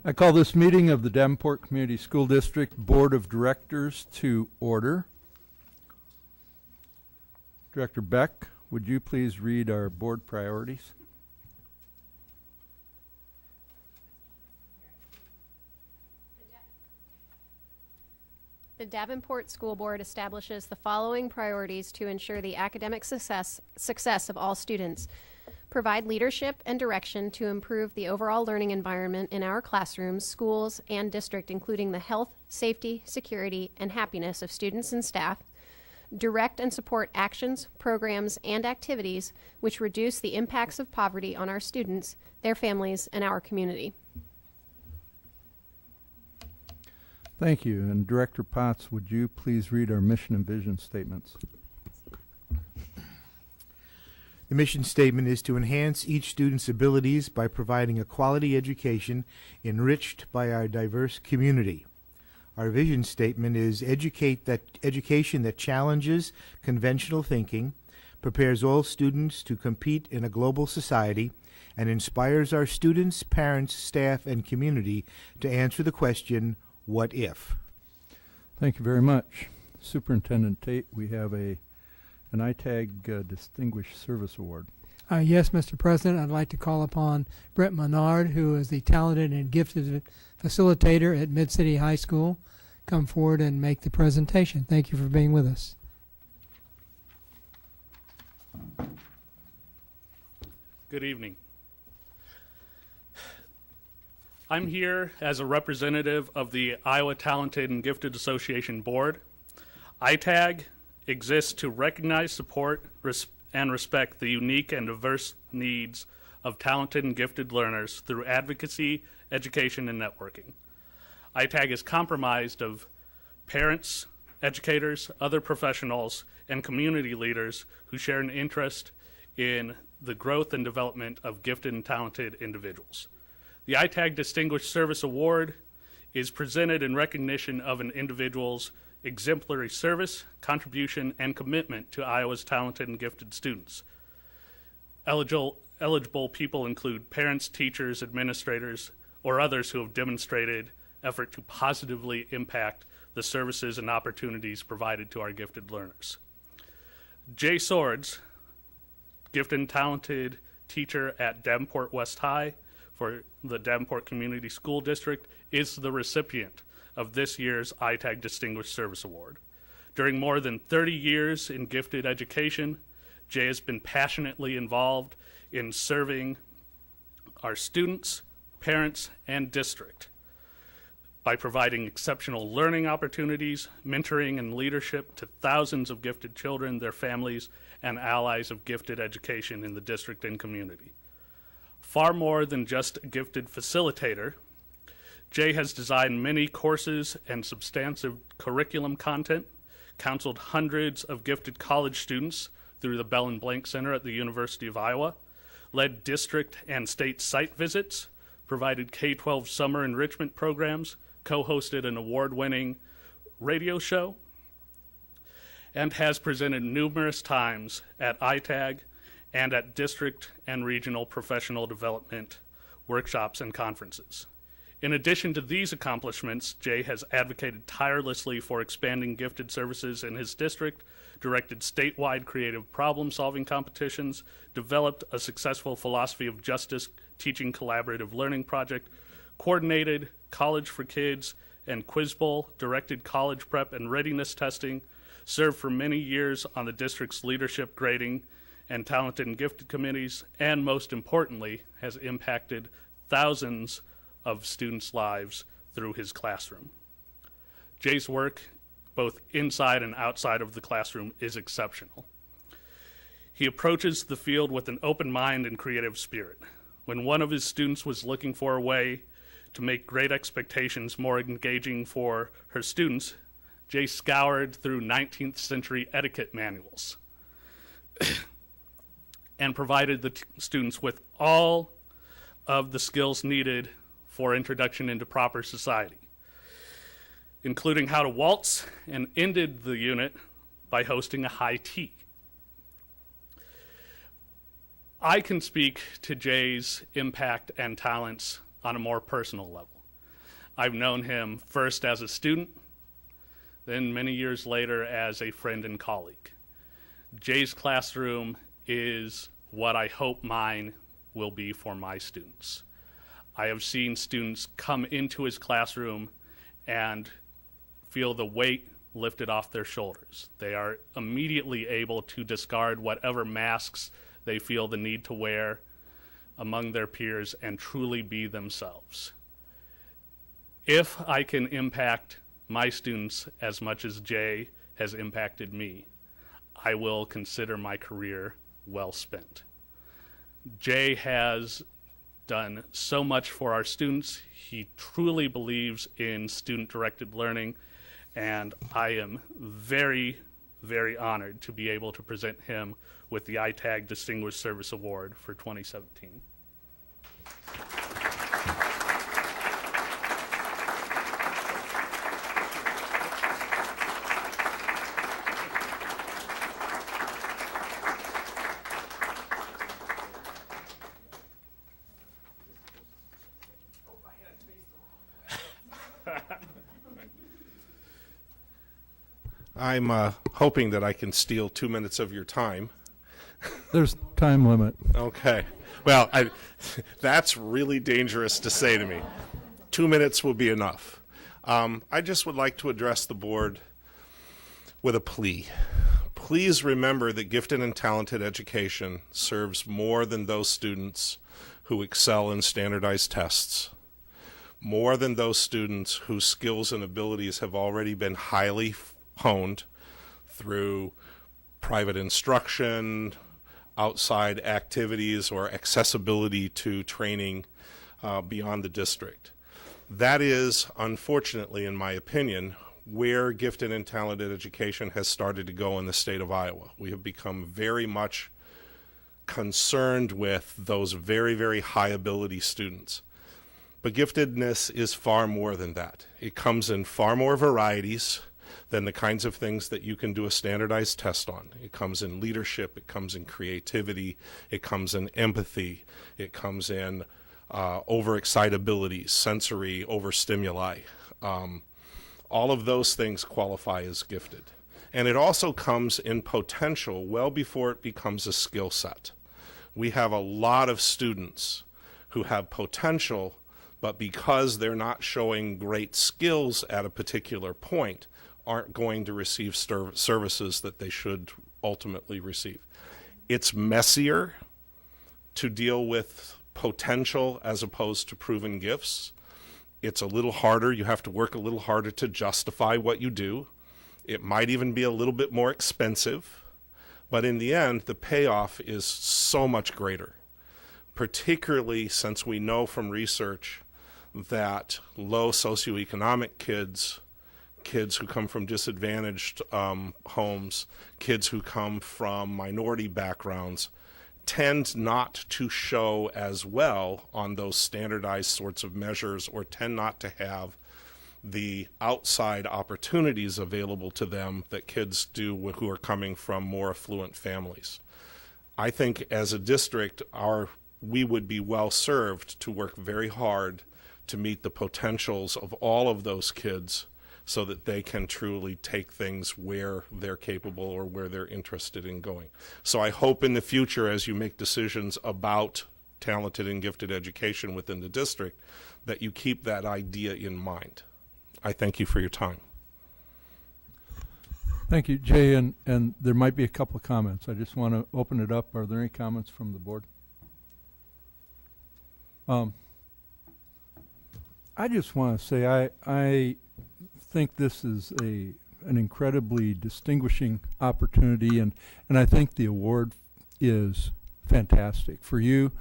I call this meeting of the Davenport Community School District Board of Directors to order. Director Beck, would you please read our board priorities? The Davenport School Board establishes the following priorities to ensure the academic success of all students. Provide leadership and direction to improve the overall learning environment in our classrooms, schools, and district, including the health, safety, security, and happiness of students and staff. Direct and support actions, programs, and activities which reduce the impacts of poverty on our students, their families, and our community. Thank you. And Director Potts, would you please read our mission and vision statements? The mission statement is to enhance each student's abilities by providing a quality education enriched by our diverse community. Our vision statement is education that challenges conventional thinking, prepares all students to compete in a global society, and inspires our students, parents, staff, and community to answer the question, what if? Thank you very much. Superintendent Tate, we have an ITAG Distinguished Service Award. Yes, Mr. President, I'd like to call upon Brett Menard, who is the talented and gifted facilitator at Mid-City High School, come forward and make the presentation. Thank you for being with us. Good evening. I'm here as a representative of the Iowa Talented and Gifted Association Board. ITAG exists to recognize, support, and respect the unique and diverse needs of talented and gifted learners through advocacy, education, and networking. ITAG is comprised of parents, educators, other professionals, and community leaders who share an interest in the growth and development of gifted and talented individuals. The ITAG Distinguished Service Award is presented in recognition of an individual's exemplary service, contribution, and commitment to Iowa's talented and gifted students. Eligible people include parents, teachers, administrators, or others who have demonstrated effort to positively impact the services and opportunities provided to our gifted learners. Jay Swords, gifted and talented teacher at Davenport West High for the Davenport Community School District, is the recipient of this year's ITAG Distinguished Service Award. During more than 30 years in gifted education, Jay has been passionately involved in serving our students, parents, and district by providing exceptional learning opportunities, mentoring, and leadership to thousands of gifted children, their families, and allies of gifted education in the district and community. Far more than just a gifted facilitator, Jay has designed many courses and substantive curriculum content, counseled hundreds of gifted college students through the Bell and Blank Center at the University of Iowa, led district and state site visits, provided K-12 summer enrichment programs, co-hosted an award-winning radio show, and has presented numerous times at ITAG and at district and regional professional development workshops and conferences. In addition to these accomplishments, Jay has advocated tirelessly for expanding gifted services in his district, directed statewide creative problem-solving competitions, developed a successful philosophy of justice teaching collaborative learning project, coordinated College for Kids and Quiz Bowl, directed college prep and readiness testing, served for many years on the district's leadership grading and talented and gifted committees, and most importantly, has impacted thousands of students' lives through his classroom. Jay's work, both inside and outside of the classroom, is exceptional. He approaches the field with an open mind and creative spirit. When one of his students was looking for a way to make Great Expectations more engaging for her students, Jay scoured through 19th century etiquette manuals and provided the students with all of the skills needed for introduction into proper society, including how to waltz, and ended the unit by hosting a high tea. I can speak to Jay's impact and talents on a more personal level. I've known him first as a student, then many years later as a friend and colleague. Jay's classroom is what I hope mine will be for my students. I have seen students come into his classroom and feel the weight lifted off their shoulders. They are immediately able to discard whatever masks they feel the need to wear among their peers and truly be themselves. If I can impact my students as much as Jay has impacted me, I will consider my career well spent. Jay has done so much for our students. He truly believes in student-directed learning, and I am very, very honored to be able to present him with the ITAG Distinguished Service Award for 2017. I'm hoping that I can steal 2 minutes of your time. There's time limit. Okay. Well, that's really dangerous to say to me. 2 minutes will be enough. I just would like to address the board with a plea. Please remember that gifted and talented education serves more than those students who excel in standardized tests, more than those students whose skills and abilities have already been highly honed through private instruction, outside activities, or accessibility to training beyond the district. That is, unfortunately, in my opinion, where gifted and talented education has started to go in the state of Iowa. We have become very much concerned with those very, very high ability students. But giftedness is far more than that. It comes in far more varieties than the kinds of things that you can do a standardized test on. It comes in leadership, it comes in creativity, it comes in empathy, it comes in overexcitability, sensory overstimuli. All of those things qualify as gifted. And it also comes in potential well before it becomes a skill set. We have a lot of students who have potential, but because they're not showing great skills at a particular point, aren't going to receive services that they should ultimately receive. It's messier to deal with potential as opposed to proven gifts. It's a little harder. You have to work a little harder to justify what you do. It might even be a little bit more expensive, but in the end, the payoff is so much greater, particularly since we know from research that low socioeconomic kids who come from disadvantaged homes, kids who come from minority backgrounds, tend not to show as well on those standardized sorts of measures, or tend not to have the outside opportunities available to them that kids do who are coming from more affluent families. I think as a district, we would be well served to work very hard to meet the potentials of all of those kids so that they can truly take things where they're capable or where they're interested in going. So I hope in the future, as you make decisions about talented and gifted education within the district, that you keep that idea in mind. I thank you for your time. Thank you, Jay, and there might be a couple of comments. I just want to open it up. Are there any comments from the board? I just want to say I think this is an incredibly distinguishing opportunity, and I think the award is fantastic. For you,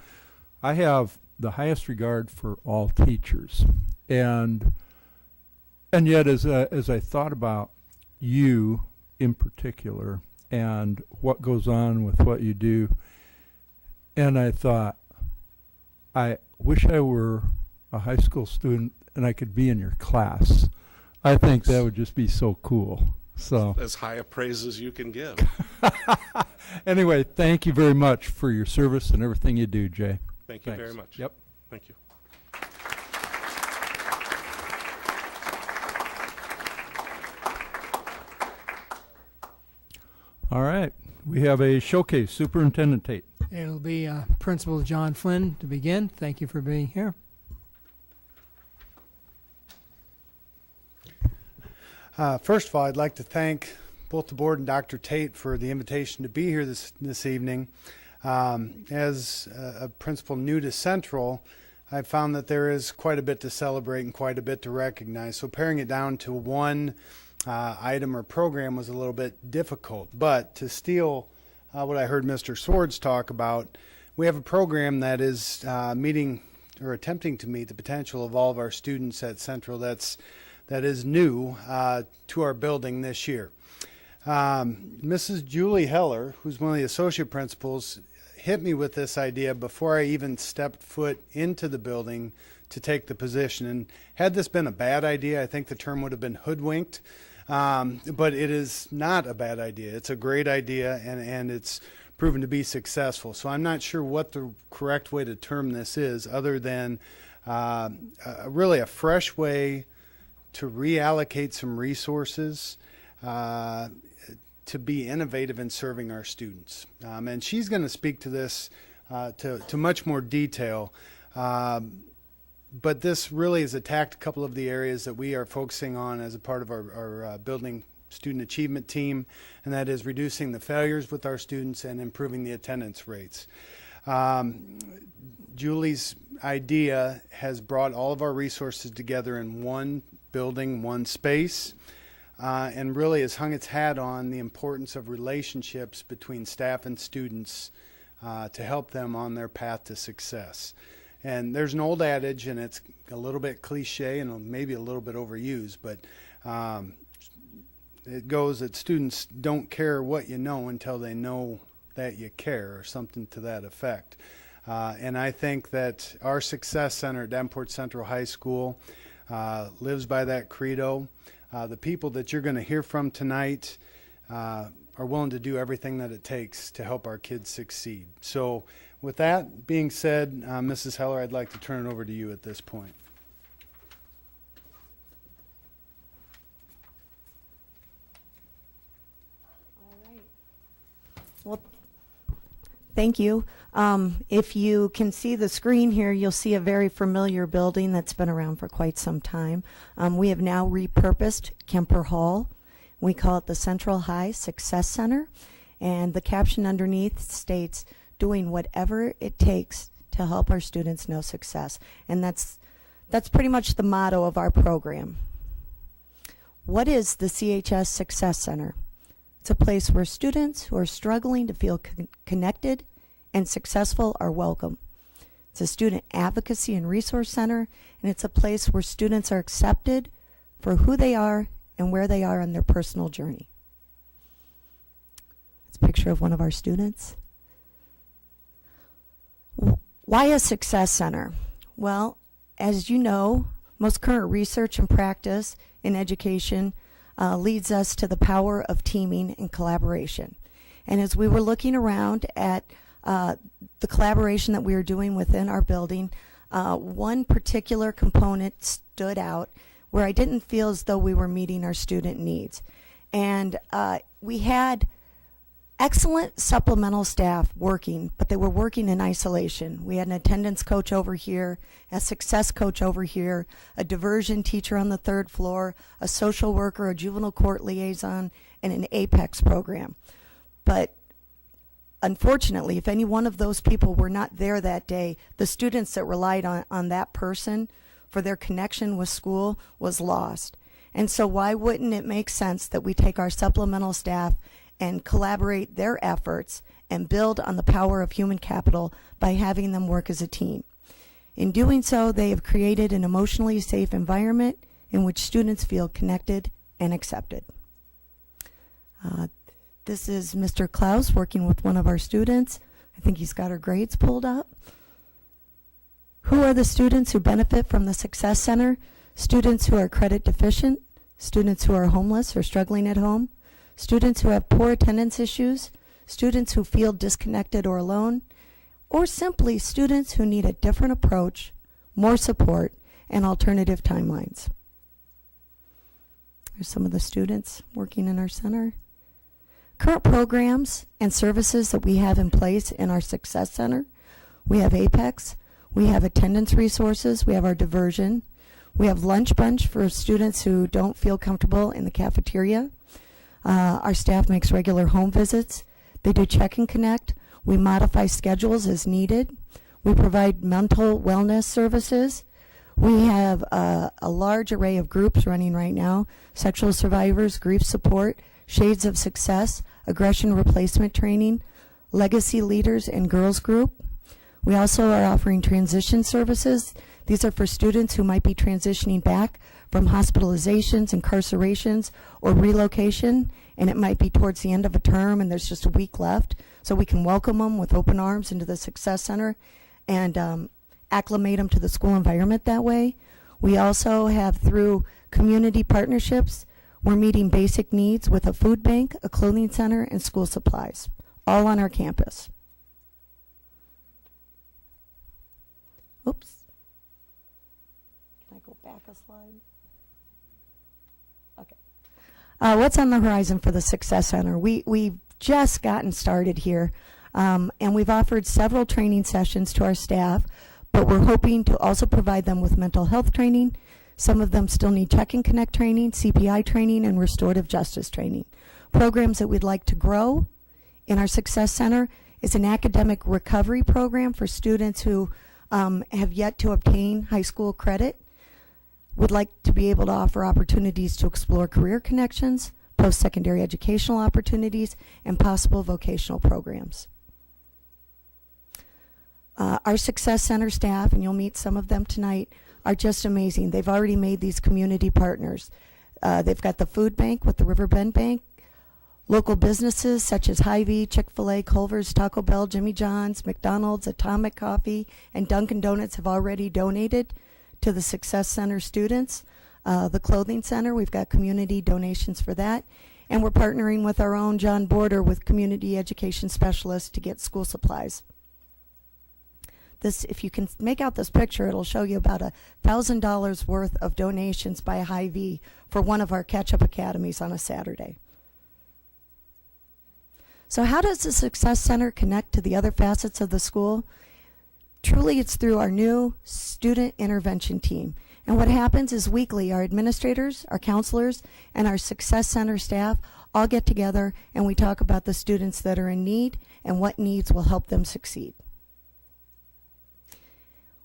I have the highest regard for all teachers, and yet as I thought about you in particular and what goes on with what you do, and I thought, I wish I were a high school student and I could be in your class. I think that would just be so cool. So as high a praise as you can give. Anyway, thank you very much for your service and everything you do, Jay. Thank you Thanks. very much. Yep. Thank you. All right. We have a showcase. Superintendent Tate. It'll be Principal John Flynn to begin. Thank you for being here. First of all, I'd like to thank both the board and Dr. Tate for the invitation to be here this evening. As a principal new to Central, I've found that there is quite a bit to celebrate and quite a bit to recognize. So paring it down to one item or program was a little bit difficult. But to steal what I heard Mr. Swords talk about, we have a program that is meeting or attempting to meet the potential of all of our students at Central that is new to our building this year. Mrs. Julie Heller, who's one of the associate principals, hit me with this idea before I even stepped foot into the building to take the position. And had this been a bad idea, I think the term would have been hoodwinked. But it is not a bad idea. It's a great idea, and it's proven to be successful. So I'm not sure what the correct way to term this is, other than really a fresh way to reallocate some resources to be innovative in serving our students. And she's going to speak to this to much more detail. But this really has attacked a couple of the areas that we are focusing on as a part of our building student achievement team, and that is reducing the failures with our students and improving the attendance rates. Julie's idea has brought all of our resources together in one building, one space, and really has hung its hat on the importance of relationships between staff and students to help them on their path to success. And there's an old adage, and it's a little bit cliche and maybe a little bit overused, but it goes that students don't care what you know until they know that you care, or something to that effect. And I think that our Success Center at Davenport Central High School lives by that credo. The people that you're going to hear from tonight are willing to do everything that it takes to help our kids succeed. So with that being said, Mrs. Heller, I'd like to turn it over to you at this point. Well, thank you. If you can see the screen here, you'll see a very familiar building that's been around for quite some time. We have now repurposed Kemper Hall. We call it the Central High Success Center, and the caption underneath states, "Doing whatever it takes to help our students know success." And that's pretty much the motto of our program. What is the CHS Success Center? It's a place where students who are struggling to feel connected and successful are welcome. It's a student advocacy and resource center, and it's a place where students are accepted for who they are and where they are on their personal journey. It's a picture of one of our students. Why a Success Center? Well, as you know, most current research and practice in education leads us to the power of teaming and collaboration. And as we were looking around at the collaboration that we were doing within our building, one particular component stood out where I didn't feel as though we were meeting our student needs. And we had excellent supplemental staff working, but they were working in isolation. We had an attendance coach over here, a success coach over here, a diversion teacher on the third floor, a social worker, a juvenile court liaison, and an APEX program. But unfortunately, if any one of those people were not there that day, the students that relied on that person for their connection with school was lost. And so why wouldn't it make sense that we take our supplemental staff and collaborate their efforts and build on the power of human capital by having them work as a team? In doing so, they have created an emotionally safe environment in which students feel connected and accepted. This is Mr. Glaus working with one of our students. I think he's got her grades pulled up. Who are the students who benefit from the Success Center? Students who are credit deficient, students who are homeless or struggling at home, students who have poor attendance issues, students who feel disconnected or alone, or simply students who need a different approach, more support, and alternative timelines. There's some of the students working in our center. Current programs and services that we have in place in our Success Center, we have Apex, we have attendance resources, we have our diversion, we have lunch bunch for students who don't feel comfortable in the cafeteria. Our staff makes regular home visits. They do check and connect. We modify schedules as needed. We provide mental wellness services. We have a large array of groups running right now: sexual survivors, grief support, shades of success, aggression replacement training, legacy leaders, and girls group. We also are offering transition services. These are for students who might be transitioning back from hospitalizations, incarcerations, or relocation, and it might be towards the end of a term and there's just a week left. So we can welcome them with open arms into the Success Center and acclimate them to the school environment that way. We also have, through community partnerships, we're meeting basic needs with a food bank, a clothing center, and school supplies, all on our campus. Oops. Can I go back a slide? Okay. What's on the horizon for the Success Center? We've just gotten started here, and we've offered several training sessions to our staff, but we're hoping to also provide them with mental health training. Some of them still need Check and Connect training, CPI training, and restorative justice training. Programs that we'd like to grow in our Success Center is an academic recovery program for students who have yet to obtain high school credit. Would like to be able to offer opportunities to explore career connections, post-secondary educational opportunities, and possible vocational programs. Our Success Center staff, and you'll meet some of them tonight, are just amazing. They've already made these community partners. They've got the food bank with the Riverbend Bank. Local businesses such as Hy-Vee, Chick-fil-A, Culver's, Taco Bell, Jimmy John's, McDonald's, Atomic Coffee, and Dunkin' Donuts have already donated to the Success Center students. The Clothing Center, we've got community donations for that. And we're partnering with our own John Border with community education specialists to get school supplies. This, if you can make out this picture, it'll show you about $1,000 worth of donations by Hy-Vee for one of our catch-up academies on a Saturday. So how does the Success Center connect to the other facets of the school? Truly, it's through our new student intervention team. And what happens is weekly, our administrators, our counselors, and our Success Center staff all get together and we talk about the students that are in need and what needs will help them succeed.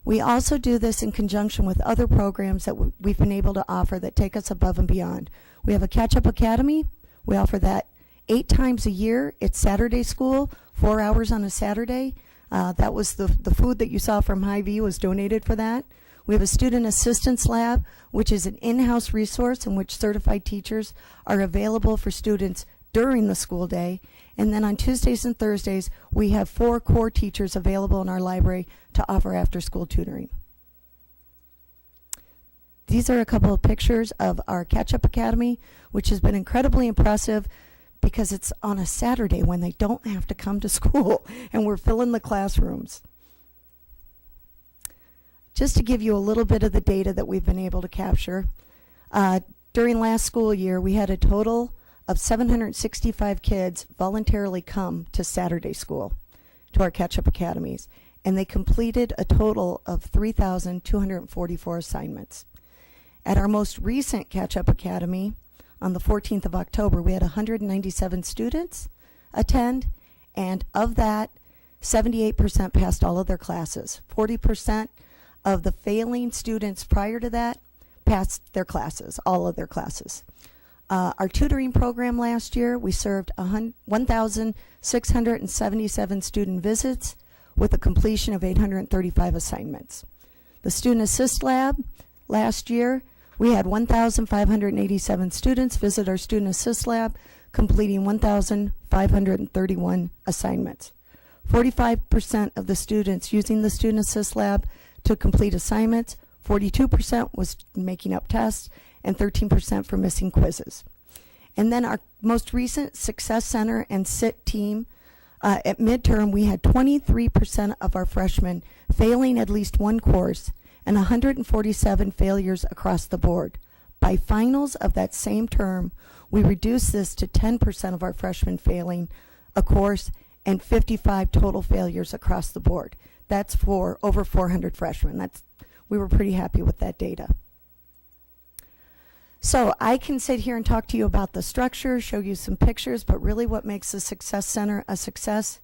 We also do this in conjunction with other programs that we've been able to offer that take us above and beyond. We have a Catch-Up Academy. We offer that 8 times a year. It's Saturday school, 4 hours on a Saturday. That was the food that you saw from Hy-Vee was donated for that. We have a Student Assistance Lab, which is an in-house resource in which certified teachers are available for students during the school day. And then on Tuesdays and Thursdays, we have 4 core teachers available in our library to offer after-school tutoring. These are a couple of pictures of our Catch-Up Academy, which has been incredibly impressive because it's on a Saturday when they don't have to come to school, and we're filling the classrooms. Just to give you a little bit of the data that we've been able to capture, during last school year, we had a total of 765 kids voluntarily come to Saturday school, to our Catch-Up Academies, and they completed a total of 3,244 assignments. At our most recent Catch-Up Academy, on the 14th of October, we had 197 students attend, and of that, 78% passed all of their classes. 40% of the failing students prior to that passed their classes, all of their classes. Our tutoring program last year, we served 1,677 student visits with a completion of 835 assignments. The Student Assist Lab, last year, we had 1,587 students visit our Student Assist Lab, completing 1,531 assignments. 45% of the students using the Student Assist Lab to complete assignments, 42% was making up tests, and 13% for missing quizzes. And then our most recent Success Center and SIT team, at midterm, we had 23% of our freshmen failing at least one course and 147 failures across the board. By finals of that same term, we reduced this to 10% of our freshmen failing a course and 55 total failures across the board. That's for over 400 freshmen. We were pretty happy with that data. So I can sit here and talk to you about the structure, show you some pictures, but really what makes the Success Center a success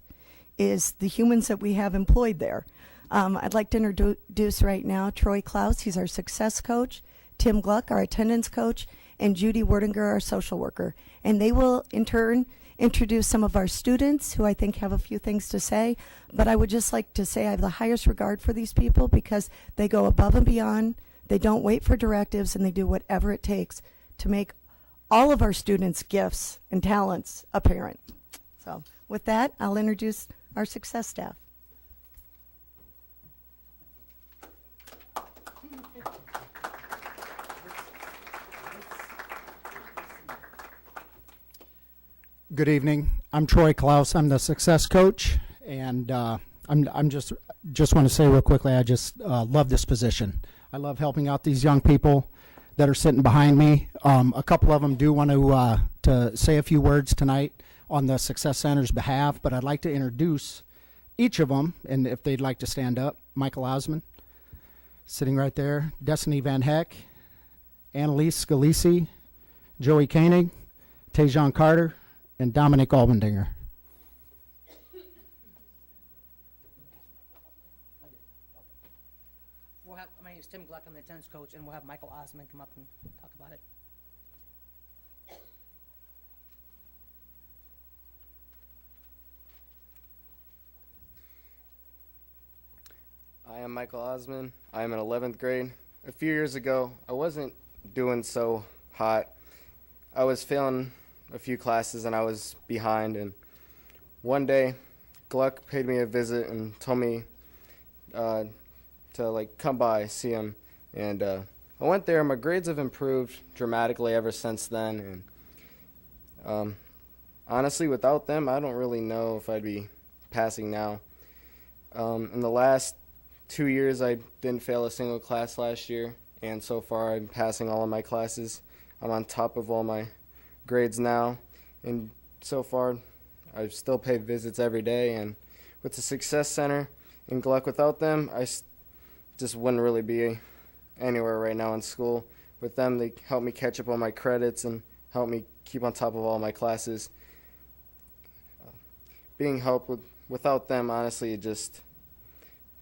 is the humans that we have employed there. I'd like to introduce right now Troy Glaus. He's our success coach, Tim Gluck, our attendance coach, and Judy Werdinger, our social worker. And they will, in turn, introduce some of our students who I think have a few things to say. But I would just like to say I have the highest regard for these people because they go above and beyond. They don't wait for directives, and they do whatever it takes to make all of our students' gifts and talents apparent. So with that, I'll introduce our success staff. Good evening. I'm Troy Glaus. I'm the success coach, and I'm just want to say real quickly, I just love this position. I love helping out these young people that are sitting behind me. A couple of them do want to say a few words tonight on the Success Center's behalf, but I'd like to introduce each of them, and if they'd like to stand up. Michael Osman, sitting right there. Destiny Van Heck, Annalise Scalisi, Joey Koenig, Tejan Carter, and Dominic Albendinger. My name is Tim Gluck. I'm the attendance coach, and we'll have Michael Osman come up and talk about it. I am Michael Osman. I am in 11th grade. A few years ago, I wasn't doing so hot. I was failing a few classes and I was behind, and one day Gluck paid me a visit and told me to come by, see him, and I went there. My grades have improved dramatically ever since then, and honestly, without them, I don't really know if I'd be passing now. In the last 2 years, I didn't fail a single class last year, and so far I'm passing all of my classes. I'm on top of all my grades now, and so far I still pay visits every day. And with the Success Center and Gluck, without them, I just wouldn't really be anywhere right now in school. With them, they help me catch up on my credits and help me keep on top of all my classes. Being helped without them, honestly,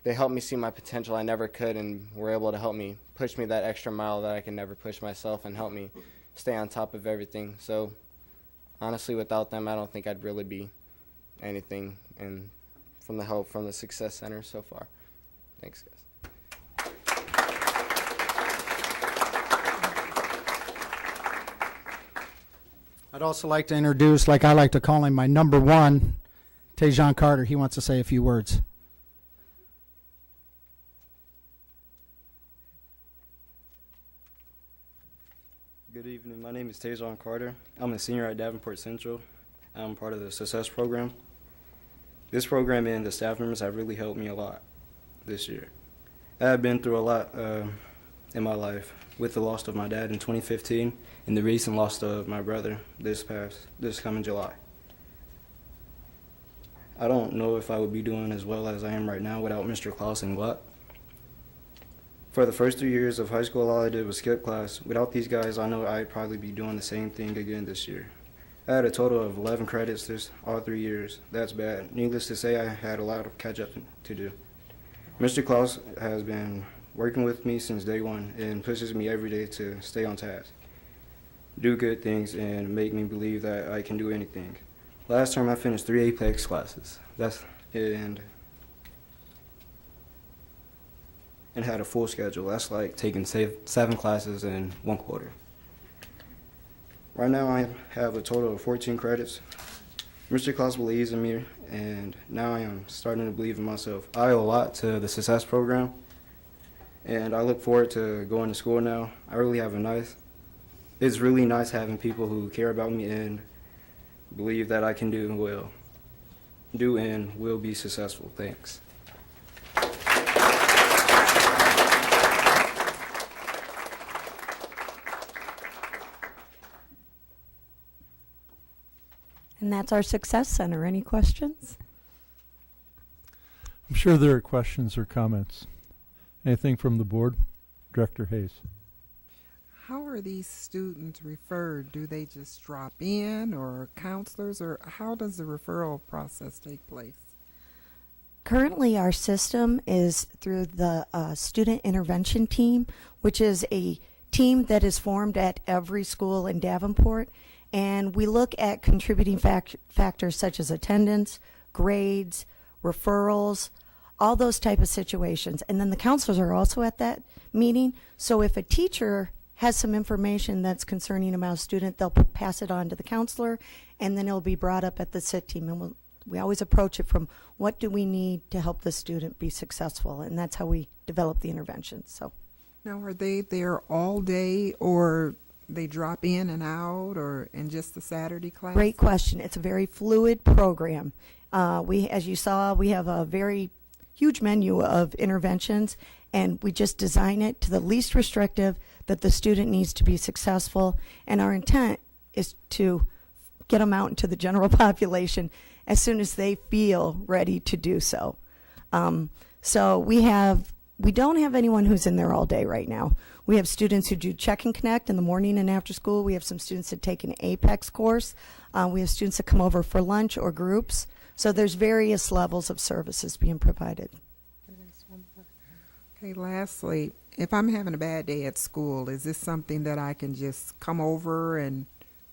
they helped me see my potential I never could, and were able to help me push me that extra mile that I can never push myself, and help me stay on top of everything. So honestly, without them, I don't think I'd really be anything, and from the help from the Success Center so far. Thanks, guys. I'd also like to introduce, like I like to call him, my number one, Tejan Carter. He wants to say a few words. Good evening. My name is Tejan Carter. I'm a senior at Davenport Central. I'm part of the Success Program. This program and the staff members have really helped me a lot this year. I've been through a lot in my life, with the loss of my dad in 2015 and the recent loss of my brother this coming July. I don't know if I would be doing as well as I am right now without Mr. Glaus and Gluck. For the first 3 years of high school, all I did was skip class. Without these guys, I know I'd probably be doing the same thing again this year. I had a total of 11 credits all 3 years. That's bad. Needless to say, I had a lot of catch-up to do. Mr. Glaus has been working with me since day one and pushes me every day to stay on task, do good things, and make me believe that I can do anything. Last term, I finished 3 Apex classes. And had a full schedule. That's like taking 7 classes in 1 quarter. Right now I have a total of 14 credits. Mr. Glaus believes in me, and now I am starting to believe in myself. I owe a lot to the Success Program, and I look forward to going to school now. It's really nice having people who care about me and believe that I can do and will be successful. Thanks. And that's our Success Center. Any questions? I'm sure there are questions or comments. Anything from the board? Director Hayes. How are these students referred? Do they just drop in, or counselors, or how does the referral process take place? Currently, our system is through the Student Intervention Team, which is a team that is formed at every school in Davenport. And we look at contributing factors such as attendance, grades, referrals, all those type of situations. And then the counselors are also at that meeting. So if a teacher has some information that's concerning about a student, they'll pass it on to the counselor, and then it'll be brought up at the SIT team. And we always approach it from what do we need to help the student be successful, and that's how we develop the interventions. So Now, are they there all day, or they drop in and out, or in just the Saturday class? great question. It's a very fluid program. As you saw, we have a very huge menu of interventions, and we just design it to the least restrictive that the student needs to be successful. And our intent is to get them out into the general population as soon as they feel ready to do so. So we don't have anyone who's in there all day right now. We have students who do check and connect in the morning and after school. We have some students that take an Apex course. We have students that come over for lunch or groups. So there's various levels of services being provided. Okay, lastly, if I'm having a bad day at school, is this something that I can just come over and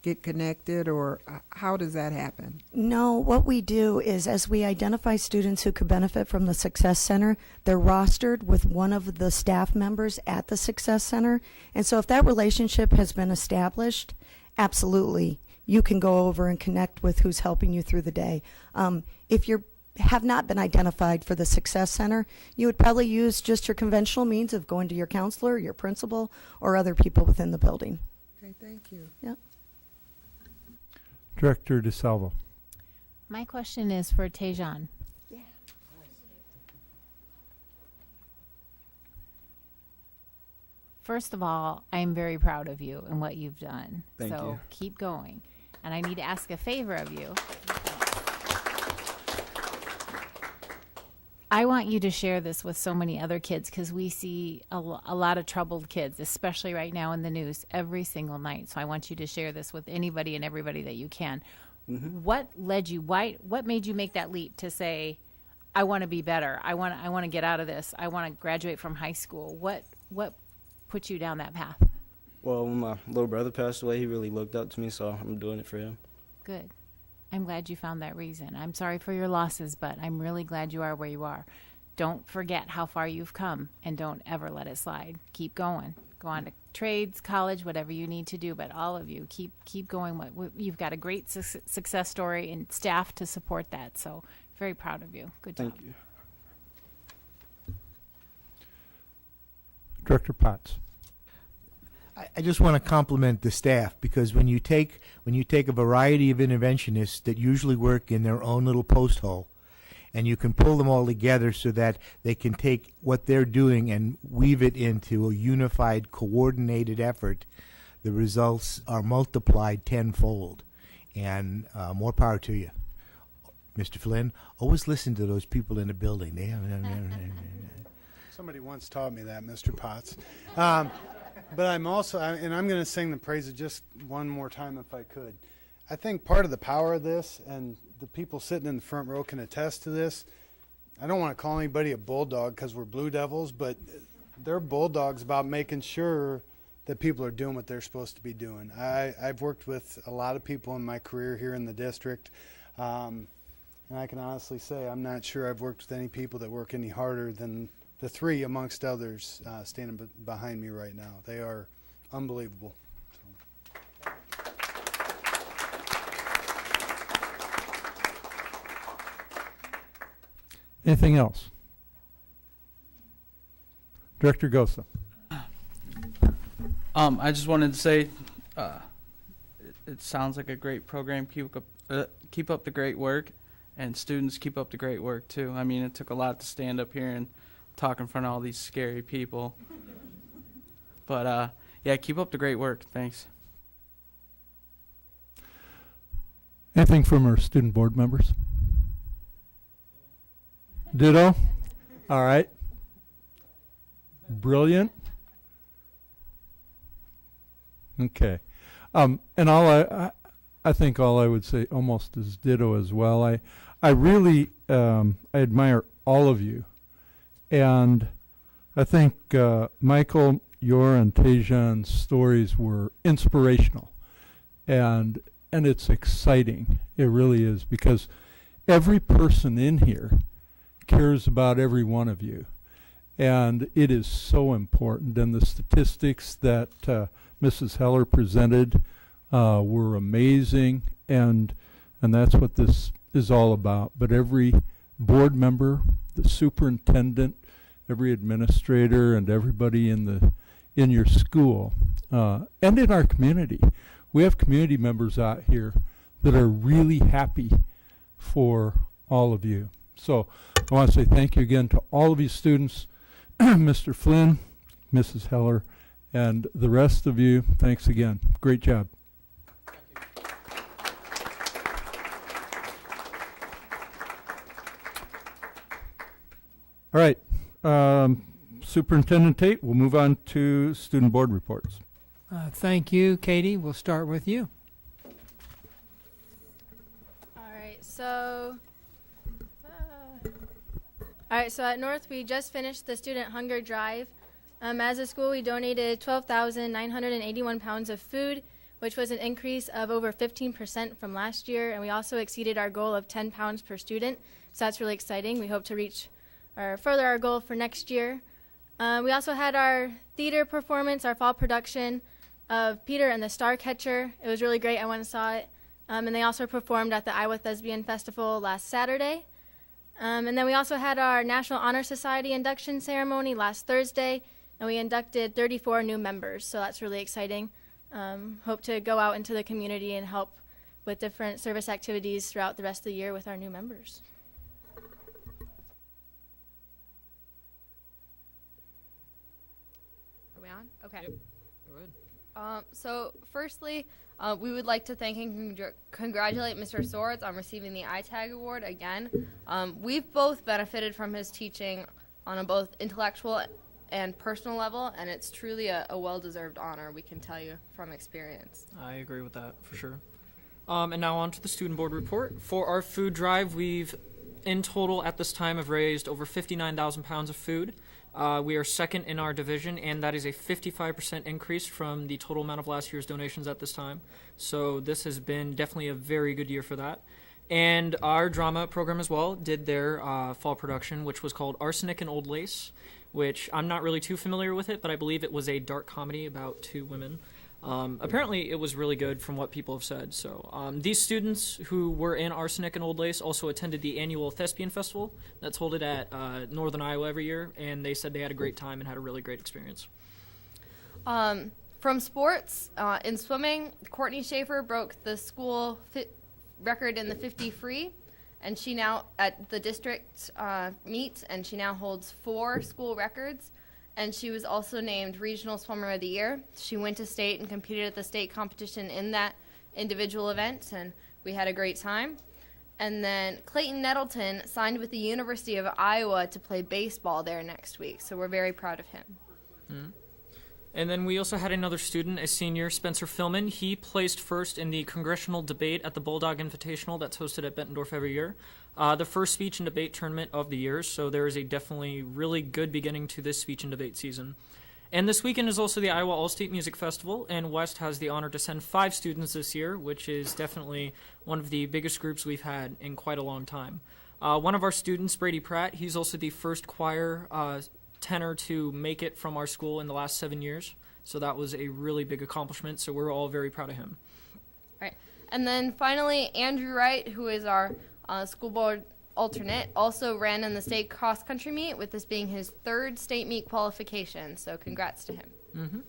get connected, or how does that happen? No, what we do is as we identify students who could benefit from the Success Center, they're rostered with one of the staff members at the Success Center. And so if that relationship has been established, absolutely, you can go over and connect with who's helping you through the day. If you have not been identified for the Success Center, you would probably use just your conventional means of going to your counselor, your principal, or other people within the building. Okay, thank you. Yep. Director DeSalvo. My question is for Tejan. Yeah. First of all, I'm very proud of you and what you've done. Thank so you. keep going. And I need to ask a favor of you. I want you to share this with so many other kids, because we see a lot of troubled kids, especially right now in the news, every single night. So I want you to share this with anybody and everybody that you can. Mm-hmm. What led you? What made you make that leap to say, I want to be better. I want to get out of this. I want to graduate from high school. What put you down that path? Well, when my little brother passed away, he really looked up to me, so I'm doing it for him. Good. I'm glad you found that reason. I'm sorry for your losses, but I'm really glad you are where you are. Don't forget how far you've come, and don't ever let it slide. Keep going. Go on to trades, college, whatever you need to do, but all of you, keep going. You've got a great success story and staff to support that, so very proud of you. Good job. Thank you. Director Potts. I just want to compliment the staff, because when you take a variety of interventionists that usually work in their own little post hole, and you can pull them all together so that they can take what they're doing and weave it into a unified, coordinated effort, the results are multiplied tenfold. And more power to you. Mr. Flynn, always listen to those people in the building. Somebody once taught me that, Mr. Potts. But I'm also, and I'm going to sing the praises just one more time if I could. I think part of the power of this, and the people sitting in the front row can attest to this, I don't want to call anybody a bulldog because we're Blue Devils, but they're bulldogs about making sure that people are doing what they're supposed to be doing. I've worked with a lot of people in my career here in the district, and I can honestly say I'm not sure I've worked with any people that work any harder than the three amongst others standing behind me right now. They are unbelievable. Anything else? Director Gosa. I just wanted to say, it sounds like a great program. Keep up the great work, and students keep up the great work too. I mean, it took a lot to stand up here and talk in front of all these scary people. But yeah, keep up the great work. Thanks. Anything from our student board members? Ditto? All right. Brilliant. Okay. And I think all I would say almost is ditto as well. I really I admire all of you. And I think Michael, your and Tajan's stories were inspirational. And it's exciting. It really is, because every person in here cares about every one of you. And it is so important. And the statistics that Mrs. Heller presented were amazing. And that's what this is all about. But every board member, the superintendent, every administrator, and everybody in your school and in our community. We have community members out here that are really happy for all of you. So I want to say thank you again to all of you students, Mr. Flynn, Mrs. Heller, and the rest of you. Thanks again. Great job. All right. Superintendent Tate, we'll move on to student board reports. Thank you, Katie. We'll start with you. So at North, we just finished the student hunger drive. As a school, we donated 12,981 pounds of food, which was an increase of over 15% from last year, and we also exceeded our goal of 10 pounds per student, so that's really exciting. We hope to reach further our goal for next year. We also had our theater performance, our fall production of Peter and the Starcatcher. It was really great. I went and saw it. And they also performed at the Iowa Thespian Festival last Saturday. And then we also had our National Honor Society induction ceremony last Thursday, and we inducted 34 new members, so that's really exciting. Hope to go out into the community and help with different service activities throughout the rest of the year with our new members. Are we on? Okay. Yep. Go ahead. So firstly, we would like to thank and congratulate Mr. Swords on receiving the iTag Award again. We've both benefited from his teaching on a both intellectual and personal level, and it's truly a well-deserved honor, we can tell you from experience. I agree with that, for sure. And now on to the student board report. For our food drive, we've, in total at this time, have raised over 59,000 pounds of food. We are second in our division, and that is a 55% increase from the total amount of last year's donations at this time. So this has been definitely a very good year for that. And our drama program as well did their fall production, which was called Arsenic and Old Lace, which I'm not really too familiar with it, but I believe it was a dark comedy about two women. Apparently it was really good from what people have said. So these students who were in Arsenic and Old Lace also attended the annual Thespian Festival that's held at Northern Iowa every year, and they said they had a great time and had a really great experience. From sports, in swimming, Courtney Schaefer broke the school record in the 50 free, and she now at the district meets, and she now holds 4 school records. And she was also named Regional Swimmer of the Year. She went to state and competed at the state competition in that individual event, and we had a great time. And then Clayton Nettleton signed with the University of Iowa to play baseball there next week, so we're very proud of him. Mm-hmm. And then we also had another student, a senior, Spencer Philman. He placed first in the congressional debate at the Bulldog Invitational that's hosted at Bettendorf every year. The first speech and debate tournament of the year, so there is a definitely really good beginning to this speech and debate season. And this weekend is also the Iowa All-State Music Festival, and West has the honor to send 5 students this year, which is definitely one of the biggest groups we've had in quite a long time. One of our students, Brady Pratt, he's also the first choir tenor to make it from our school in the last 7 years, so that was a really big accomplishment, so we're all very proud of him. All right. And then finally, Andrew Wright, who is our school board alternate, also ran in the state cross-country meet, with this being his 3rd state meet qualification, so congrats to him. Mm-hmm.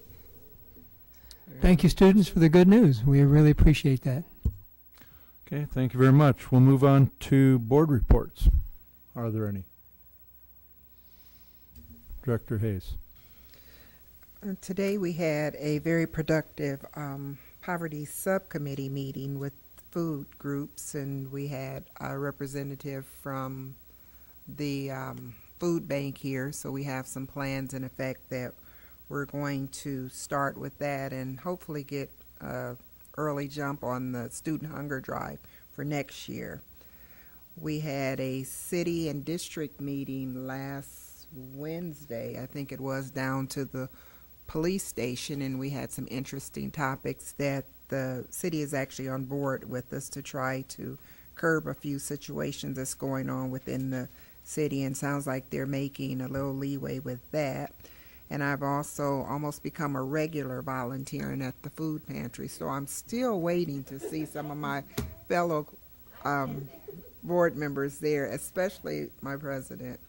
Thank you, students, for the good news. We really appreciate that. Okay, thank you very much. We'll move on to board reports. Are there any? Director Hayes. Today we had a very productive poverty subcommittee meeting with food groups, and we had a representative from the food bank here, so we have some plans in effect that we're going to start with that and hopefully get a early jump on the student hunger drive for next year. We had a city and district meeting last Wednesday, I think it was, down to the police station, and we had some interesting topics that the city is actually on board with us to try to curb a few situations that's going on within the city, and sounds like they're making a little leeway with that. And I've also almost become a regular volunteering at the food pantry, so I'm still waiting to see some of my fellow board members there, especially my president.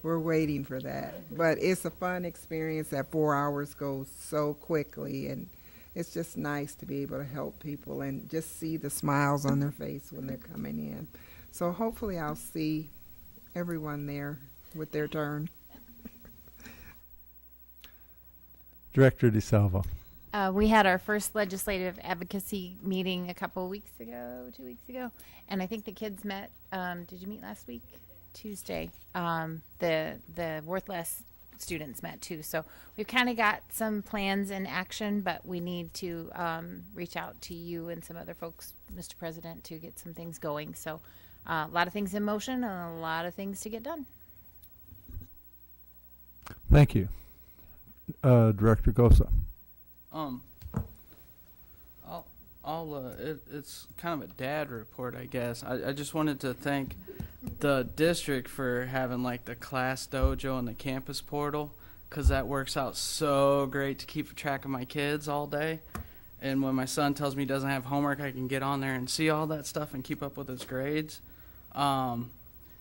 We're waiting for that. But it's a fun experience. That 4 hours goes so quickly, and it's just nice to be able to help people and just see the smiles on their face when they're coming in. So hopefully I'll see everyone there with their turn. Director DeSalvo. We had our first legislative advocacy meeting a couple of weeks ago, 2 weeks ago, and I think the kids met. Did you meet last week? Tuesday. The Worth Less students met too. So we've kind of got some plans in action, but we need to reach out to you and some other folks, Mr. President, to get some things going. So a lot of things in motion and a lot of things to get done. Thank you. Director Gosa. It's kind of a dad report, I guess. I just wanted to thank the district for having like the class dojo and the campus portal, because that works out so great to keep track of my kids all day. And when my son tells me he doesn't have homework, I can get on there and see all that stuff and keep up with his grades. And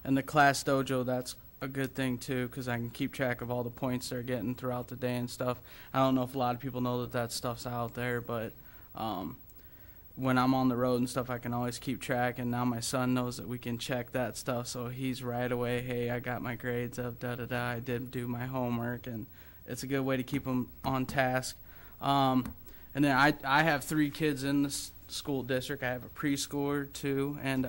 the class dojo, that's a good thing too, because I can keep track of all the points they're getting throughout the day and stuff. I don't know if a lot of people know that stuff's out there, but when I'm on the road and stuff, I can always keep track. And now my son knows that we can check that stuff, so he's right away, hey, I got my grades up, da-da-da, I did do my homework, and it's a good way to keep him on task. And then I have 3 kids in the school district. I have a preschooler too, and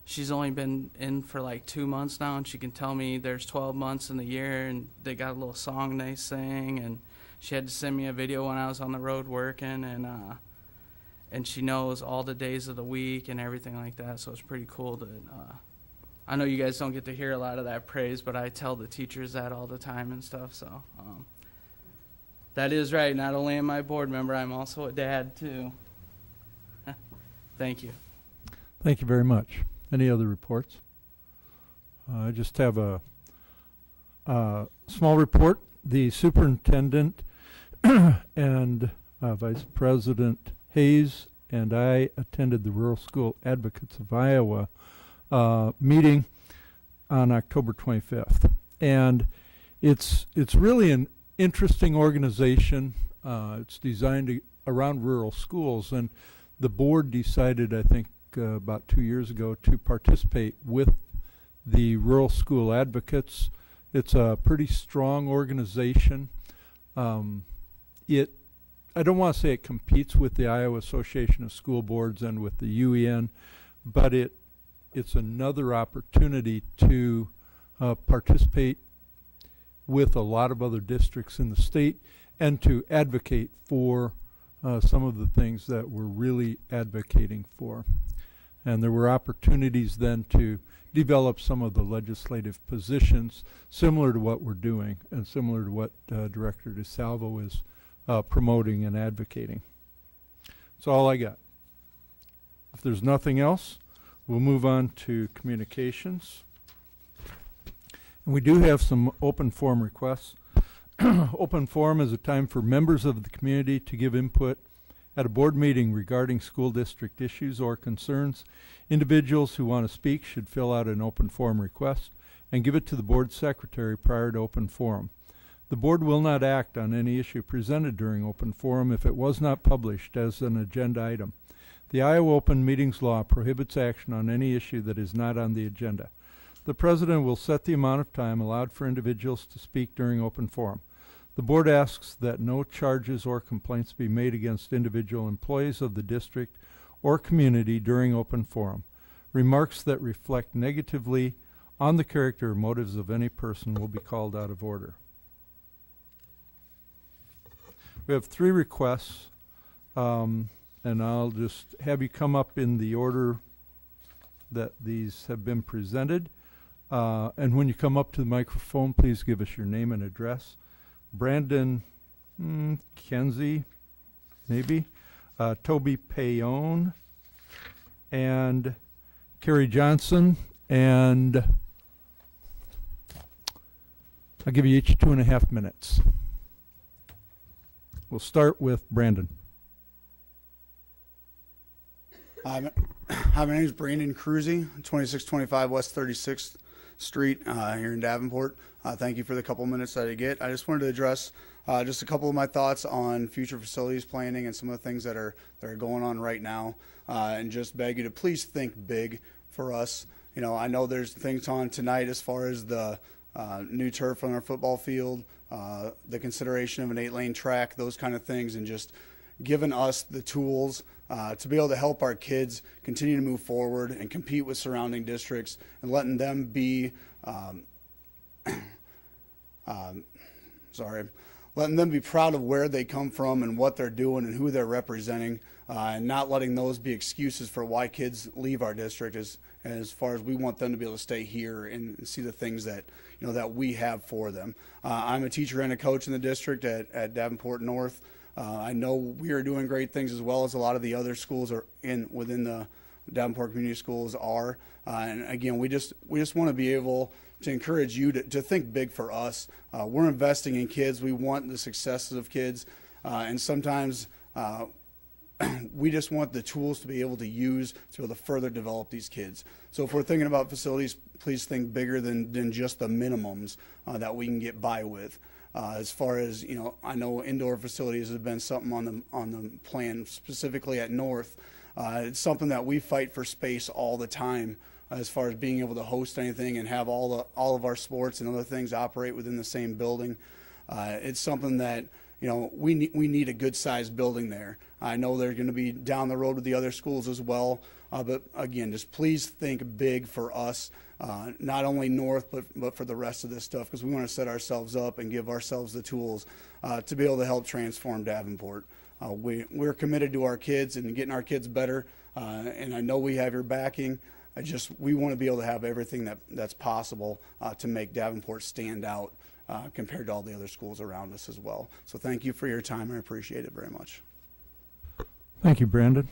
she's only been in for like 2 months now, and she can tell me there's 12 months in the year, and they got a little song they sing, and she had to send me a video when I was on the road working, and she knows all the days of the week and everything like that, so it's pretty cool that I know you guys don't get to hear a lot of that praise, but I tell the teachers that all the time and stuff, so that is right. Not only am I a board member, I'm also a dad too. Thank you. Thank you very much. Any other reports? I just have a small report. The superintendent and Vice President Hayes and I attended the Rural School Advocates of Iowa meeting on October 25th. And it's really an interesting organization. It's designed around rural schools, and the board decided, I think, about 2 years ago to participate with the Rural School Advocates. It's a pretty strong organization. I don't want to say it competes with the Iowa Association of School Boards and with the UEN, but it's another opportunity to participate with a lot of other districts in the state and to advocate for some of the things that we're really advocating for. And there were opportunities then to develop some of the legislative positions similar to what we're doing and similar to what Director DeSalvo is promoting and advocating. That's all I got. If there's nothing else, we'll move on to communications. And we do have some open forum requests. Open forum is a time for members of the community to give input at a board meeting regarding school district issues or concerns. Individuals who want to speak should fill out an open forum request and give it to the board secretary prior to open forum. The board will not act on any issue presented during open forum if it was not published as an agenda item. The Iowa Open Meetings Law prohibits action on any issue that is not on the agenda. The president will set the amount of time allowed for individuals to speak during open forum. The board asks that no charges or complaints be made against individual employees of the district or community during open forum. Remarks that reflect negatively on the character or motives of any person will be called out of order. We have 3 requests, and I'll just have you come up in the order that these have been presented. And when you come up to the microphone, please give us your name and address. Brandon Kenzie, maybe, Toby Payne, and Carrie Johnson, and I'll give you each 2.5 minutes. We'll start with Brandon. Hi, my name is Brandon Cruzi, 2625 West 36th Street here in Davenport. Thank you for the couple minutes that I get. I just wanted to address just a couple of my thoughts on future facilities planning and some of the things that are going on right now, and just beg you to please think big for us. You know, I know there's things on tonight as far as the new turf on our football field, the consideration of an 8-lane track, those kind of things, and just giving us the tools to be able to help our kids continue to move forward and compete with surrounding districts, and letting them be letting them be proud of where they come from and what they're doing and who they're representing, and not letting those be excuses for why kids leave our district, as far as we want them to be able to stay here and see the things that, you know, that we have for them. I'm a teacher and a coach in the district at Davenport North. I know we are doing great things as well as a lot of the other schools are within the Davenport Community Schools are. And again, we just want to be able to encourage you to think big for us. We're investing in kids. We want the successes of kids. And sometimes we just want the tools to be able to use to be able to further develop these kids. So if we're thinking about facilities, please think bigger than just the minimums that we can get by with. As far as, you know, I know indoor facilities have been something on the plan, specifically at North. It's something that we fight for space all the time, as far as being able to host anything and have all of our sports and other things operate within the same building. It's something that, you know, we need a good sized building there. I know they're going to be down the road with the other schools as well, but again, just please think big for us. Not only North, but for the rest of this stuff, because we want to set ourselves up and give ourselves the tools to be able to help transform Davenport. We're committed to our kids and getting our kids better, and I know we have your backing. We want to be able to have everything that's possible to make Davenport stand out compared to all the other schools around us as well. So thank you for your time. I appreciate it very much. Thank you, Brandon.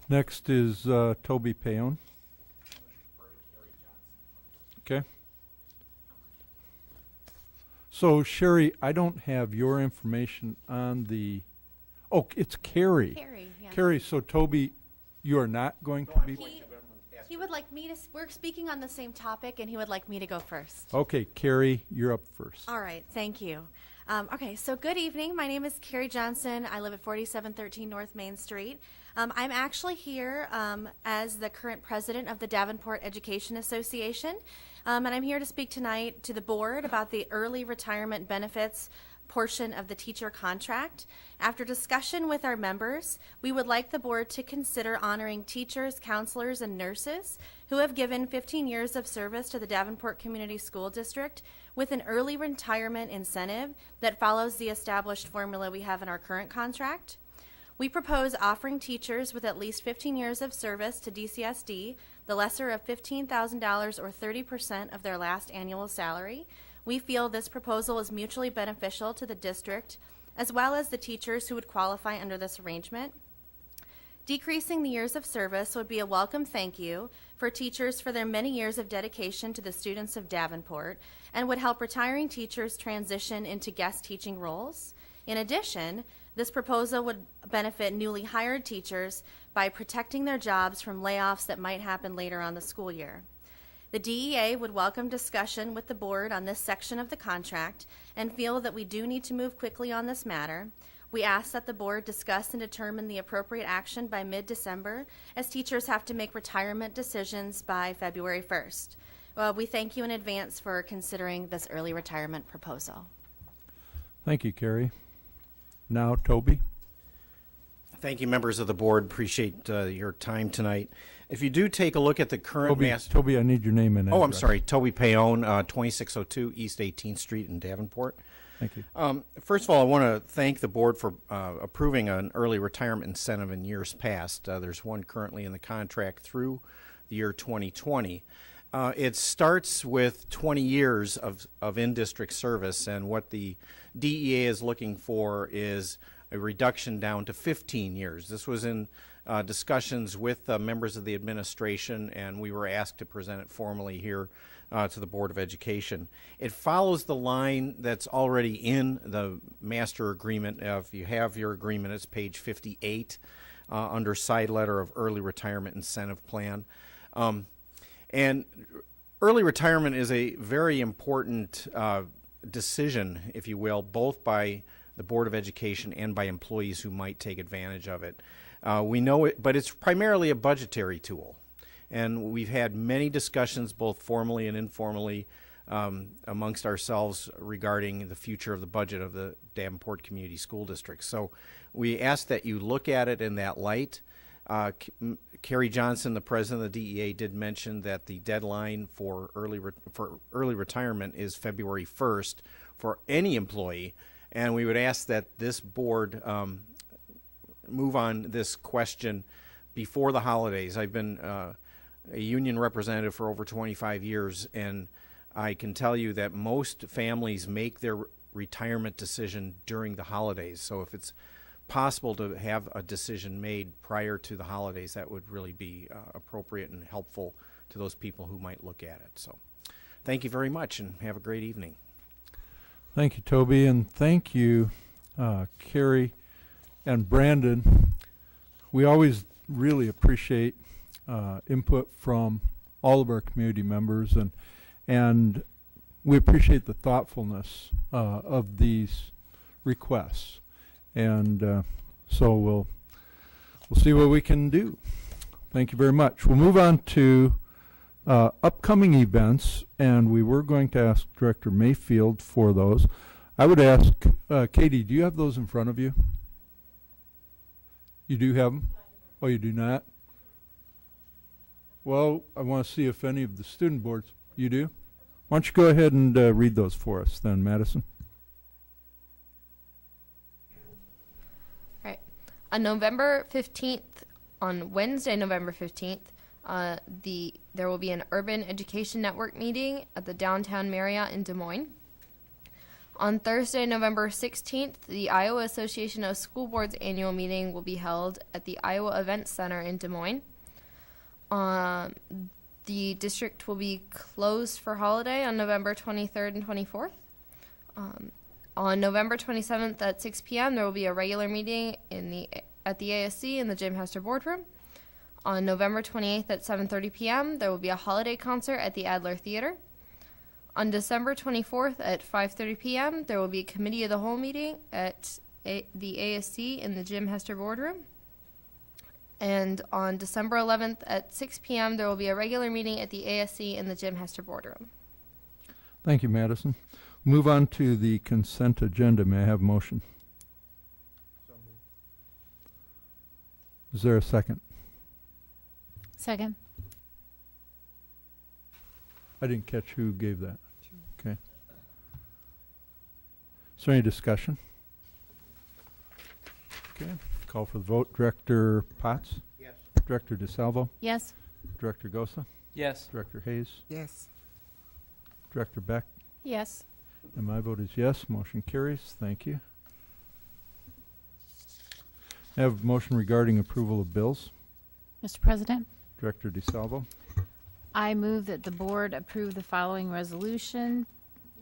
Next is Toby Payne. Okay. So, Sherry, I don't have your information on the... Oh, it's Carrie. Carrie, yeah. Carrie, so Toby, you are not going to be... He would like me to... We're speaking on the same topic, and he would like me to go first. Okay, Carrie, you're up first. All right, thank you. Okay, so good evening. My name is Carrie Johnson. I live at 4713 North Main Street. I'm actually here as the current president of the Davenport Education Association, and I'm here to speak tonight to the board about the early retirement benefits portion of the teacher contract. After discussion with our members, we would like the board to consider honoring teachers, counselors, and nurses who have given 15 years of service to the Davenport Community School District with an early retirement incentive that follows the established formula we have in our current contract. We propose offering teachers with at least 15 years of service to DCSD the lesser of $15,000 or 30% of their last annual salary. We feel this proposal is mutually beneficial to the district as well as the teachers who would qualify under this arrangement. Decreasing the years of service would be a welcome thank you for teachers for their many years of dedication to the students of Davenport and would help retiring teachers transition into guest teaching roles. In addition, this proposal would benefit newly hired teachers by protecting their jobs from layoffs that might happen later on the school year. The DEA would welcome discussion with the board on this section of the contract and feel that we do need to move quickly on this matter. We ask that the board discuss and determine the appropriate action by mid-December, as teachers have to make retirement decisions by February 1st. We thank you in advance for considering this early retirement proposal. Thank you, Carrie. Now, Toby. Thank you, members of the board. Appreciate your time tonight. If you do take a look at the current Toby, I need your name and address. Oh, I'm sorry. Toby Payne, 2602 East 18th Street in Davenport. Thank you. First of all, I want to thank the board for approving an early retirement incentive in years past. There's one currently in the contract through the year 2020. It starts with 20 years of in-district service, and what the DEA is looking for is a reduction down to 15 years. This was in discussions with members of the administration, and we were asked to present it formally here to the Board of Education. It follows the line that's already in the master agreement. If you have your agreement, it's page 58 under side letter of early retirement incentive plan. And early retirement is a very important decision, if you will, both by the Board of Education and by employees who might take advantage of it. We know it, but it's primarily a budgetary tool. And we've had many discussions, both formally and informally, amongst ourselves regarding the future of the budget of the Davenport Community School District. So we ask that you look at it in that light. Carrie Johnson, the president of the DEA, did mention that the deadline for early retirement is February 1st for any employee, and we would ask that this board move on this question before the holidays. I've been a union representative for over 25 years, and I can tell you that most families make their retirement decision during the holidays. So if it's possible to have a decision made prior to the holidays, that would really be appropriate and helpful to those people who might look at it. So thank you very much, and have a great evening. Thank you, Toby, and thank you, Carrie and Brandon. We always really appreciate input from all of our community members, and we appreciate the thoughtfulness of these requests. And so we'll see what we can do. Thank you very much. We'll move on to upcoming events, and we were going to ask Director Mayfield for those. I would ask, Katie, do you have those in front of you? You do have them? Oh, you do not? Well, I want to see if any of the student boards, you do? Why don't you go ahead and read those for us then, Madison? Right. On November 15th, on Wednesday, November 15th, there will be an Urban Education Network meeting at the Downtown Marriott in Des Moines. On Thursday, November 16th, the Iowa Association of School Boards annual meeting will be held at the Iowa Events Center in Des Moines. The district will be closed for holiday on November 23rd and 24th. On November 27th at 6 p.m., there will be a regular meeting at the ASC in the Jim Hester Boardroom. On November 28th at 7:30 p.m., there will be a holiday concert at the Adler Theater. On December 24th at 5:30 p.m., there will be a Committee of the Whole meeting at the ASC in the Jim Hester Boardroom. And on December 11th at 6 p.m., there will be a regular meeting at the ASC in the Jim Hester Boardroom. Thank you, Madison. Move on to the consent agenda. May I have a motion? Is there a second? Second. I didn't catch who gave that. Okay. Is there any discussion? Okay. Call for the vote. Director Potts? Yes. Director DeSalvo? Yes. Director Gosa? Yes. Director Hayes? Yes. Director Beck? Yes. And my vote is yes. Motion carries. Thank you. I have a motion regarding approval of bills. Mr. President, Director DeSalvo. I move that the board approve the following resolution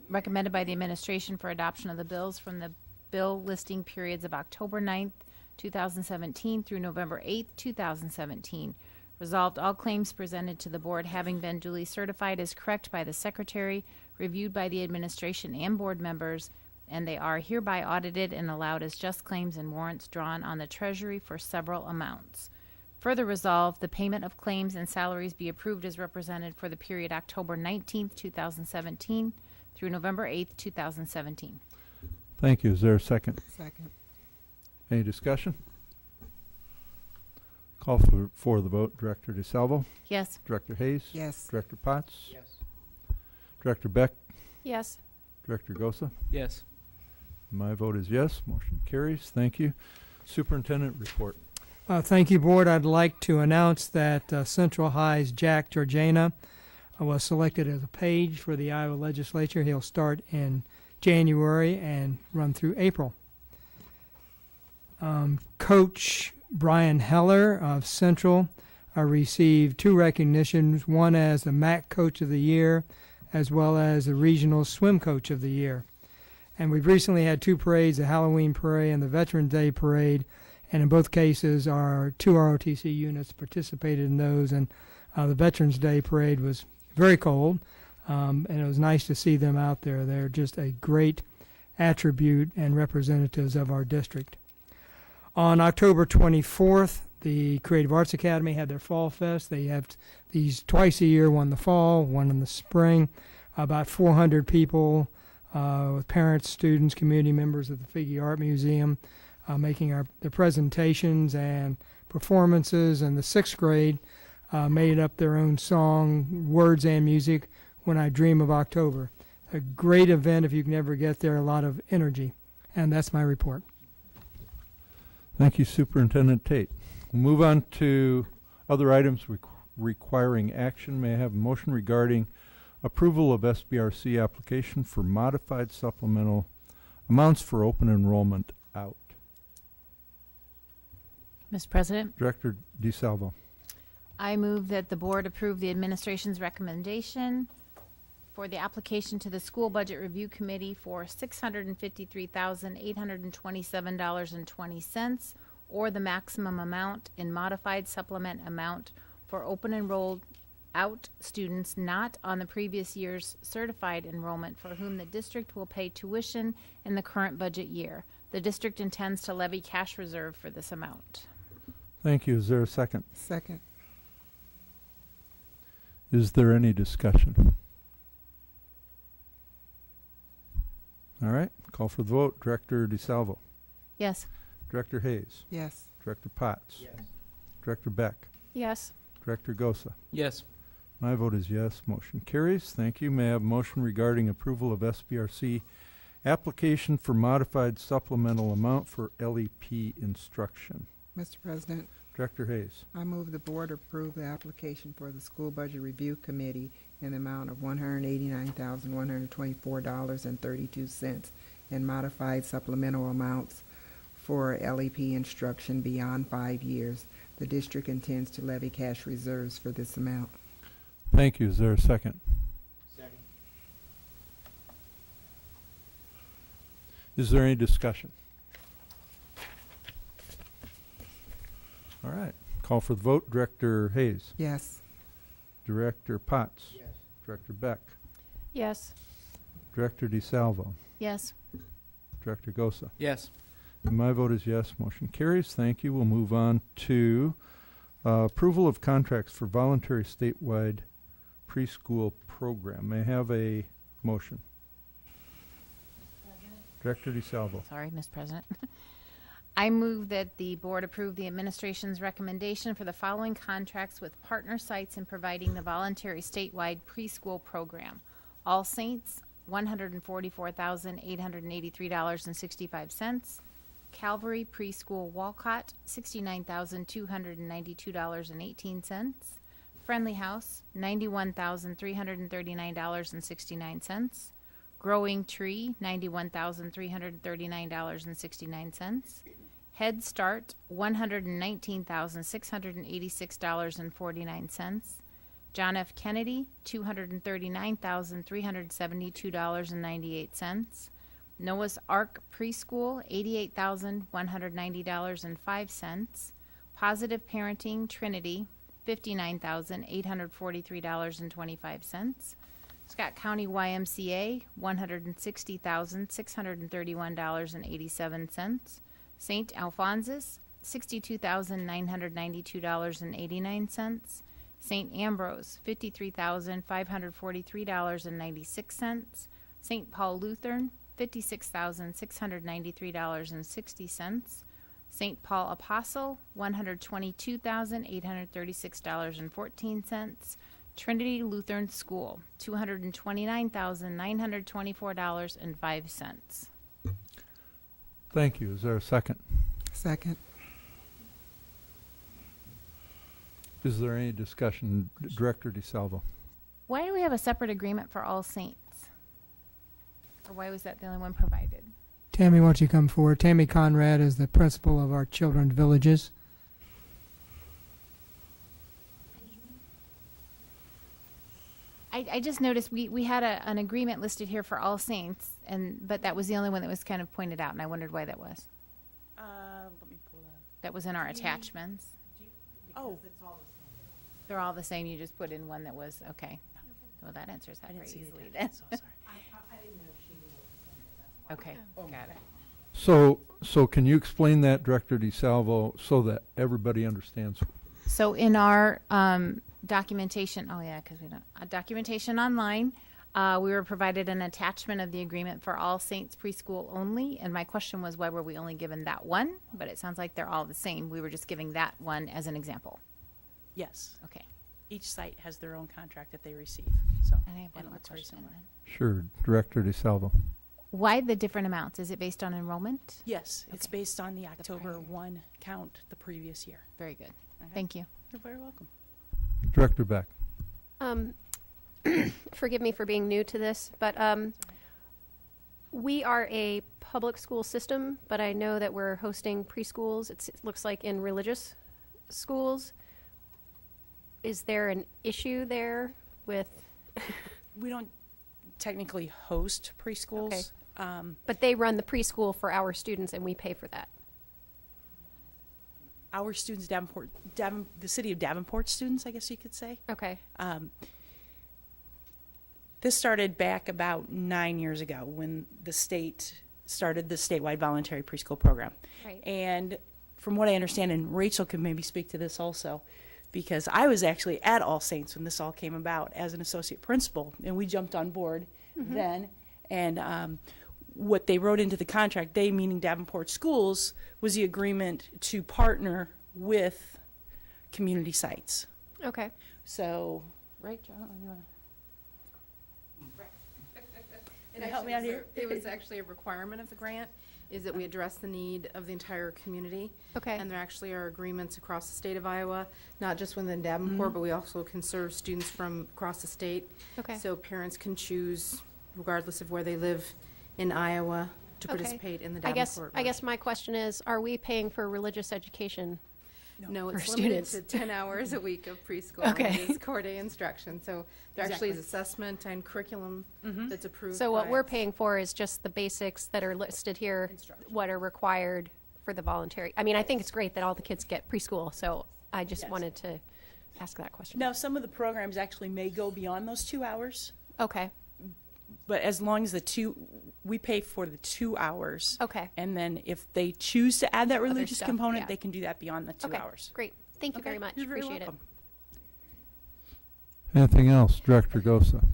recommended by the administration for adoption of the bills from the bill listing periods of October 9th, 2017 through November 8th, 2017. Resolved, all claims presented to the board having been duly certified as correct by the secretary, reviewed by the administration and board members, and they are hereby audited and allowed as just claims and warrants drawn on the treasury for several amounts. Further resolved, the payment of claims and salaries be approved as represented for the period October 19th, 2017 through November 8th, 2017. Thank you. Is there a second? Second. Any discussion? Call for the vote. Director DeSalvo? Yes. Director Hayes? Yes. Director Potts? Yes. Director Beck? Yes. Director Gosa? Yes. My vote is yes. Motion carries. Thank you. Superintendent report. Thank you, Board. I'd like to announce that Central High's Jack Georgiana was selected as a page for the Iowa Legislature. He'll start in January and run through April. Coach Brian Heller of Central received 2 recognitions, one as the MAC Coach of the Year as well as the Regional Swim Coach of the Year. And we've recently had 2 parades, the Halloween Parade and the Veterans Day Parade, and in both cases our 2 ROTC units participated in those, and the Veterans Day Parade was very cold, and it was nice to see them out there. They're just a great attribute and representatives of our district. On October 24th, the Creative Arts Academy had their Fall Fest. They have these twice a year, one in the fall, one in the spring. About 400 people with parents, students, community members of the Figge Art Museum making their presentations and performances. And the 6th grade made up their own song, words and music, When I Dream of October. A great event if you can ever get there, a lot of energy. And that's my report. Thank you, Superintendent Tate. We'll move on to other items requiring action. May I have a motion regarding approval of SBRC application for modified supplemental amounts for open enrollment out? Mr. President, Director DeSalvo. I move that the board approve the administration's recommendation for the application to the School Budget Review Committee for $653,827.20, or the maximum amount in modified supplement amount for open enrolled out students not on the previous year's certified enrollment for whom the district will pay tuition in the current budget year. The district intends to levy cash reserve for this amount. Thank you. Is there a second? Second. Is there any discussion? All right. Call for the vote. Director DeSalvo. Yes. Director Hayes. Yes. Director Potts. Yes. Director Beck. Yes. Director Gosa. Yes. My vote is yes. Motion carries. Thank you. May I have a motion regarding approval of SBRC application for modified supplemental amount for LEP instruction? Mr. President, Director Hayes. I move the board approve the application for the School Budget Review Committee in the amount of $189,124.32 and modified supplemental amounts for LEP instruction beyond 5 years. The district intends to levy cash reserves for this amount. Thank you. Is there a second? Second. Is there any discussion? All right. Call for the vote. Director Hayes. Yes. Director Potts. Yes. Director Beck. Yes. Director DeSalvo. Yes. Director Gosa. Yes. And my vote is yes. Motion carries. Thank you. We'll move on to approval of contracts for voluntary statewide preschool program. May I have a motion? Director DeSalvo. Sorry, Mr. President. I move that the board approve the administration's recommendation for the following contracts with partner sites in providing the voluntary statewide preschool program. All Saints, $144,883.65. Calvary Preschool Walcott, $69,292.18. Friendly House, $91,339.69. Growing Tree, $91,339.69. Head Start, $119,686.49. John F. Kennedy, $239,372.98. Noah's Ark Preschool, $88,190.05. Positive Parenting Trinity, $59,843.25. Scott County YMCA, $160,631.87. St. Alphonsus, $62,992.89. St. Ambrose, $53,543.96. St. Paul Lutheran, $56,693.60. St. Paul Apostle, $122,836.14. Trinity Lutheran School, $229,924.05. Thank you. Is there a second? Second. Is there any discussion? Director DeSalvo. Why do we have a separate agreement for All Saints? Or why was that the only one provided? Tammy, why don't you come forward? Tammy Conrad is the principal of our Children's Villages. I just noticed we had an agreement listed here for All Saints, but that was the only one that was kind of pointed out, and I wondered why that was. Let me pull that. That was in our attachments. Oh. They're all the same. You just put in one that was okay. Well, that answers that very easily then. So sorry. I didn't know she knew what was in there. Okay, got it. So can you explain that, Director DeSalvo, so that everybody understands? So in our documentation, documentation online, we were provided an attachment of the agreement for All Saints preschool only, and my question was, why were we only given that one? But it sounds like they're all the same. We were just giving that one as an example. Yes. Okay. Each site has their own contract that they receive. So And I have one it more looks very question similar. then. Sure, Director DeSalvo. Why the different amounts? Is it based on enrollment? Yes, it's based on the October 1 count the previous year. Very good. Thank you. You're very welcome. Director Beck. Forgive me for being new to this, but we are a public school system, but I know that we're hosting preschools. It looks like in religious schools. Is there an issue there with? We don't technically host preschools. Okay. But they run the preschool for our students, and we pay for that. Our students, the city of Davenport students, I guess you could say. Okay. This started back about 9 years ago when the state started the statewide voluntary preschool program. Right. And from what I understand, and Rachel could maybe speak to this also, because I was actually at All Saints when this all came about as an associate principal, and we jumped on board then. And what they wrote into the contract, they meaning Davenport Schools, was the agreement to partner with community sites. Okay. So, right, John, you want to help me out here? It was actually a requirement of the grant, is that we address the need of the entire community. Okay. And there actually are agreements across the state of Iowa, not just within Davenport, but we also can serve students from across the state. Okay. So parents can choose, regardless of where they live in Iowa, to Okay. participate in the I Davenport. guess my question is, are we paying for religious education? No, for it's limited students? to 10 hours a week of preschool. Okay. It is core day instruction. So there actually is Exactly. assessment and curriculum that's approved. So what by- we're paying for is just the basics that are listed here, what are required for the voluntary. I mean, I think it's great that all the kids get preschool, so I just Yes. wanted to ask that question. Now, some of the programs actually may go beyond those 2 hours. Okay. But as long as we pay for the 2 hours. Okay. And then if they choose to add that Other religious stuff, component, yeah. they can do that beyond the 2 Okay, hours. great. Thank you very much. You're very Appreciate welcome. Anything else, Director Gosa?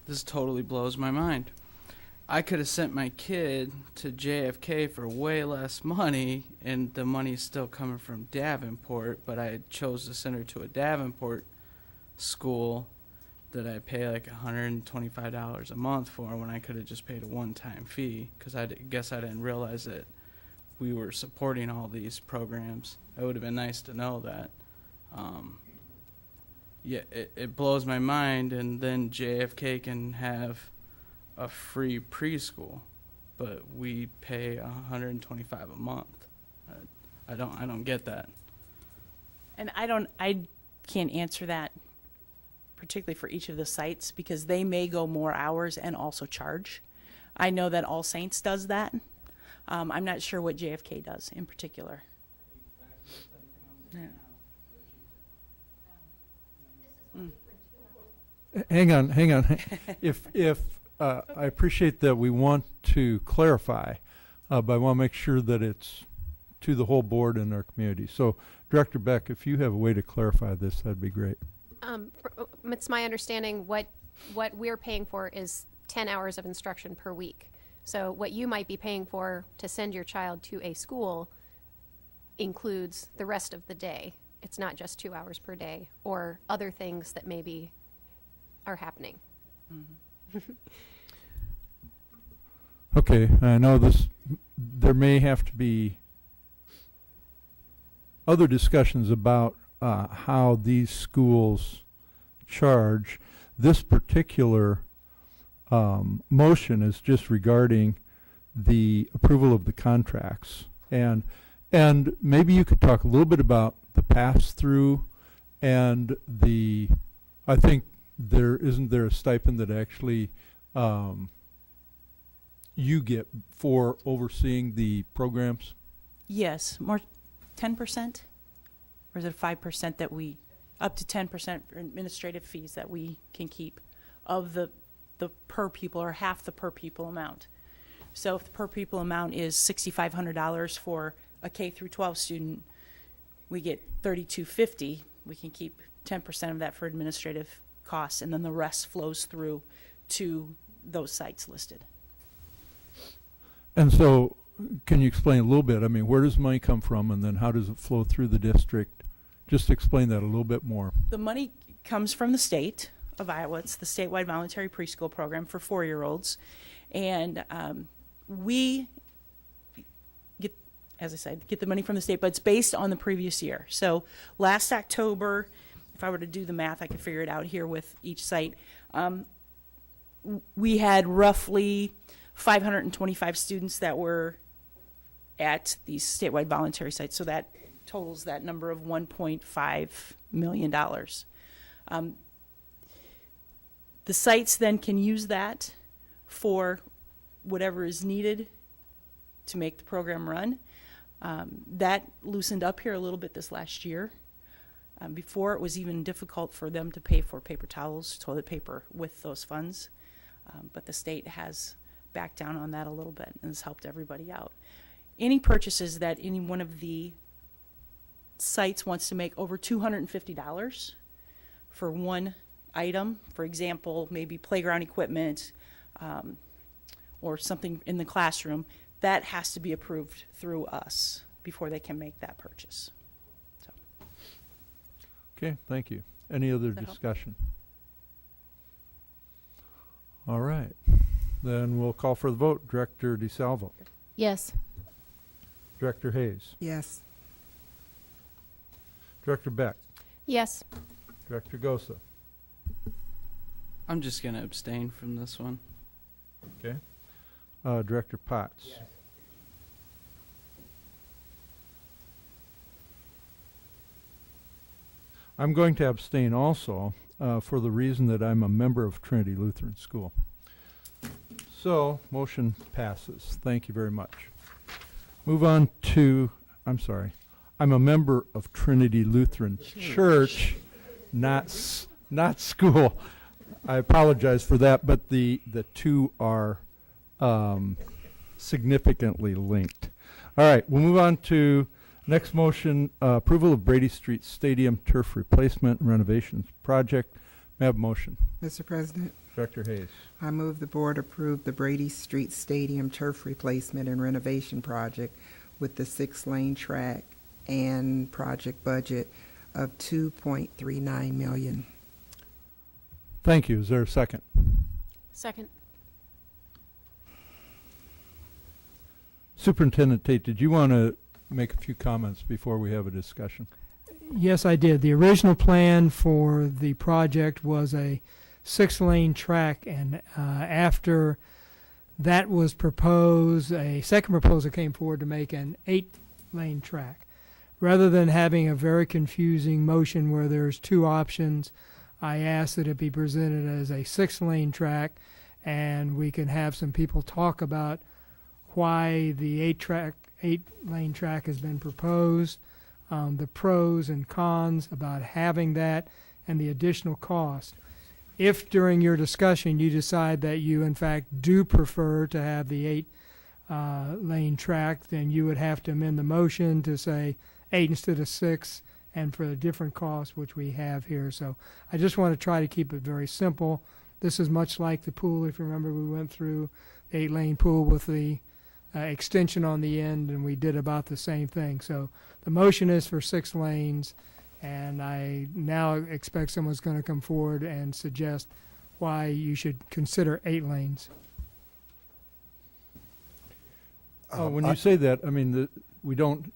This totally blows my mind. I could have sent my kid to JFK for way less money, and the money's still coming from Davenport, but I chose to send her to a Davenport school that I pay like $125 a month for when I could have just paid a one-time fee, because I guess I didn't realize that we were supporting all these programs. It would have been nice to know that. Yeah, it blows my mind, and then JFK can have a free preschool, but we pay $125 a month. I don't get that. And I can't answer that particularly for each of the sites because they may go more hours and also charge. I know that All Saints does that. I'm not sure what JFK does in particular. Yeah. Hang on. If I appreciate that we want to clarify, but I want to make sure that it's to the whole board and our community. So, Director Beck, if you have a way to clarify this, that'd be great. It's my understanding what we're paying for is 10 hours of instruction per week. So what you might be paying for to send your child to a school includes the rest of the day. It's not just 2 hours per day or other things that maybe are happening. Okay, I know there may have to be other discussions about how these schools charge. This particular motion is just regarding the approval of the contracts. And maybe you could talk a little bit about the pass-through and I think isn't there a stipend that actually you get for overseeing the programs? Yes, more 10%, or is it 5% that we, up to 10% for administrative fees that we can keep of the per pupil or half the per pupil amount. So if the per pupil amount is $6,500 for a K through 12 student, we get $3,250. We can keep 10% of that for administrative costs, and then the rest flows through to those sites listed. And so, can you explain a little bit? I mean, where does money come from, and then how does it flow through the district? Just explain that a little bit more. The money comes from the state of Iowa. It's the statewide voluntary preschool program for 4-year-olds. And we get, as I said, get the money from the state, but it's based on the previous year. So last October, if I were to do the math, I could figure it out here with each site. We had roughly 525 students that were at these statewide voluntary sites. So that totals that number of $1.5 million. The sites then can use that for whatever is needed to make the program run. That loosened up here a little bit this last year. Before, it was even difficult for them to pay for paper towels, toilet paper with those funds. But the state has backed down on that a little bit and has helped everybody out. Any purchases that any one of the sites wants to make over $250 for one item, for example, maybe playground equipment or something in the classroom, that has to be approved through us before they can make that purchase. So. Okay, thank you. Any other discussion? All right. Then we'll call for the vote. Director DeSalvo. Yes. Director Hayes. Yes. Director Beck. Yes. Director Gosa. I'm just going to abstain from this one. Okay. Director Potts. Yes. I'm going to abstain also for the reason that I'm a member of Trinity Lutheran School. So, motion passes. Thank you very much. Move on to, I'm sorry, I'm a member of Trinity Lutheran Church, not school. I apologize for that, but the two are significantly linked. All right, we'll move on to next motion, approval of Brady Street Stadium turf replacement and renovations project. May I have a motion? Mr. President, Director Hayes. I move the board approve the Brady Street Stadium turf replacement and renovation project with the 6-lane track and project budget of $2.39 million. Thank you. Is there a second? Second. Superintendent Tate, did you want to make a few comments before we have a discussion? Yes, I did. The original plan for the project was a 6-lane track, and after that was proposed, a second proposal came forward to make an 8-lane track. Rather than having a very confusing motion where there's two options, I asked that it be presented as a 6-lane track, and we can have some people talk about why the 8-lane track has been proposed, the pros and cons about having that, and the additional cost. If during your discussion you decide that you in fact do prefer to have the 8-lane track, then you would have to amend the motion to say 8 instead of 6, and for the different costs which we have here. So I just want to try to keep it very simple. This is much like the pool. If you remember, we went through the 8-lane pool with the extension on the end, and we did about the same thing. So the motion is for 6 lanes, and I now expect someone's going to come forward and suggest why you should consider 8 lanes. When you say that, I mean,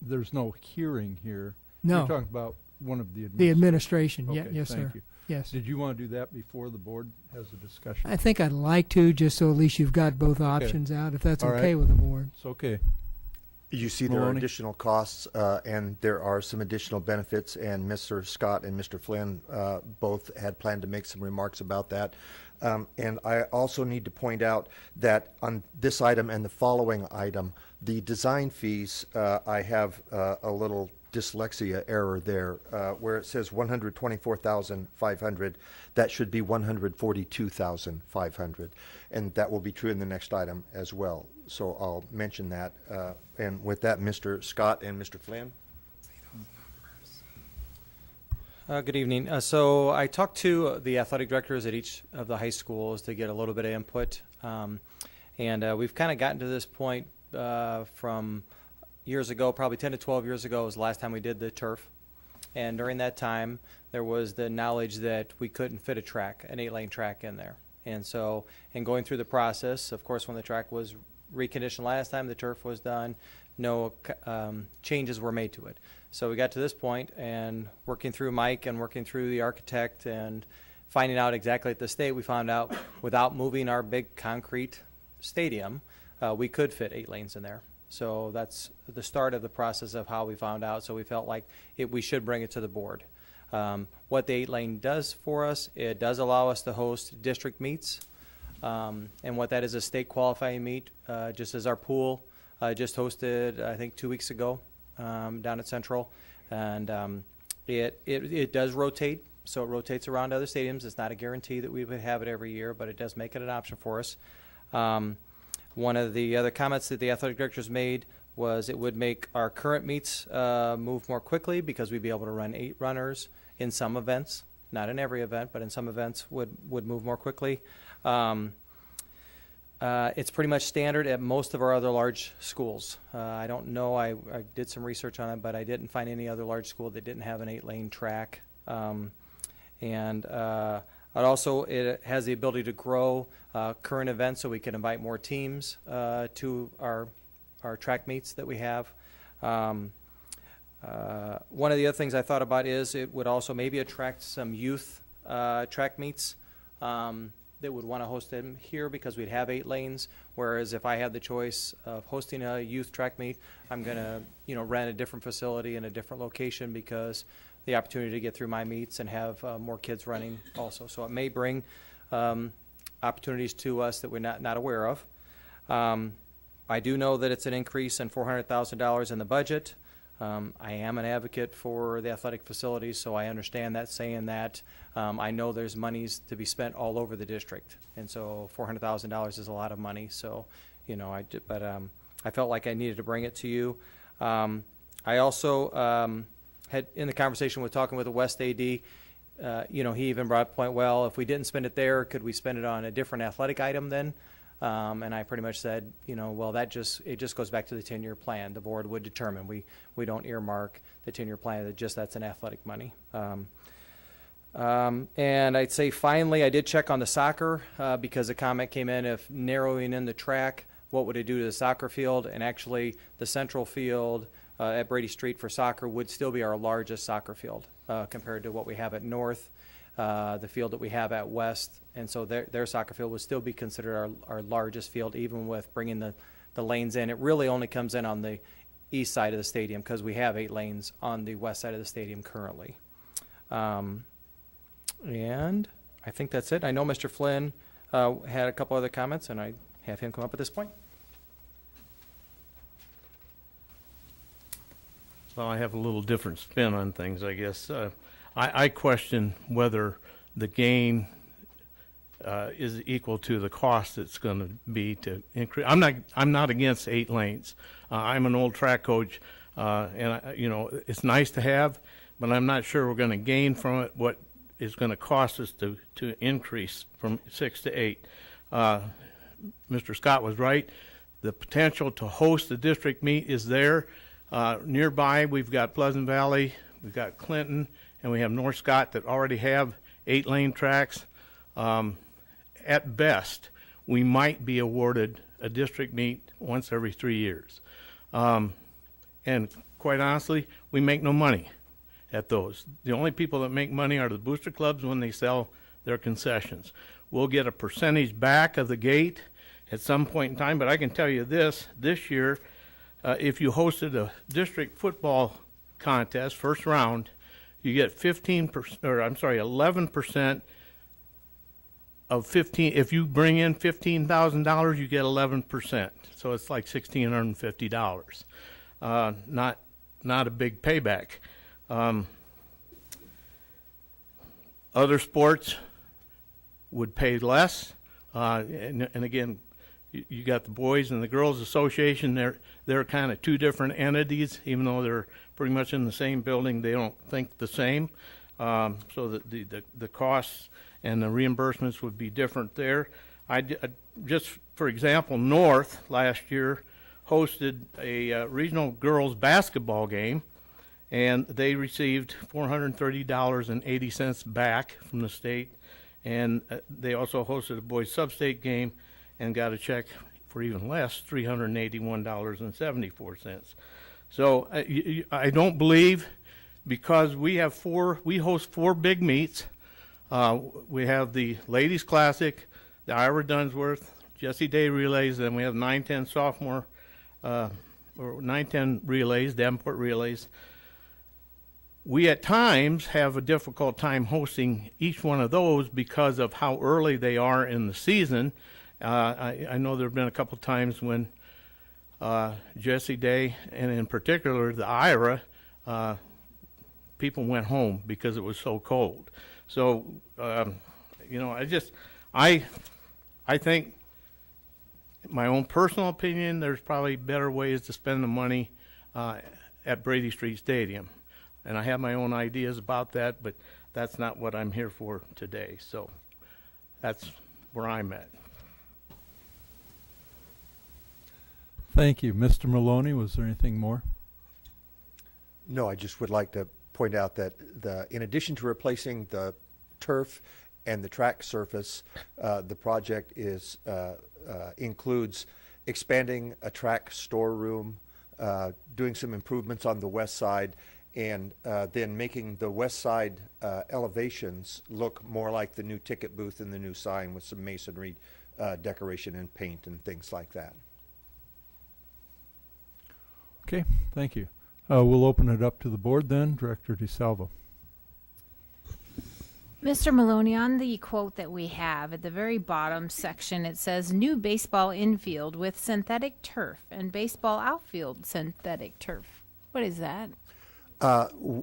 there's no hearing here. No. You're talking about one of the administrators. The administration, Okay, yes, thank sir. you. Yes. Did you want to do that before the board has a discussion? I think I'd like to, just so at least you've got both options out, if that's All okay right. with the board. It's okay. You see there are Maloney? additional costs, and there are some additional benefits, and Mr. Scott and Mr. Flynn both had planned to make some remarks about that. And I also need to point out that on this item and the following item, the design fees, I have a little dyslexia error there, where it says 124,500. That should be 142,500, and that will be true in the next item as well. So I'll mention that. And with that, Mr. Scott and Mr. Flynn. Good evening. So I talked to the athletic directors at each of the high schools to get a little bit of input. And we've kind of gotten to this point from years ago, probably 10 to 12 years ago was the last time we did the turf. And during that time, there was the knowledge that we couldn't fit an 8-lane track in there. And so in going through the process, of course, when the track was reconditioned last time, the turf was done, no changes were made to it. So we got to this point, and working through Mike and working through the architect and finding out exactly at the state, we found out without moving our big concrete stadium, we could fit 8 lanes in there. So that's the start of the process of how we found out. So we felt like we should bring it to the board. What the 8-lane does for us, it does allow us to host district meets. And what that is a state qualifying meet, just as our pool just hosted, I think 2 weeks ago, down at Central. And it does rotate, so it rotates around other stadiums. It's not a guarantee that we would have it every year, but it does make it an option for us. One of the other comments that the athletic directors made was it would make our current meets move more quickly because we'd be able to run 8 runners in some events, not in every event, but in some events would move more quickly. It's pretty much standard at most of our other large schools. I don't know, I did some research on it, but I didn't find any other large school that didn't have an 8-lane track. It has the ability to grow current events, so we can invite more teams to our track meets that we have. One of the other things I thought about is it would also maybe attract some youth track meets that would want to host them here because we'd have 8 lanes, whereas if I had the choice of hosting a youth track meet, I'm going to rent a different facility in a different location because the opportunity to get through my meets and have more kids running also. So it may bring opportunities to us that we're not aware of. I do know that it's an increase in $400,000 in the budget. I am an advocate for the athletic facilities, so I understand that saying that. I know there's monies to be spent all over the district, and so $400,000 is a lot of money. So, I felt like I needed to bring it to you. I also had in the conversation with talking with the West AD, he even brought up the point, well, if we didn't spend it there, could we spend it on a different athletic item then? And I pretty much said, well, it just goes back to the 10-year plan. The board would determine. We don't earmark the 10-year plan. That's an athletic money. And I'd say finally, I did check on the soccer because a comment came in if narrowing in the track, what would it do to the soccer field? And actually, the central field at Brady Street for soccer would still be our largest soccer field compared to what we have at North. The field that we have at West, and so their soccer field would still be considered our largest field, even with bringing the lanes in. It really only comes in on the east side of the stadium because we have 8 lanes on the west side of the stadium currently. And I think that's it. I know Mr. Flynn had a couple other comments, and I have him come up at this point. Well, I have a little different spin on things, I guess. I question whether the gain is equal to the cost it's going to be to increase. I'm not against 8 lanes. I'm an old track coach, and it's nice to have, but I'm not sure we're going to gain from it what is going to cost us to increase from 6 to 8. Mr. Scott was right. The potential to host the district meet is there. Nearby, we've got Pleasant Valley, we've got Clinton, and we have North Scott that already have 8-lane tracks. At best, we might be awarded a district meet once every 3 years. And quite honestly, we make no money at those. The only people that make money are the booster clubs when they sell their concessions. We'll get a percentage back of the gate at some point in time, but I can tell you this year, if you hosted a district football contest, first round, you get 11% of 15. If you bring in $15,000, you get 11%. So it's like $1,650. Not a big payback. Other sports would pay less, and again, you got the Boys and the Girls Association. They're kind of two different entities, even though they're pretty much in the same building. They don't think the same, so that the costs and the reimbursements would be different there. Just for example, North last year hosted a regional girls basketball game, and they received $430.80 back from the state, and they also hosted a boys sub-state game and got a check for even less, $381.74. So I don't believe, because we host 4 big meets. We have the Ladies Classic, the Ira Dunsworth, Jesse Day relays, then we have 9-10 sophomore, or 9-10 relays, Davenport relays. We at times have a difficult time hosting each one of those because of how early they are in the season. I know there have been a couple times when Jesse Day, and in particular the Ira, people went home because it was so cold. So, I think, my own personal opinion, there's probably better ways to spend the money at Brady Street Stadium. And I have my own ideas about that, but that's not what I'm here for today. So that's where I'm at. Thank you. Mr. Maloney, was there anything more? No, I just would like to point out that in addition to replacing the turf and the track surface, the project includes expanding a track storeroom, doing some improvements on the west side, and then making the west side elevations look more like the new ticket booth and the new sign with some masonry decoration and paint and things like that. Okay, thank you. We'll open it up to the board then. Director DeSalvo. Mr. Maloney, on the quote that we have at the very bottom section, it says new baseball infield with synthetic turf and baseball outfield synthetic turf. What is that?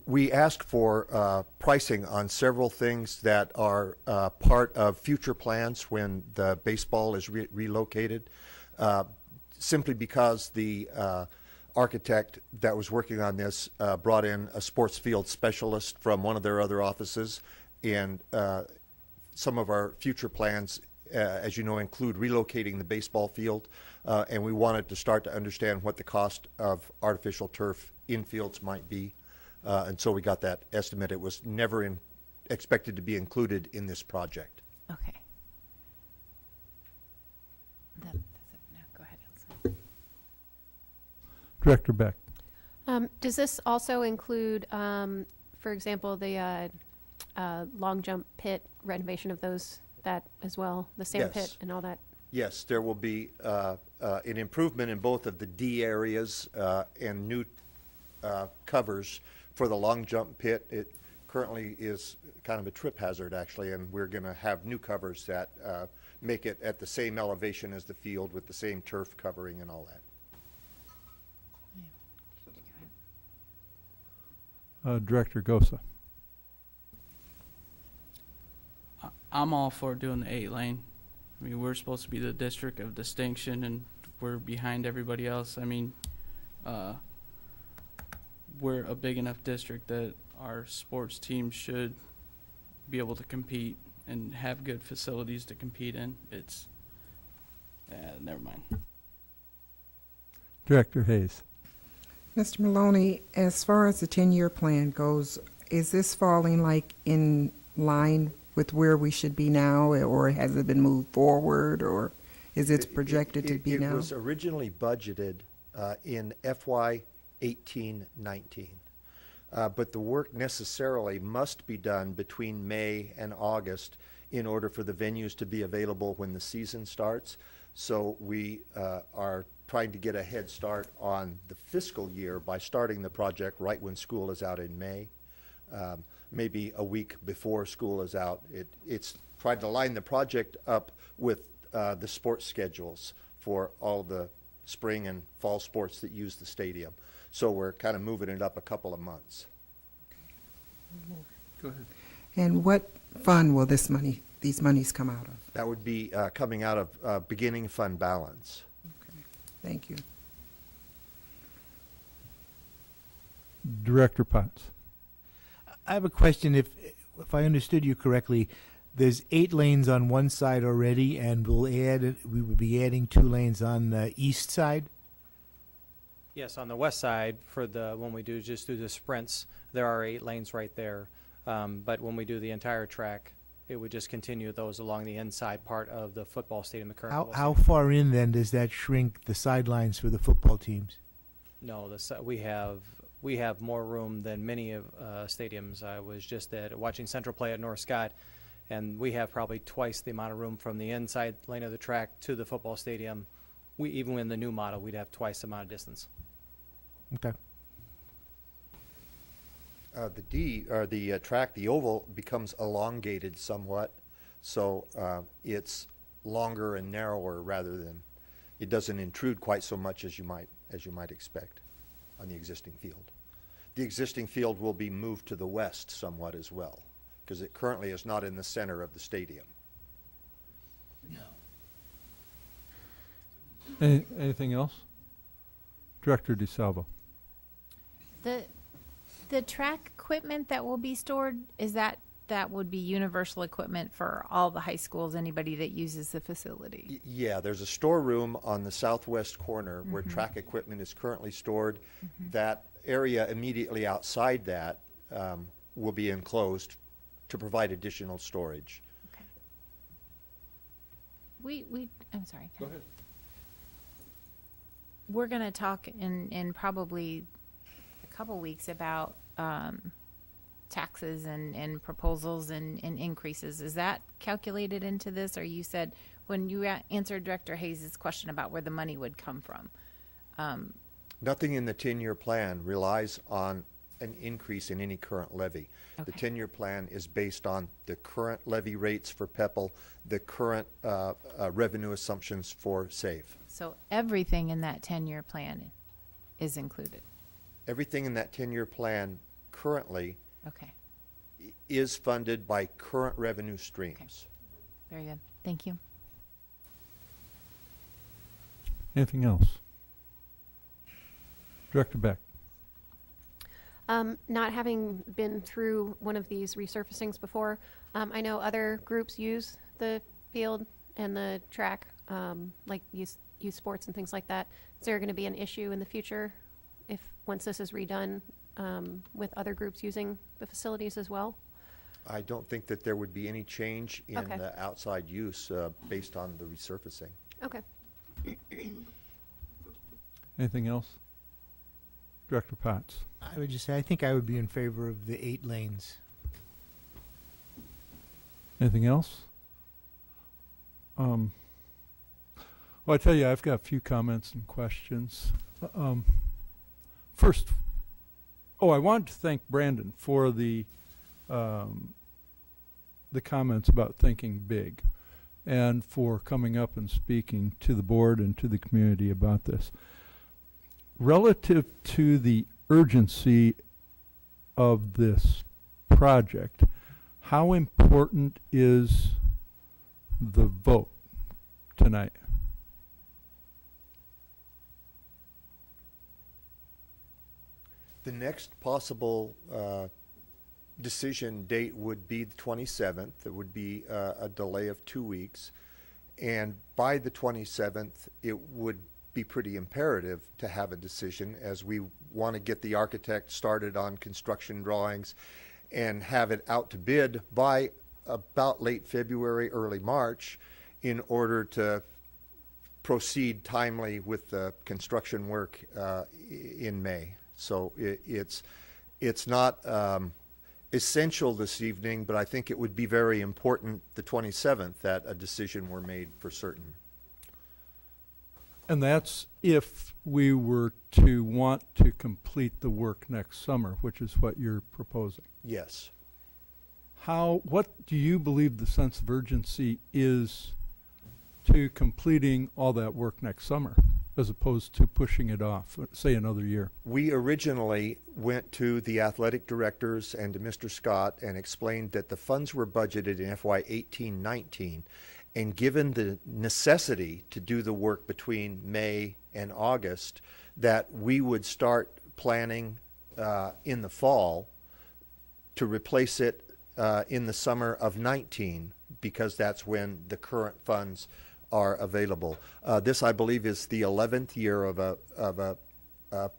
We asked for pricing on several things that are part of future plans when the baseball is relocated, simply because the architect that was working on this brought in a sports field specialist from one of their other offices, and some of our future plans, as you know, include relocating the baseball field, and we wanted to start to understand what the cost of artificial turf infields might be. And so we got that estimate. It was never expected to be included in this project. Okay. That's it for now. Go ahead, Elsa. Director Beck. Does this also include, for example, the long jump pit renovation of that as well, the sand pit and all that? Yes, there will be an improvement in both of the D areas and new covers for the long jump pit. It currently is kind of a trip hazard, actually, and we're going to have new covers that make it at the same elevation as the field with the same turf covering and all that. Director Gosa. I'm all for doing the 8-lane. I mean, we're supposed to be the district of distinction, and we're behind everybody else. I mean, we're a big enough district that our sports team should be able to compete and have good facilities to compete in. It's, never mind. Director Hayes. Mr. Maloney, as far as the 10-year plan goes, is this falling like in line with where we should be now, or has it been moved forward, or is it projected to be now? It was originally budgeted in FY 18-19. But the work necessarily must be done between May and August in order for the venues to be available when the season starts. So we are trying to get a head start on the fiscal year by starting the project right when school is out in May, maybe a week before school is out. It's trying to line the project up with the sports schedules for all the spring and fall sports that use the stadium. So we're kind of moving it up a couple of months. Go ahead. And what fund will these monies come out of? That would be coming out of beginning fund balance. Okay. Thank you. Director Potts. I have a question. If I understood you correctly, there's 8 lanes on one side already, and we would be adding 2 lanes on the east side? Yes, on the west side, for when we just do the sprints, there are 8 lanes right there. But when we do the entire track, it would just continue those along the inside part of the football stadium. The current How far in then does that shrink the sidelines for the football teams? No, we have more room than many of stadiums. I was just watching Central play at North Scott, and we have probably twice the amount of room from the inside lane of the track to the football stadium. Even in the new model, we'd have twice the amount of distance. Okay. The track, the oval, becomes elongated somewhat, so it's longer and narrower rather than, it doesn't intrude quite so much as you might expect on the existing field. The existing field will be moved to the west somewhat as well, because it currently is not in the center of the stadium. Anything else? Director DeSalvo. The track equipment that will be stored, is that would be universal equipment for all the high schools, anybody that uses the facility? Yeah, there's a storeroom on the southwest corner where track equipment is currently stored. That area immediately outside that will be enclosed to provide additional storage. Okay. I'm sorry. Go ahead. We're going to talk in probably a couple weeks about taxes and proposals and increases. Is that calculated into this? Or you said when you answered Director Hayes' question about where the money would come from? Nothing in the 10-year plan relies on an increase in any current levy. Okay. The 10-year plan is based on the current levy rates for PEPL, the current revenue assumptions for SAFE. So everything in that 10-year plan is included? Everything in that 10-year plan currently Okay. is funded by current revenue streams. Okay. Very good. Thank you. Anything else? Director Beck. Not having been through one of these resurfacings before, I know other groups use the field and the track, like youth sports and things like that. Is there going to be an issue in the future once this is redone with other groups using the facilities as well? I don't think that there would be any change in Okay. the outside use based on the resurfacing. Okay. Anything else? Director Potts. I would just say I think I would be in favor of the 8 lanes. Anything else? Well, I tell you, I've got a few comments and questions. First, I want to thank Brandon for the comments about thinking big and for coming up and speaking to the board and to the community about this. Relative to the urgency of this project, how important is the vote tonight? The next possible decision date would be the 27th. It would be a delay of 2 weeks. And by the 27th, it would be pretty imperative to have a decision, as we want to get the architect started on construction drawings and have it out to bid by about late February, early March, in order to proceed timely with the construction work in May. So it's not essential this evening, but I think it would be very important the 27th that a decision were made for certain. And that's if we were to want to complete the work next summer, which is what you're proposing. Yes. What do you believe the sense of urgency is to completing all that work next summer, as opposed to pushing it off, say another year? We originally went to the athletic directors and to Mr. Scott and explained that the funds were budgeted in FY 18-19, and given the necessity to do the work between May and August, that we would start planning in the fall to replace it in the summer of 19, because that's when the current funds are available. This, I believe, is the 11th year of a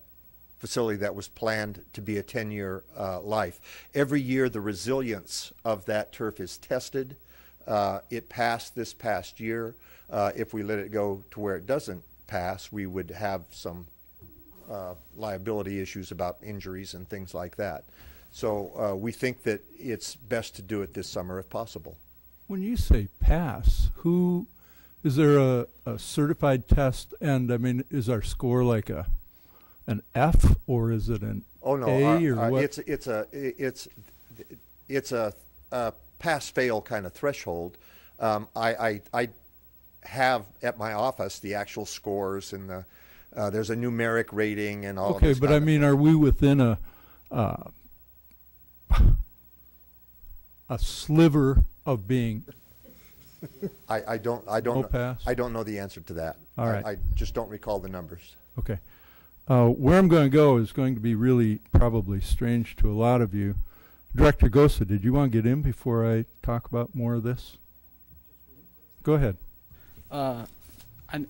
facility that was planned to be a 10-year life. Every year, the resilience of that turf is tested. It passed this past year. If we let it go to where it doesn't pass, we would have some liability issues about injuries and things like that. So we think that it's best to do it this summer if possible. When you say pass, is there a certified test? And I mean, is our score like an F, or is it an A, or what? It's a pass-fail kind of threshold. I have at my office the actual scores, and there's a numeric rating and all. Okay, but I mean, are we within a sliver of being? I don't know the answer to that. All right. I just don't recall the numbers. Okay. Where I'm going to go is going to be really probably strange to a lot of you. Director Gosa, did you want to get in before I talk about more of this? Go ahead. I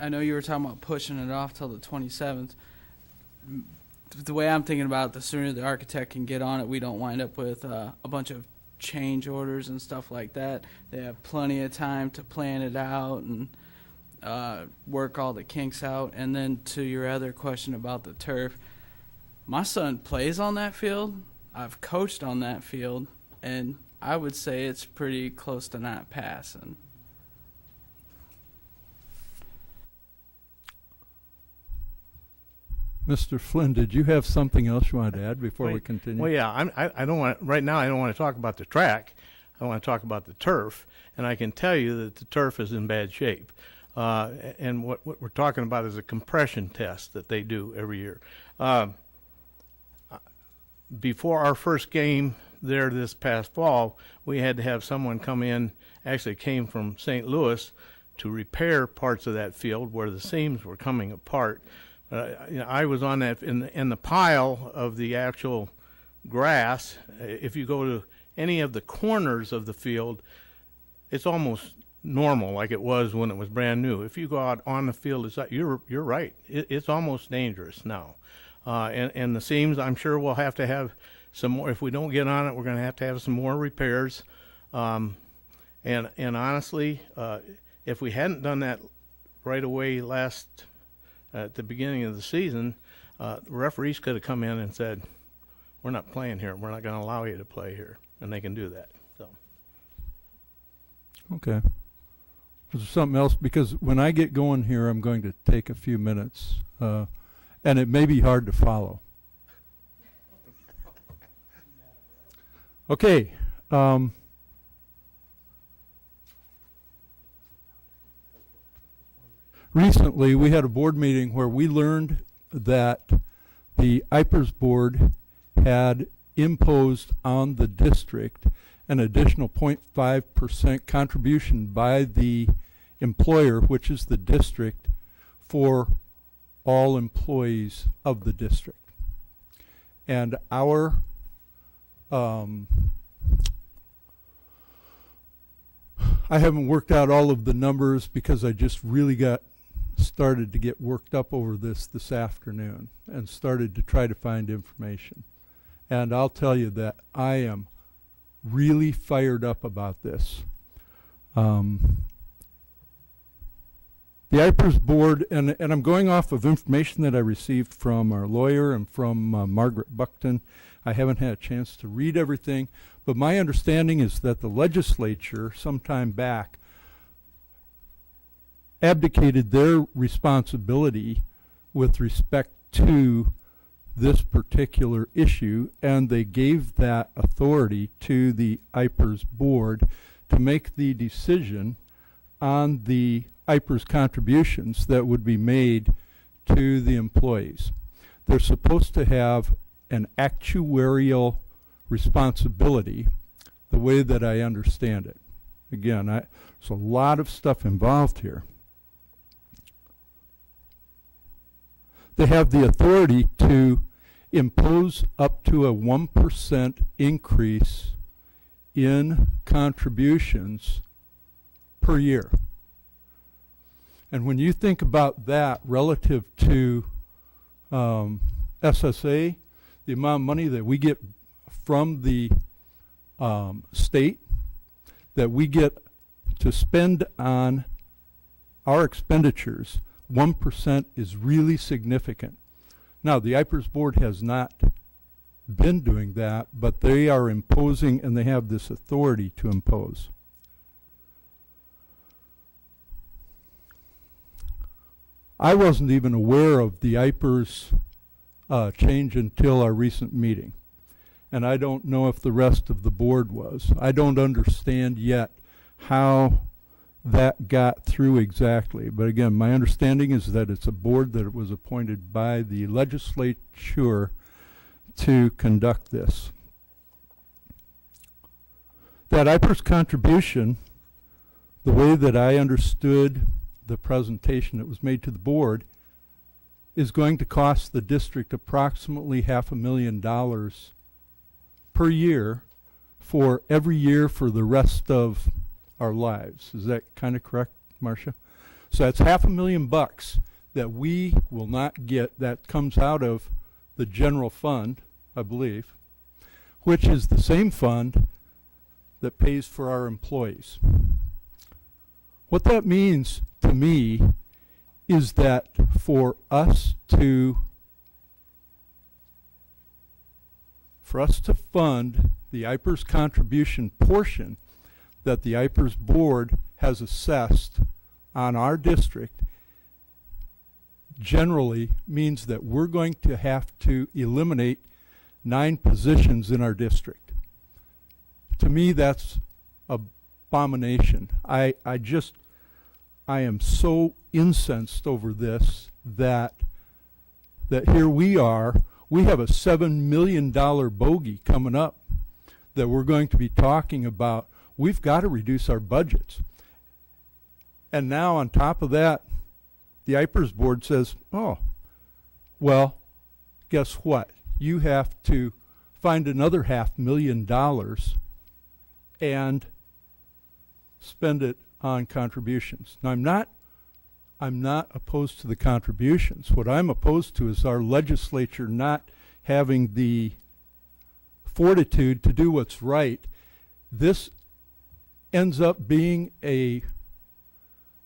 know you were talking about pushing it off till the 27th. The way I'm thinking about it, the sooner the architect can get on it, we don't wind up with a bunch of change orders and stuff like that. They have plenty of time to plan it out and work all the kinks out. And then to your other question about the turf, my son plays on that field. I've coached on that field, and I would say it's pretty close to not passing. Mr. Flynn, did you have something else you wanted to add before we continue? Well, yeah, I don't want, right now I don't want to talk about the track. I want to talk about the turf, and I can tell you that the turf is in bad shape. And what we're talking about is a compression test that they do every year. Before our first game there this past fall, we had to have someone come in, actually came from St. Louis, to repair parts of that field where the seams were coming apart. I was on that in the pile of the actual grass. If you go to any of the corners of the field, it's almost normal like it was when it was brand new. If you go out on the field, you're right. It's almost dangerous now. And the seams, I'm sure we'll have to have some more. If we don't get on it, we're going to have some more repairs. And honestly, if we hadn't done that right away at the beginning of the season, referees could have come in and said, we're not playing here. We're not going to allow you to play here. And they can do that. So. Okay. Is there something else? Because when I get going here, I'm going to take a few minutes. And it may be hard to follow. Okay. Recently, we had a board meeting where we learned that the IPERS board had imposed on the district an additional 0.5% contribution by the employer, which is the district, for all employees of the district. And our I haven't worked out all of the numbers because I just really started to get worked up over this afternoon and started to try to find information. And I'll tell you that I am really fired up about this. The IPERS board, and I'm going off of information that I received from our lawyer and from Margaret Buckton. I haven't had a chance to read everything, but my understanding is that the legislature sometime back abdicated their responsibility with respect to this particular issue, and they gave that authority to the IPERS board to make the decision on the IPERS contributions that would be made to the employees. They're supposed to have an actuarial responsibility, the way that I understand it. Again, there's a lot of stuff involved here. They have the authority to impose up to a 1% increase in contributions per year. And when you think about that relative to SSA, the amount of money that we get from the state, that we get to spend on our expenditures, 1% is really significant. Now, the IPERS board has not been doing that, but they are imposing, and they have this authority to impose. I wasn't even aware of the IPERS change until our recent meeting, and I don't know if the rest of the board was. I don't understand yet how that got through exactly, but again, my understanding is that it's a board that was appointed by the legislature to conduct this. That IPERS contribution, the way that I understood the presentation that was made to the board, is going to cost the district approximately $500,000 per year for every year for the rest of our lives. Is that kind of correct, Marcia? So that's $500,000 that we will not get. That comes out of the general fund, I believe, which is the same fund that pays for our employees. What that means to me is that for us to fund the IPERS contribution portion that the IPERS board has assessed on our district generally means that we're going to have to eliminate 9 positions in our district. To me, that's abomination. I am so incensed over this that here we are, we have a $7 million bogey coming up that we're going to be talking about. We've got to reduce our budgets. And now on top of that, the IPERS board says, oh, well, guess what? You have to find another $500,000 and spend it on contributions. Now, I'm not opposed to the contributions. What I'm opposed to is our legislature not having the fortitude to do what's right. This ends up being an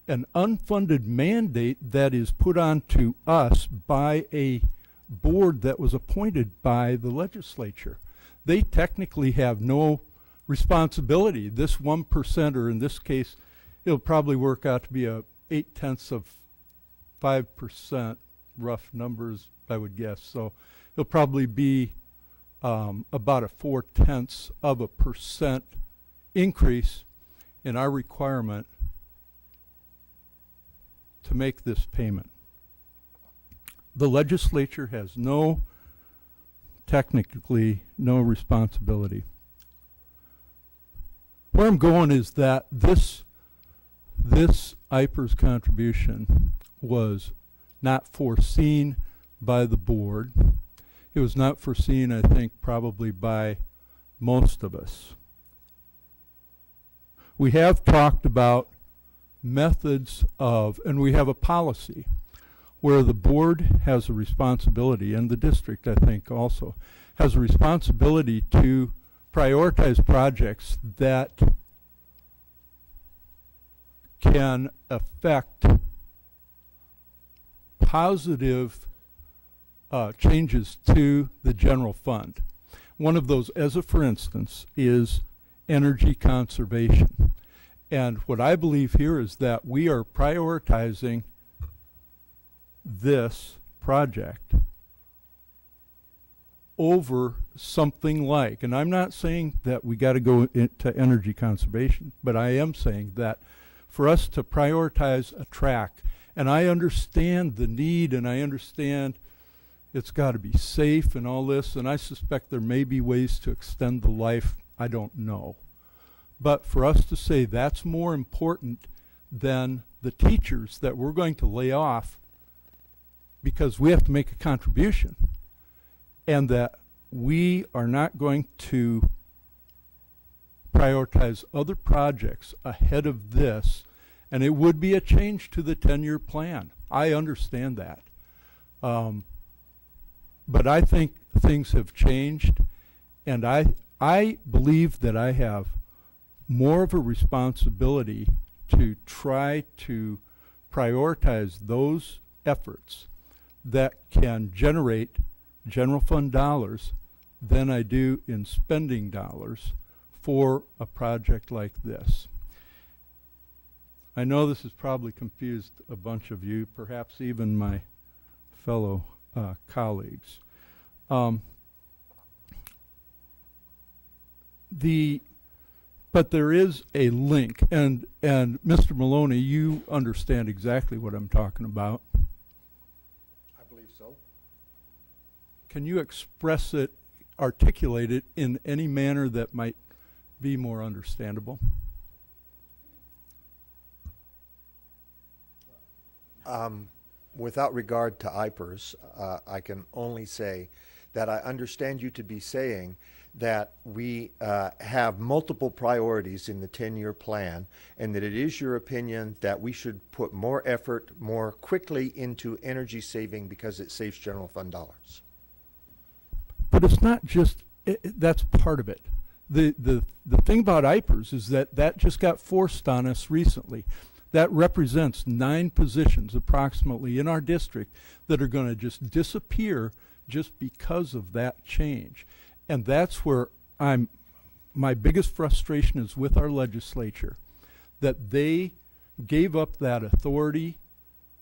unfunded mandate that is put on to us by a board that was appointed by the legislature. They technically have no responsibility. This 1%, or in this case, it'll probably work out to be a 0.8%, rough numbers, I would guess. So it'll probably be about a 0.4% increase in our requirement to make this payment. The legislature has technically no responsibility. Where I'm going is that this IPERS contribution was not foreseen by the board. It was not foreseen, I think, probably by most of us. we have talked about methods of, and we have a policy where the board has a responsibility, and the district, I think, also has a responsibility to prioritize projects that can affect positive changes to the general fund. One of those, as a for instance, is energy conservation. And what I believe here is that we are prioritizing this project over something like, and I'm not saying that we got to go into energy conservation, but I am saying that for us to prioritize a track, and I understand the need, and I understand it's got to be safe and all this, and I suspect there may be ways to extend the life, I don't know. But for us to say that's more important than the teachers that we're going to lay off because we have to make a contribution, and that we are not going to prioritize other projects ahead of this, and it would be a change to the 10-year plan. I understand that. But I think things have changed, and I believe that I have more of a responsibility to try to prioritize those efforts that can generate general fund dollars than I do in spending dollars for a project like this. I know this has probably confused a bunch of you, perhaps even my fellow colleagues. But there is a link, and Mr. Maloney, you understand exactly what I'm talking about. I believe so. Can you express it, articulate it in any manner that might be more understandable? Without regard to IPERS, I can only say that I understand you to be saying that we have multiple priorities in the 10-year plan, and that it is your opinion that we should put more effort more quickly into energy saving because it saves general fund dollars. But it's not just, that's part of it. The thing about IPERS is that just got forced on us recently. That represents 9 positions approximately in our district that are going to just disappear just because of that change. And that's where my biggest frustration is with our legislature, that they gave up that authority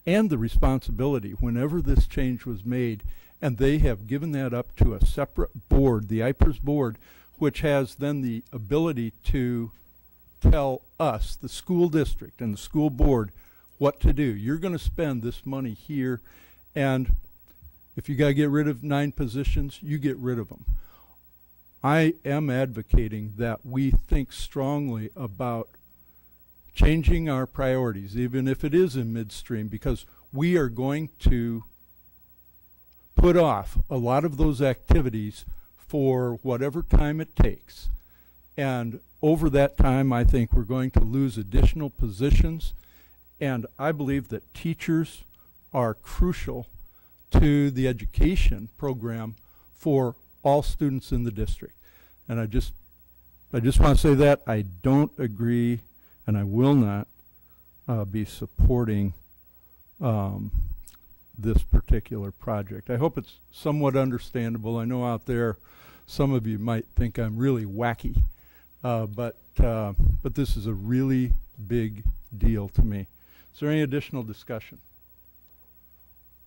and the responsibility whenever this change was made, and they have given that up to a separate board, the IPERS board, which has then the ability to tell us, the school district and the school board, what to do. You're going to spend this money here, and if you got to get rid of 9 positions, you get rid of them. I am advocating that we think strongly about changing our priorities, even if it is in midstream, because we are going to put off a lot of those activities for whatever time it takes. And over that time, I think we're going to lose additional positions, and I believe that teachers are crucial to the education program for all students in the district. And I just want to say that I don't agree, and I will not be supporting this particular project. I hope it's somewhat understandable. I know out there some of you might think I'm really wacky, but this is a really big deal to me. Is there any additional discussion?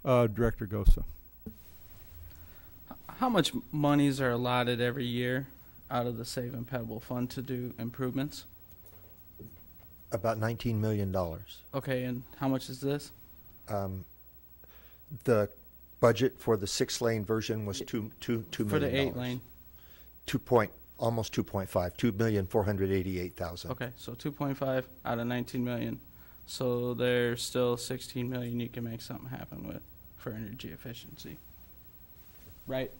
Director Gosa. How much monies are allotted every year out of the Save and Pebble Fund to do improvements? About $19 million. Okay, and how much is this? The budget for the 6-lane version was $2 million. For the 8-lane? Almost 2.5, 2,488,000. Okay, so 2.5 out of 19 million. So there's still 16 million you can make something happen with for energy efficiency, right?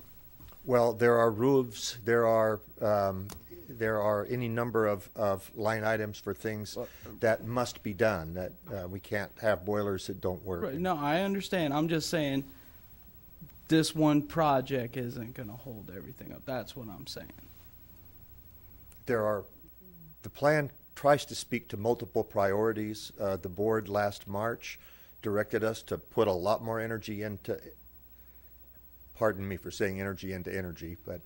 Well, there are roofs, there are there are any number of line items for things that must be done, that we can't have boilers that don't work. Right, no, I understand. I'm just saying this one project isn't going to hold everything up. That's what I'm saying. The plan tries to speak to multiple priorities. The board last March directed us to put a lot more energy into, pardon me for saying energy, but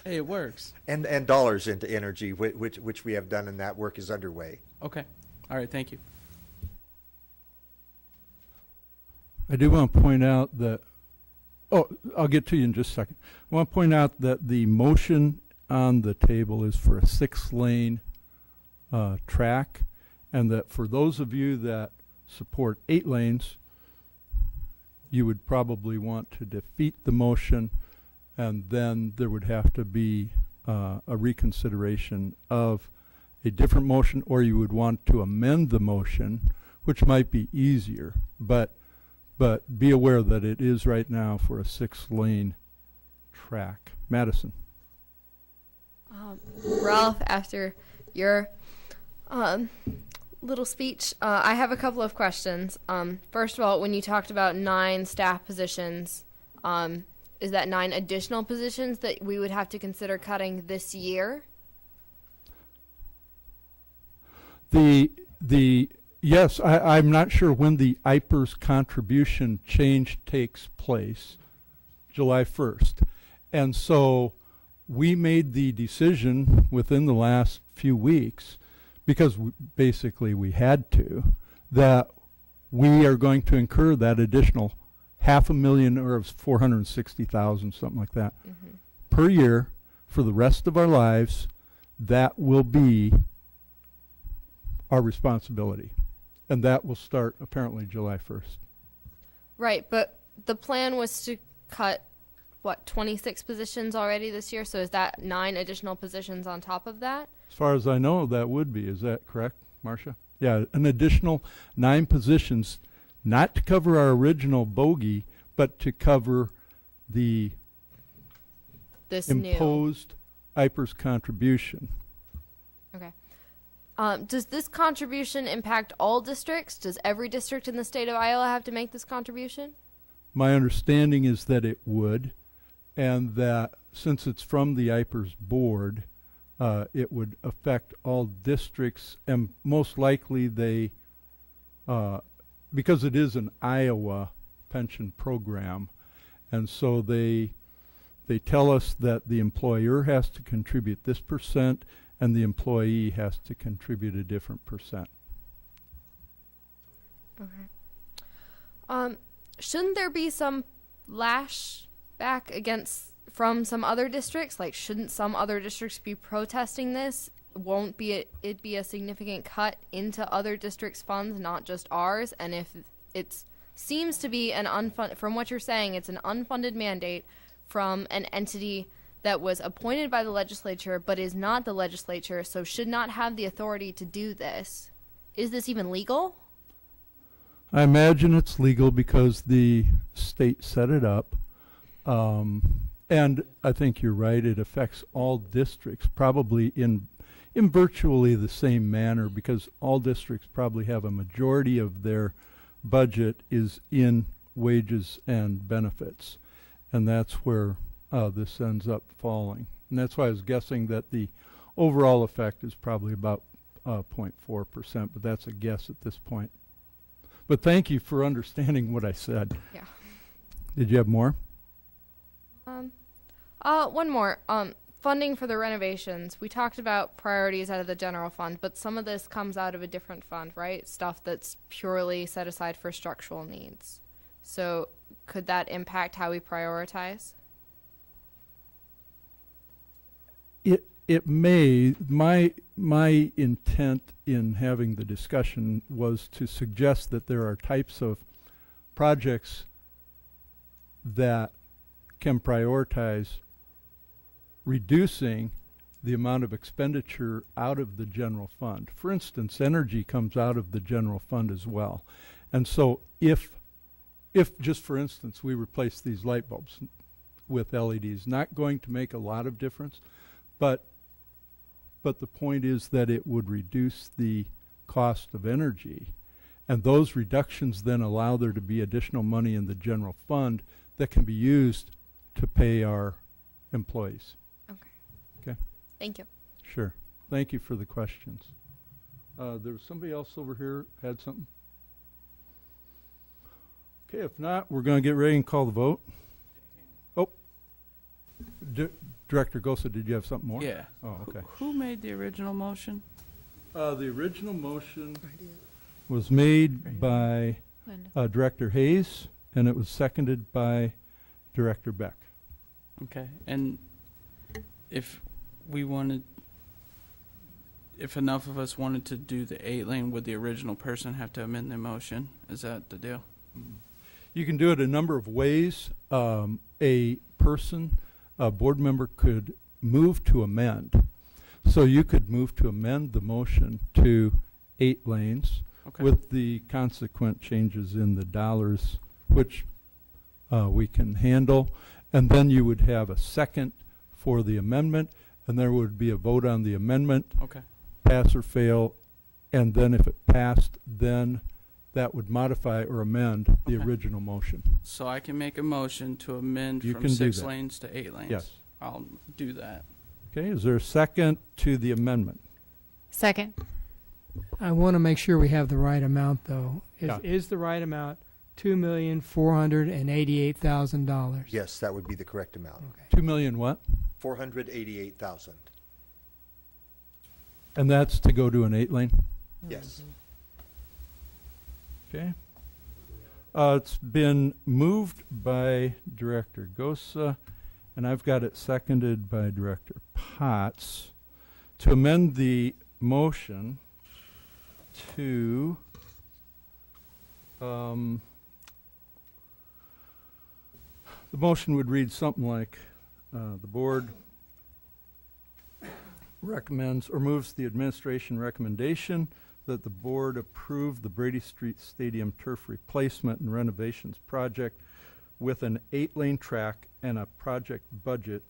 hey, it works. And dollars into energy, which we have done, and that work is underway. Okay. All right, thank you. I do want to point out that, I'll get to you in just a second. I want to point out that the motion on the table is for a 6-lane track, and that for those of you that support 8 lanes, you would probably want to defeat the motion, and then there would have to be a reconsideration of a different motion, or you would want to amend the motion, which might be easier, but be aware that it is right now for a 6-lane track. Madison. Ralph, after your little speech, I have a couple of questions. First of all, when you talked about 9 staff positions, is that 9 additional positions that we would have to consider cutting this year? Yes, I'm not sure when the IPERS contribution change takes place, July 1st. And so we made the decision within the last few weeks, because basically we had to, that we are going to incur that additional $500,000 or $460,000, something like that, per year for the rest of our lives. That will be our responsibility. And that will start apparently July 1st. Right, but the plan was to cut, 26 positions already this year? So is that 9 additional positions on top of that? As far as I know, that would be. Is that correct, Marcia? Yeah, an additional 9 positions, not to cover our original bogey, but to cover the imposed IPERS contribution. Okay. Does this contribution impact all districts? Does every district in the state of Iowa have to make this contribution? My understanding is that it would, and that since it's from the IPERS board, it would affect all districts, and most likely they, because it is an Iowa pension program, and so they tell us that the employer has to contribute this % and the employee has to contribute a different %. Okay. Shouldn't there be some lash back from some other districts? Like, shouldn't some other districts be protesting this? Won't it be a significant cut into other districts' funds, not just ours? And if it seems to be from what you're saying, it's an unfunded mandate from an entity that was appointed by the legislature but is not the legislature, so should not have the authority to do this. Is this even legal? I imagine it's legal because the state set it up. And I think you're right, it affects all districts, probably in virtually the same manner, because all districts probably have a majority of their budget is in wages and benefits. And that's where this ends up falling. And that's why I was guessing that the overall effect is probably about 0.4%, but that's a guess at this point. But thank you for understanding what I said. Yeah. Did you have more? One more. Funding for the renovations. We talked about priorities out of the general fund, but some of this comes out of a different fund, right? Stuff that's purely set aside for structural needs. So could that impact how we prioritize? It may. My intent in having the discussion was to suggest that there are types of projects that can prioritize reducing the amount of expenditure out of the general fund. For instance, energy comes out of the general fund as well. And so if just for instance we replace these light bulbs with LEDs, not going to make a lot of difference, but but the point is that it would reduce the cost of energy. And those reductions then allow there to be additional money in the general fund that can be used to pay our employees. Okay. Okay? Thank you. Sure. Thank you for the questions. There was somebody else over here had something? Okay, if not, we're going to get ready and call the vote. Oh, Director Gosa, did you have something more? Yeah. Oh, okay. Who made the original motion? The original motion was made by Director Hayes, and it was seconded by Director Beck. Okay. And if we wanted, if enough of us wanted to do the 8-lane, would the original person have to amend their motion? Is that the deal? You can do it a number of ways. A person, a board member, could move to amend. So you could move to amend the motion to 8 lanes with the consequent changes in the dollars, which we can handle. And then you would have a second for the amendment, and there would be a vote on the amendment, pass or fail, and then if it passed, then that would modify or amend the original motion. So I can make a motion to amend You from can do 6 that. lanes to 8 lanes? Yes. I'll do that. Okay, is there a second to the amendment? Second. I want to make sure we have the right amount, though. Yeah. Is the right amount $2,488,000? Yes, that would be the correct amount. 2 million what? 488,000. And that's to go to an 8-lane? Yes. Okay. It's been moved by Director Gosa, and I've got it seconded by Director Potts to amend the motion to the motion would read something like the board recommends or moves the administration recommendation that the board approve the Brady Street Stadium turf replacement and renovations project with an 8-lane track and a project budget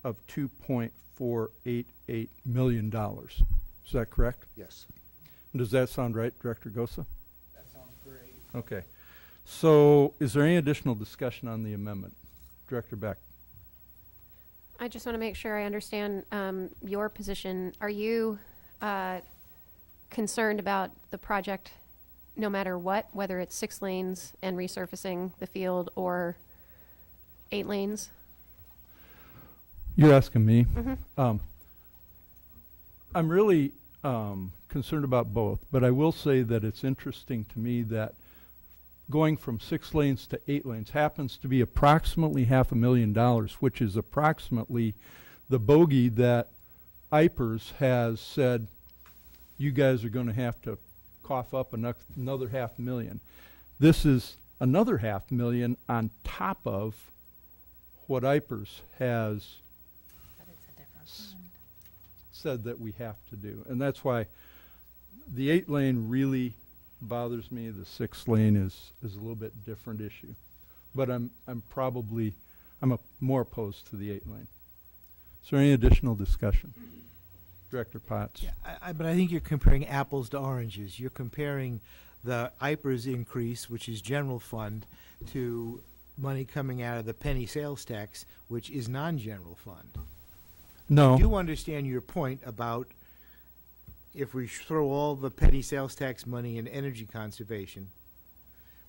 of $2.488 million. Is that correct? Yes. And does that sound right, Director Gosa? That sounds great. Okay. So is there any additional discussion on the amendment? Director Beck. I just want to make sure I understand your position. Are you concerned about the project no matter what, whether it's 6 lanes and resurfacing the field or 8 lanes? You're asking me. Mm-hmm. I'm really concerned about both, but I will say that it's interesting to me that going from 6 lanes to 8 lanes happens to be approximately $500,000, which is approximately the bogey that IPERS has said you guys are going to have to cough up another $500,000. This is another $500,000 on top of what IPERS has said that we have to do. And that's why the 8-lane really bothers me. The 6-lane is a little bit different issue. But I'm more opposed to the 8-lane. Is there any additional discussion? Director Potts. Yeah, but I think you're comparing apples to oranges. You're comparing the IPERS increase, which is general fund, to money coming out of the penny sales tax, which is non-general fund. No. I do understand your point about if we throw all the penny sales tax money in energy conservation,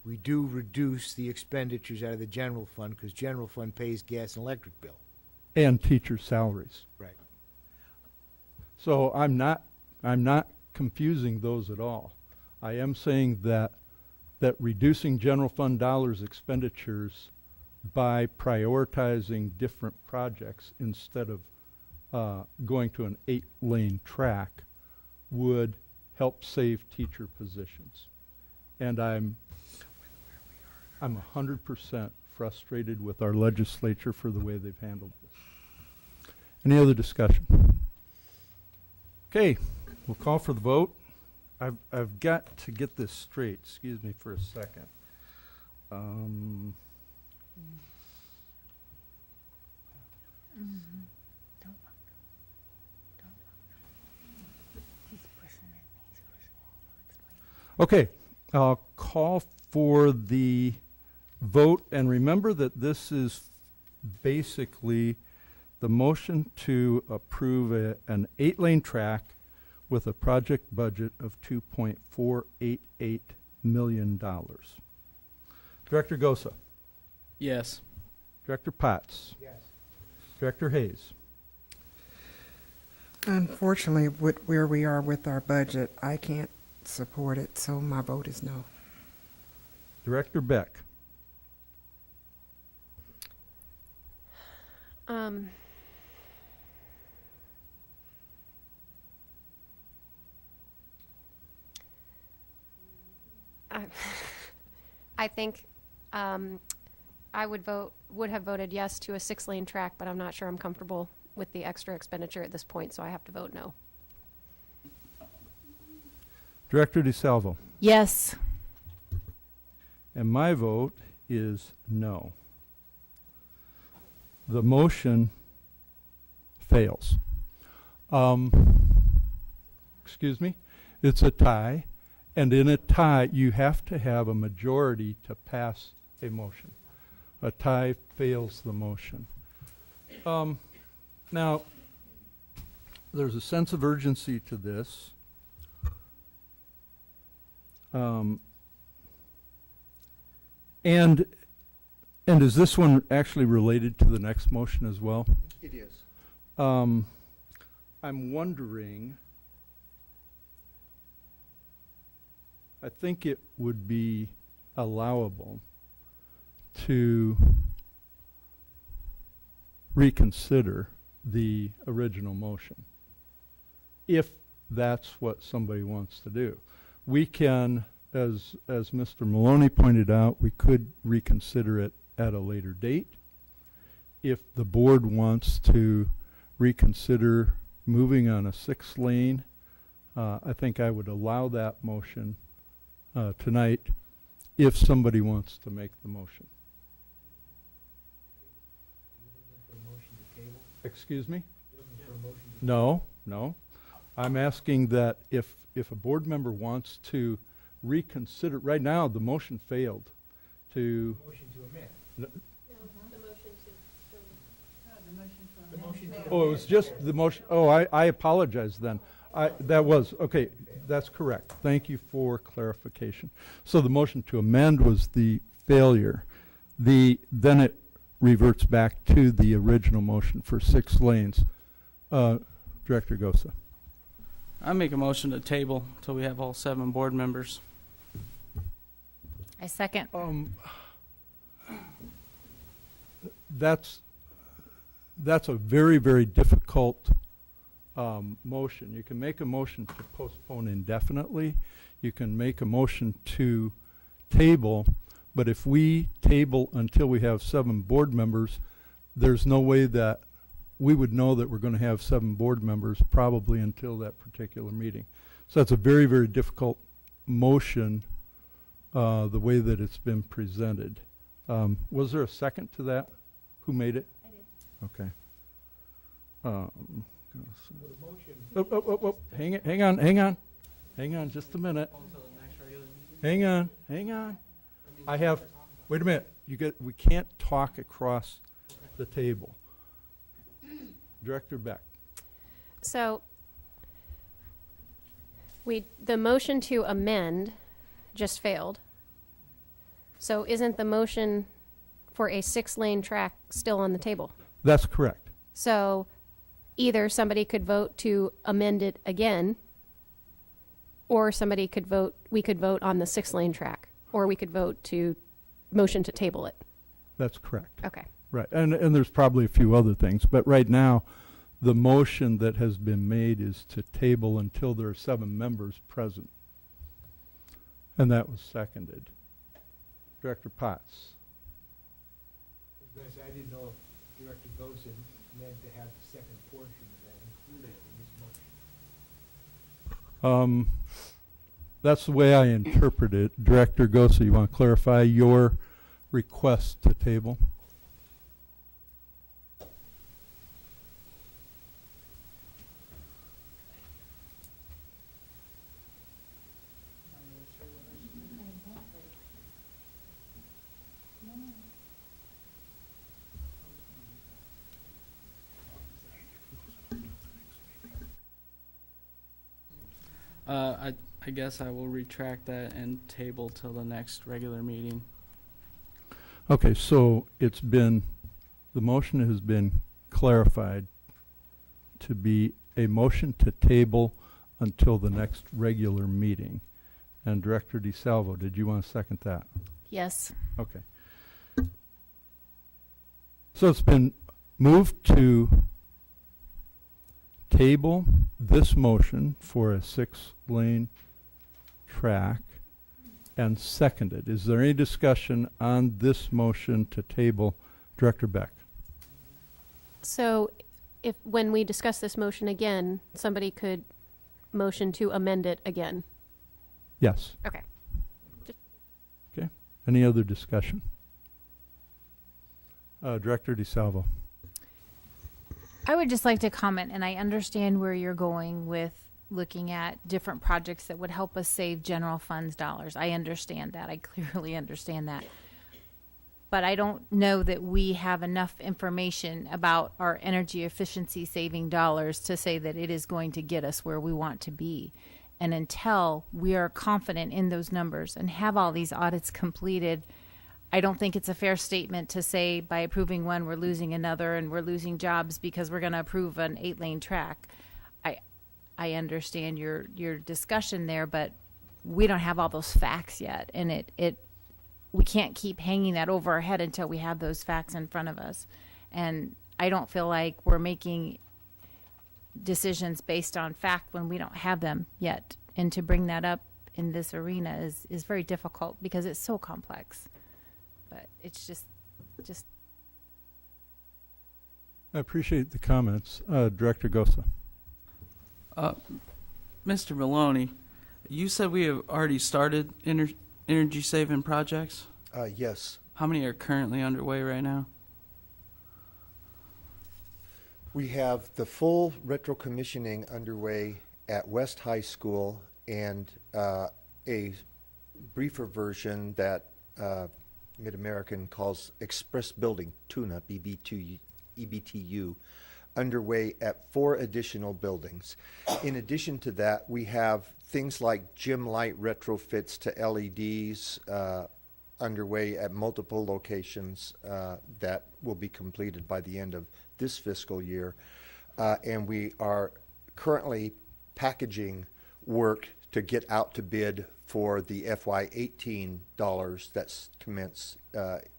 we do reduce the expenditures out of the general fund because general fund pays gas and electric bill. And teacher salaries. Right. So I'm not confusing those at all. I am saying that reducing general fund dollars expenditures by prioritizing different projects instead of going to an 8-lane track would help save teacher positions. And I'm 100% frustrated with our legislature for the way they've handled this. Any other discussion? Okay, we'll call for the vote. I've got to get this straight. Excuse me for a second. Okay, I'll call for the vote, and remember that this is basically the motion to approve an 8-lane track with a project budget of $2.488 million. Director Gosa. Yes. Director Potts. Yes. Director Hayes. Unfortunately, with where we are with our budget, I can't support it, so my vote is no. Director Beck. I think I would have voted yes to a 6-lane track, but I'm not sure I'm comfortable with the extra expenditure at this point, so I have to vote no. Director DeSalvo. Yes. And my vote is no. The motion fails. Excuse me? It's a tie, and in a tie, you have to have a majority to pass a motion. A tie fails the motion. Now, there's a sense of urgency to this. And is this one actually related to the next motion as well? It is. I'm wondering, I think it would be allowable to reconsider the original motion, if that's what somebody wants to do. We can, as Mr. Maloney pointed out, we could reconsider it at a later date. If the board wants to reconsider moving on a 6-lane, I think I would allow that motion tonight if somebody wants to make the motion. Excuse me? No. I'm asking that if a board member wants to reconsider, right now the motion failed to. Motion to amend. Oh, it was just the motion. Oh, I apologize then. Okay, that's correct. Thank you for clarification. So the motion to amend was the failure. Then it reverts back to the original motion for 6 lanes. Director Gosa. I make a motion to table until we have all 7 board members. I second. That's a very, very difficult motion. You can make a motion to postpone indefinitely. You can make a motion to table, but if we table until we have 7 board members, there's no way that we would know that we're going to have 7 board members probably until that particular meeting. So that's a very, very difficult motion, the way that it's been presented. Was there a second to that? Who made it? I did. Okay. Hang on just a minute. Hang on. Wait a minute. We can't talk across the table. Director Beck. So the motion to amend just failed. So isn't the motion for a 6-lane track still on the table? That's correct. So either somebody could vote to amend it again, or we could vote on the 6-lane track, or we could vote to motion to table it. That's correct. Okay. Right. And there's probably a few other things, but right now the motion that has been made is to table until there are 7 members present. And that was seconded. Director Potts. I didn't know if Director Gosen meant to have the second portion of that included in his motion. That's the way I interpret it. Director Gosa, you want to clarify your request to table? I guess I will retract that and table till the next regular meeting. Okay, so the motion has been clarified to be a motion to table until the next regular meeting. And Director DeSalvo, did you want to second that? Yes. Okay. So it's been moved to table this motion for a 6-lane track and seconded. Is there any discussion on this motion to table? Director Beck. So when we discuss this motion again, somebody could motion to amend it again. Yes. Okay. Okay. Any other discussion? Director DeSalvo. I would just like to comment, and I understand where you're going with looking at different projects that would help us save general funds dollars. I understand that. I clearly understand that. But I don't know that we have enough information about our energy efficiency saving dollars to say that it is going to get us where we want to be. And until we are confident in those numbers and have all these audits completed, I don't think it's a fair statement to say by approving one, we're losing another and we're losing jobs because we're going to approve an 8-lane track. I understand your discussion there, but we don't have all those facts yet. And we can't keep hanging that over our head until we have those facts in front of us. And I don't feel like we're making decisions based on fact when we don't have them yet. And to bring that up in this arena is very difficult because it's so complex. But it's just. I appreciate the comments. Director Gosa. Mr. Maloney, you said we have already started energy saving projects? Yes. How many are currently underway right now? We have the full retro commissioning underway at West High School and a briefer version that Mid-American calls Express Building Tune-Up, EBTU, underway at 4 additional buildings. In addition to that, we have things like gym light retrofits to LEDs underway at multiple locations that will be completed by the end of this fiscal year. And we are currently packaging work to get out to bid for the FY18 dollars that's commence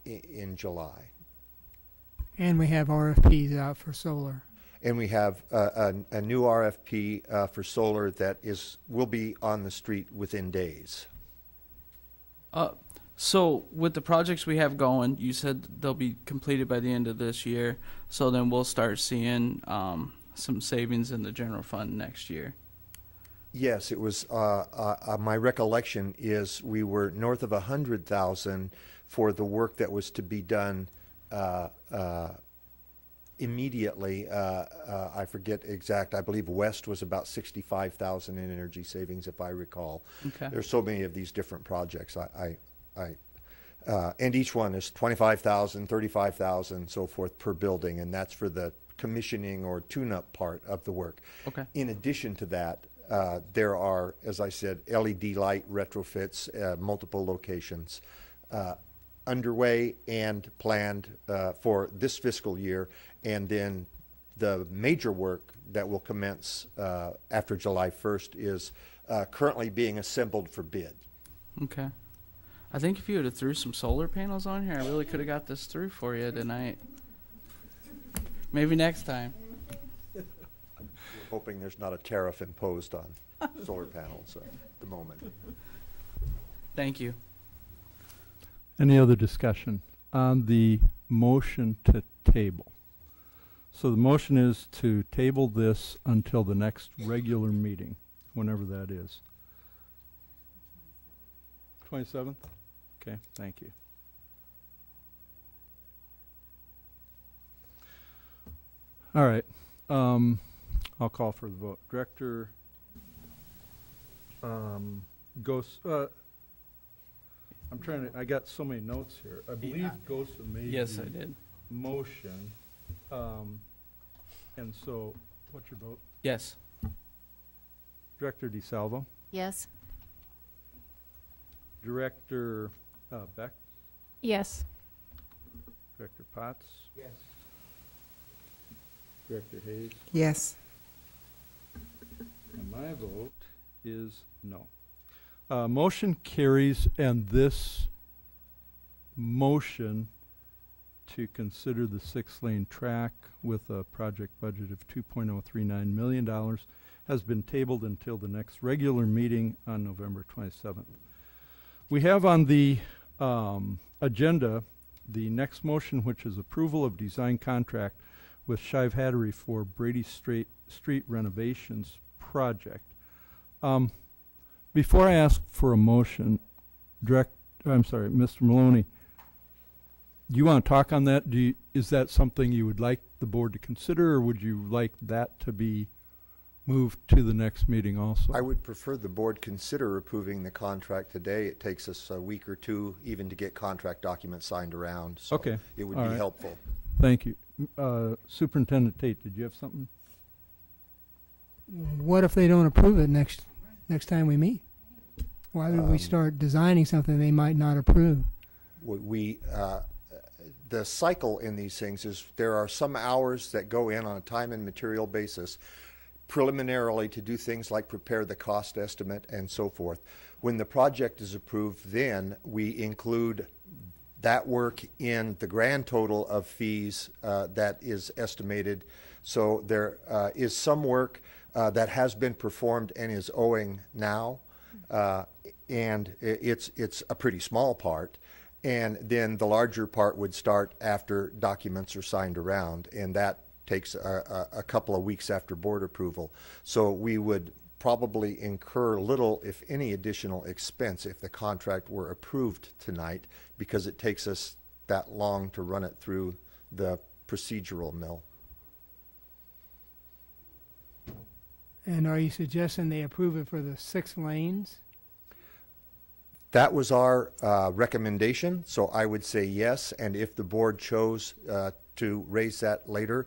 in July. And we have RFPs out for solar. And we have a new RFP for solar that will be on the street within days. So with the projects we have going, you said they'll be completed by the end of this year. So then we'll start seeing some savings in the general fund next year. Yes, it was. My recollection is we were north of 100,000 for the work that was to be done immediately. I forget exact. I believe West was about 65,000 in energy savings, if I recall. Okay. There's so many of these different projects. And each one is 25,000, 35,000, so forth per building, and that's for the commissioning or tune-up part of the work. Okay. In addition to that, there are, as I said, LED light retrofits at multiple locations underway and planned for this fiscal year, and then the major work that will commence after July 1st is currently being assembled for bid. Okay. I think if you would have threw some solar panels on here, I really could have got this through for you tonight. Maybe next time. We're hoping there's not a tariff imposed on solar panels at the moment. Thank you. Any other discussion on the motion to table? So the motion is to table this until the next regular meeting, whenever that is. 27th? Okay, thank you. All right. I'll call for the vote. Director Ghost. I got so many notes here. I believe Gosa made Yes, the I did. motion. And so, what's your vote? Yes. Director DeSalvo? Yes. Director Beck, Yes. Director Potts. Yes. Director Hayes. Yes. And my vote is no. Motion carries, and this motion to consider the 6-lane track with a project budget of $2.039 million has been tabled until the next regular meeting on November 27th. We have on the agenda the next motion, which is approval of design contract with Shive Hattery for Brady Street renovations project. Before I ask for a motion, Mr. Maloney, do you want to talk on that? Is that something you would like the board to consider, or would you like that to be moved to the next meeting also? I would prefer the board consider approving the contract today. It takes us a week or two even to get contract documents signed around, so Okay. it would All be right. helpful. Thank you. Superintendent Tate, did you have something? What if they don't approve it next time we meet? Why would we start designing something they might not approve? The cycle in these things is there are some hours that go in on a time and material basis preliminarily to do things like prepare the cost estimate and so forth. When the project is approved, then we include that work in the grand total of fees that is estimated. So there is some work that has been performed and is owing now, and it's a pretty small part. And then the larger part would start after documents are signed around, and that takes a couple of weeks after board approval. So we would probably incur little, if any, additional expense if the contract were approved tonight, because it takes us that long to run it through the procedural mill. And are you suggesting they approve it for the 6 lanes? That was our recommendation, so I would say yes, and if the board chose to raise that later,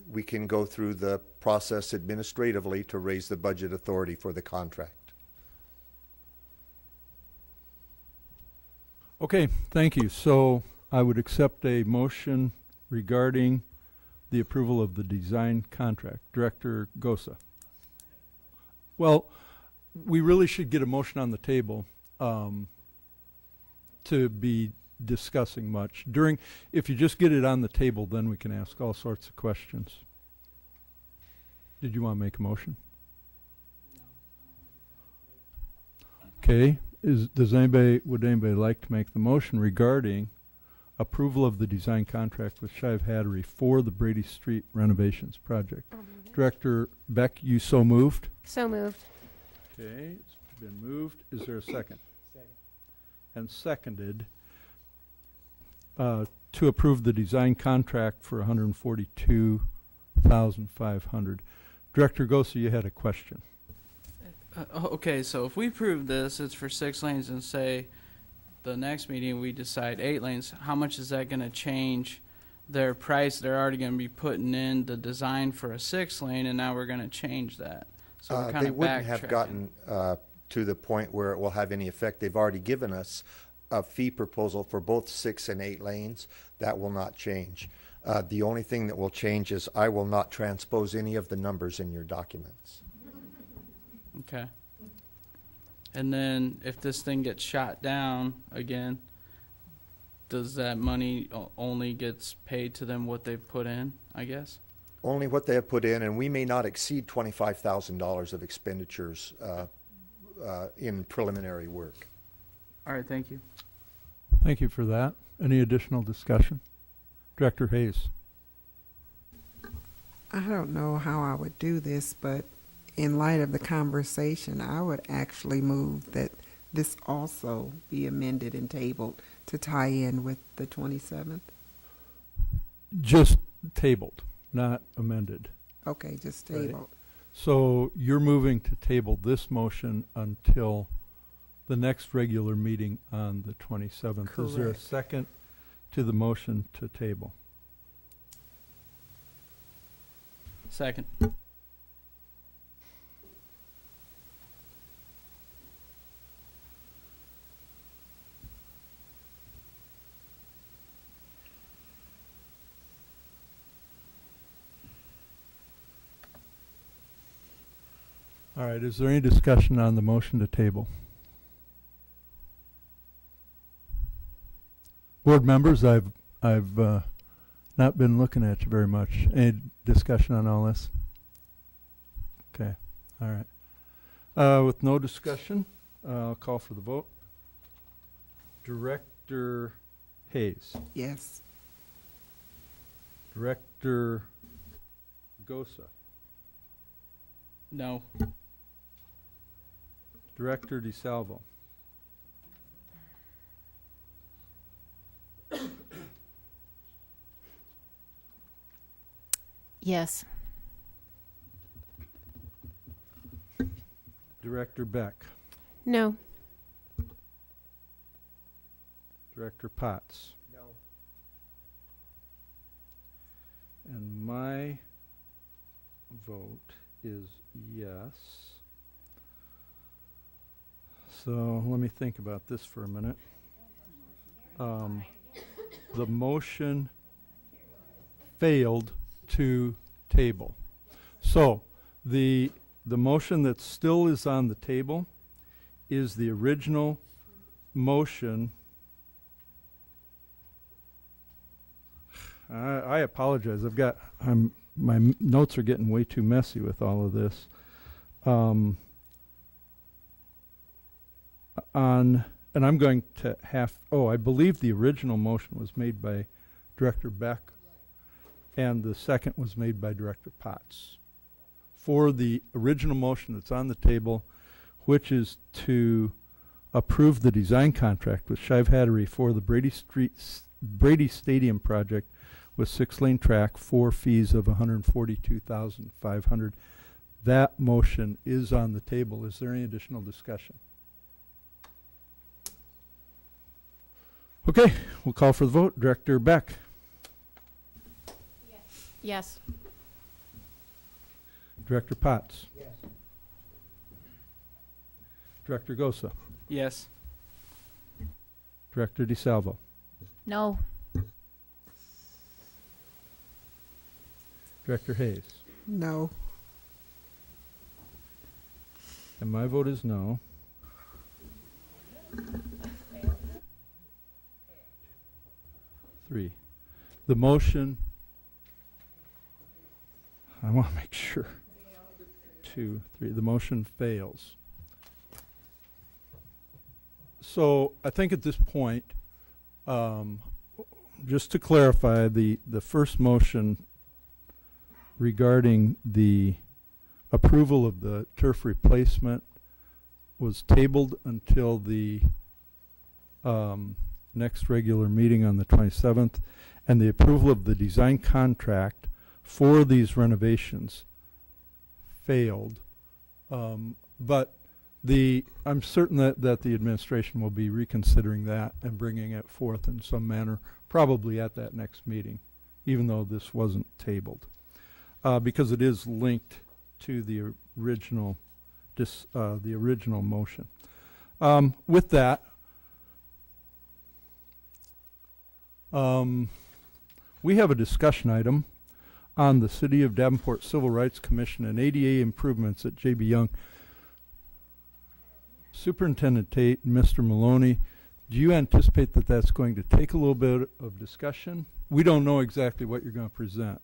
we can go through the process administratively to raise the budget authority for the contract. Okay, thank you. So I would accept a motion regarding the approval of the design contract. Director Gosa. Well, we really should get a motion on the table to be discussing much. If you just get it on the table, then we can ask all sorts of questions. Did you want to make a motion? Okay. Would anybody like to make the motion regarding approval of the design contract with Shive Hattery for the Brady Street renovations project? Director Beck, you so moved? So moved. Okay, it's been moved. Is there a second? Second. And seconded to approve the design contract for $142,500. Director Gosa, you had a question. Okay, so if we approve this, it's for 6 lanes, and say the next meeting we decide 8 lanes, how much is that going to change their price? They're already going to be putting in the design for a 6-lane, and now we're going to change that. So we're kind they of wouldn't have backtracking. gotten to the point where it will have any effect. They've already given us a fee proposal for both 6 and 8 lanes. That will not change. The only thing that will change is I will not transpose any of the numbers in your documents. Okay. And then if this thing gets shot down again, does that money only gets paid to them what they've put in, I guess? Only what they have put in, and we may not exceed $25,000 of expenditures in preliminary work. All right, thank you. Thank you for that. Any additional discussion? Director Hayes. I don't know how I would do this, but in light of the conversation, I would actually move that this also be amended and tabled to tie in with the 27th. Just tabled, not amended. Okay, just Right. tabled. So you're moving to table this motion until the next regular meeting on the 27th. Is there a Correct. second to the motion to table? Second. All right, is there any discussion on the motion to table? Board members, I've not been looking at you very much. Any discussion on all this? Okay, all right. With no discussion, I'll call for the vote. Director Hayes. Yes. Director Gosa. No. Director DeSalvo. Yes. Director Beck. No. Director Potts. No. And my vote is yes. So let me think about this for a minute. The motion failed to table. So the motion that still is on the table is the original motion. I apologize. My notes are getting way too messy with all of this. And I'm going to I believe the original motion was made by Director Beck, and the second was made by Director Potts. For the original motion that's on the table, which is to approve the design contract with Shive Hattery for the Brady Stadium project with 6-lane track, 4 fees of $142,500. That motion is on the table. Is there any additional discussion? Okay, we'll call for the vote. Director Beck. Yes. Director Potts. Yes. Director Gosa. Yes. Director DeSalvo. No. Director Hayes. No. And my vote is no. Three. The motion, I want to make sure. 2, 3. The motion fails. So I think at this point, just to clarify, the first motion regarding the approval of the turf replacement was tabled until the next regular meeting on the 27th, and the approval of the design contract for these renovations failed. But I'm certain that the administration will be reconsidering that and bringing it forth in some manner, probably at that next meeting, even though this wasn't tabled, because it is linked to the original motion. With that, we have a discussion item on the City of Davenport Civil Rights Commission and ADA improvements at J.B. Young. Superintendent Tate and Mr. Maloney, do you anticipate that that's going to take a little bit of discussion? We don't know exactly what you're going to present.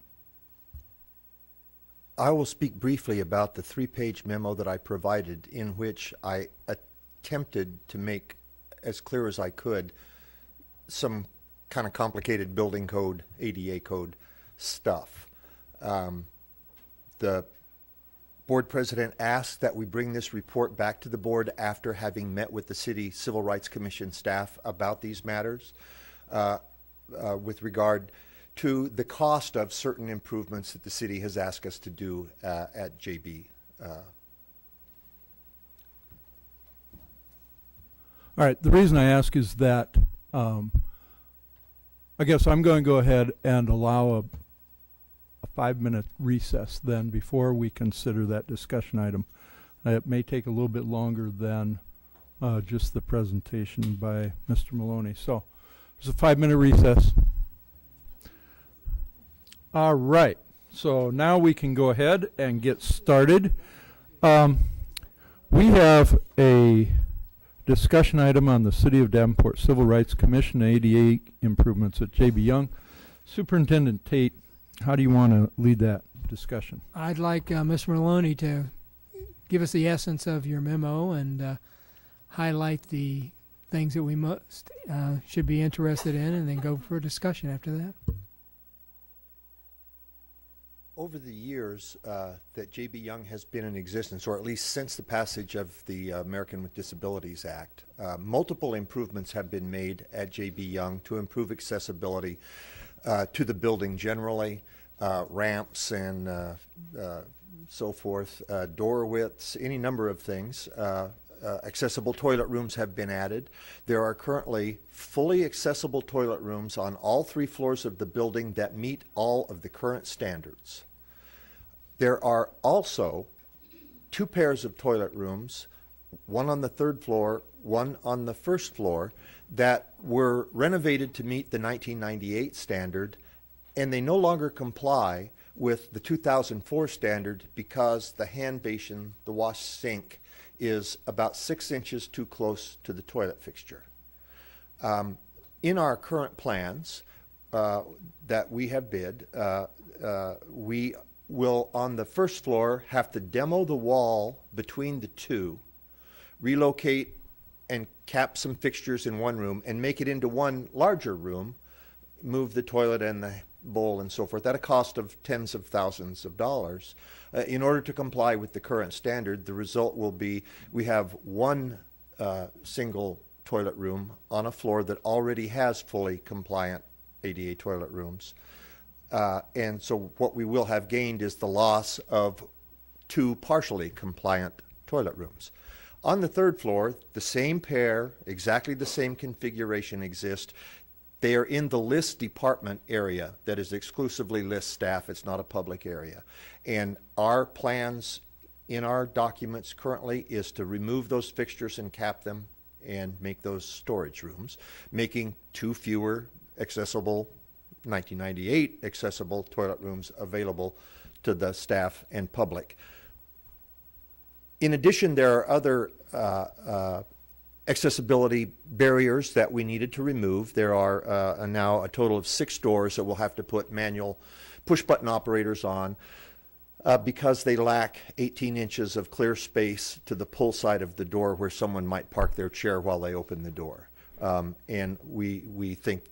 I will speak briefly about the 3-page memo that I provided, in which I attempted to make as clear as I could some kind of complicated building code, ADA code stuff. The board president asked that we bring this report back to the board after having met with the City Civil Rights Commission staff about these matters with regard to the cost of certain improvements that the city has asked us to do at JB. All right, the reason I ask is that I guess I'm going to go ahead and allow a 5-minute recess then before we consider that discussion item. It may take a little bit longer than just the presentation by Mr. Maloney. So there's a 5-minute recess. All right, so now we can go ahead and get started. We have a discussion item on the City of Davenport Civil Rights Commission ADA improvements at J.B. Young. Superintendent Tate, how do you want to lead that discussion? I'd like Ms. Maloney to give us the essence of your memo and highlight the things that we most should be interested in, and then go for a discussion after that. Over the years that J.B. Young has been in existence, or at least since the passage of the American with Disabilities Act, multiple improvements have been made at J.B. Young to improve accessibility to the building generally, ramps and so forth, door widths, any number of things. Accessible toilet rooms have been added. There are currently fully accessible toilet rooms on all 3 floors of the building that meet all of the current standards. There are also 2 pairs of toilet rooms, one on the 3rd floor, one on the 1st floor, that were renovated to meet the 1998 standard, and they no longer comply with the 2004 standard because the hand basin, the wash sink, is about 6 inches too close to the toilet fixture. In our current plans that we have bid, we will on the 1st floor have to demo the wall between the 2, relocate and cap some fixtures in one room and make it into one larger room, move the toilet and the bowl and so forth at a cost of tens of thousands of dollars. In order to comply with the current standard, the result will be we have one single toilet room on a floor that already has fully compliant ADA toilet rooms. And so what we will have gained is the loss of 2 partially compliant toilet rooms. On the 3rd floor, the same pair, exactly the same configuration exists. They are in the list department area that is exclusively list staff. It's not a public area. And our plans in our documents currently is to remove those fixtures and cap them and make those storage rooms, making 2 fewer accessible 1998 accessible toilet rooms available to the staff and public. In addition, there are other accessibility barriers that we needed to remove. There are now a total of 6 doors that we'll have to put manual push-button operators on because they lack 18 inches of clear space to the pull side of the door where someone might park their chair while they open the door. And we think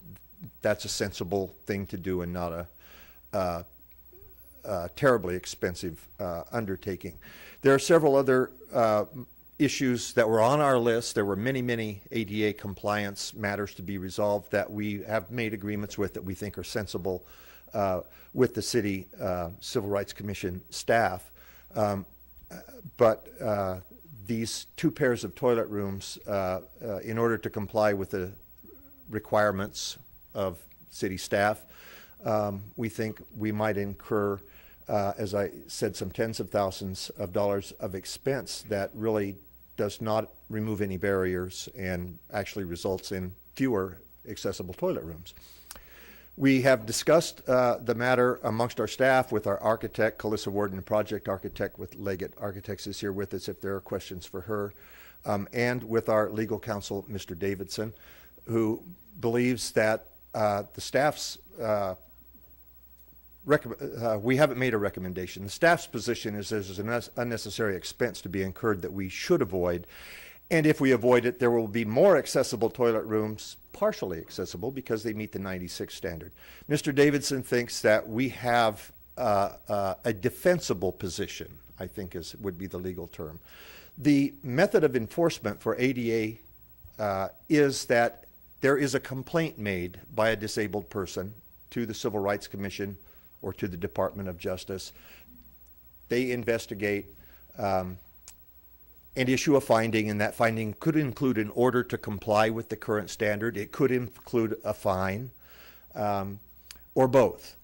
that's a sensible thing to do and not a terribly expensive undertaking. There are several other issues that were on our list. There were many ADA compliance matters to be resolved that we have made agreements with that we think are sensible with the City Civil Rights Commission staff. But these 2 pairs of toilet rooms, in order to comply with the requirements of city staff, we think we might incur, as I said, some tens of thousands of dollars of expense that really does not remove any barriers and actually results in fewer accessible toilet rooms. We have discussed the matter amongst our staff with our architect, Calissa Warden, project architect with Leggett Architects is here with us if there are questions for her, and with our legal counsel, Mr. Davidson, who believes that the staff's we haven't made a recommendation. The staff's position is there's an unnecessary expense to be incurred that we should avoid. And if we avoid it, there will be more accessible toilet rooms, partially accessible, because they meet the 96 standard. Mr. Davidson thinks that we have a defensible position, I think would be the legal term. The method of enforcement for ADA is that there is a complaint made by a disabled person to the Civil Rights Commission or to the Department of Justice. They investigate and issue a finding, and that finding could include an order to comply with the current standard. It could include a fine, or both.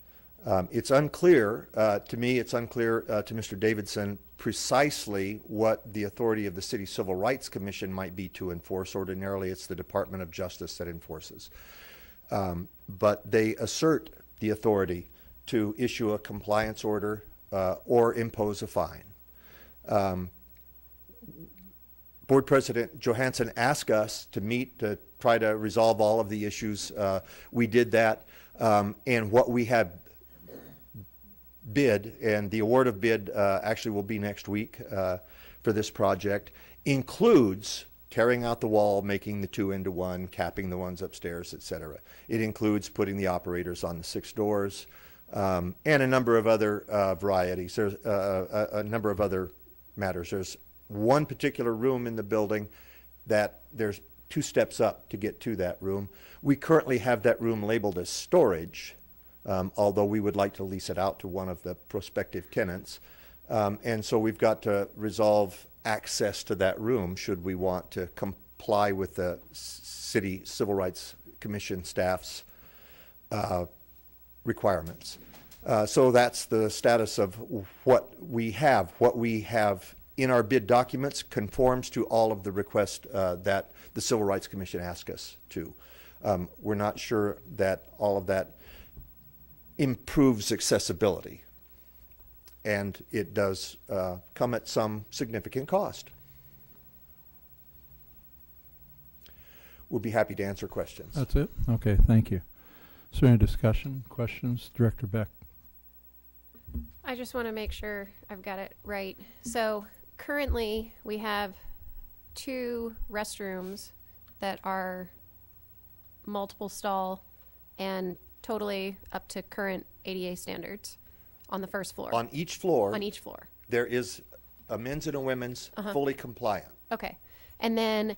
It's unclear, to me, it's unclear to Mr. Davidson precisely what the authority of the City Civil Rights Commission might be to enforce. Ordinarily, it's the Department of Justice that enforces. But they assert the authority to issue a compliance order or impose a fine. Board President Johansson asked us to meet to try to resolve all of the issues. We did that, and what we have bid, and the award of bid actually will be next week for this project, includes tearing out the wall, making the 2 into 1, capping the ones upstairs, etc. It includes putting the operators on the 6 doors, and a number of other varieties. There's a number of other matters. There's one particular room in the building that there's 2 steps up to get to that room. We currently have that room labeled as storage, although we would like to lease it out to one of the prospective tenants. And so we've got to resolve access to that room should we want to comply with the City Civil Rights Commission staff's requirements. So that's the status of what we have. What we have in our bid documents conforms to all of the requests that the Civil Rights Commission asked us to. We're not sure that all of that improves accessibility, and it does come at some significant cost. We'll be happy to answer questions. That's it? Okay, thank you. Is there any discussion, questions? Director Beck. I just want to make sure I've got it right. So currently we have 2 restrooms that are multiple stall and totally up to current ADA standards on the first floor. On each floor. On each floor. There is a men's and a women's fully compliant. Okay. And then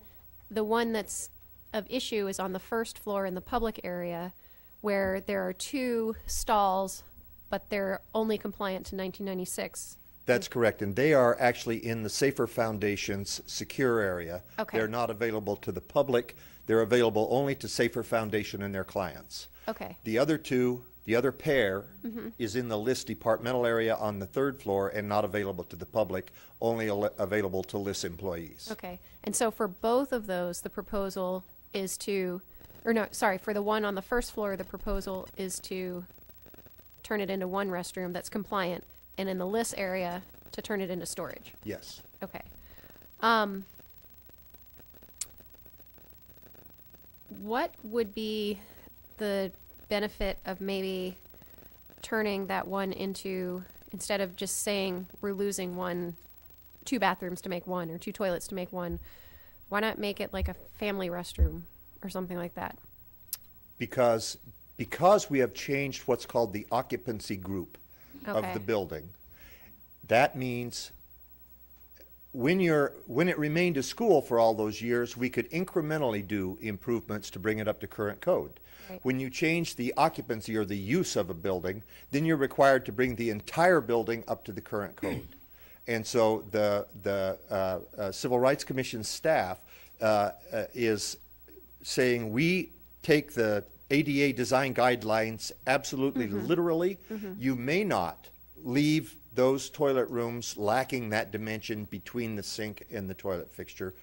the one that's of issue is on the first floor in the public area where there are 2 stalls, but they're only compliant to 1996. That's correct, and they are actually in the Safer Foundation's secure area. Okay. They're not available to the public. They're available only to Safer Foundation and their clients. Okay. The other 2, the other pair, is in the LIS departmental area on the 3rd floor and not available to the public, only available to LIS employees. Okay. And so for both of those, the proposal is to, or no, sorry, for the one on the first floor, the proposal is to turn it into one restroom that's compliant, and in the LIS area to turn it into storage. Yes. Okay. What would be the benefit of maybe turning that one into, instead of just saying we're losing 2 bathrooms to make 1 or 2 toilets to make 1, why not make it like a family restroom or something like that? Because we have changed what's called the occupancy group of the building. That means when it remained a school for all those years, we could incrementally do improvements to bring it up to current code. Right. When you change the occupancy or the use of a building, then you're required to bring the entire building up to the current code. And so the Civil Rights Commission staff is saying we take the ADA design guidelines absolutely literally. You may not leave those toilet rooms lacking that dimension between the sink and the toilet fixture.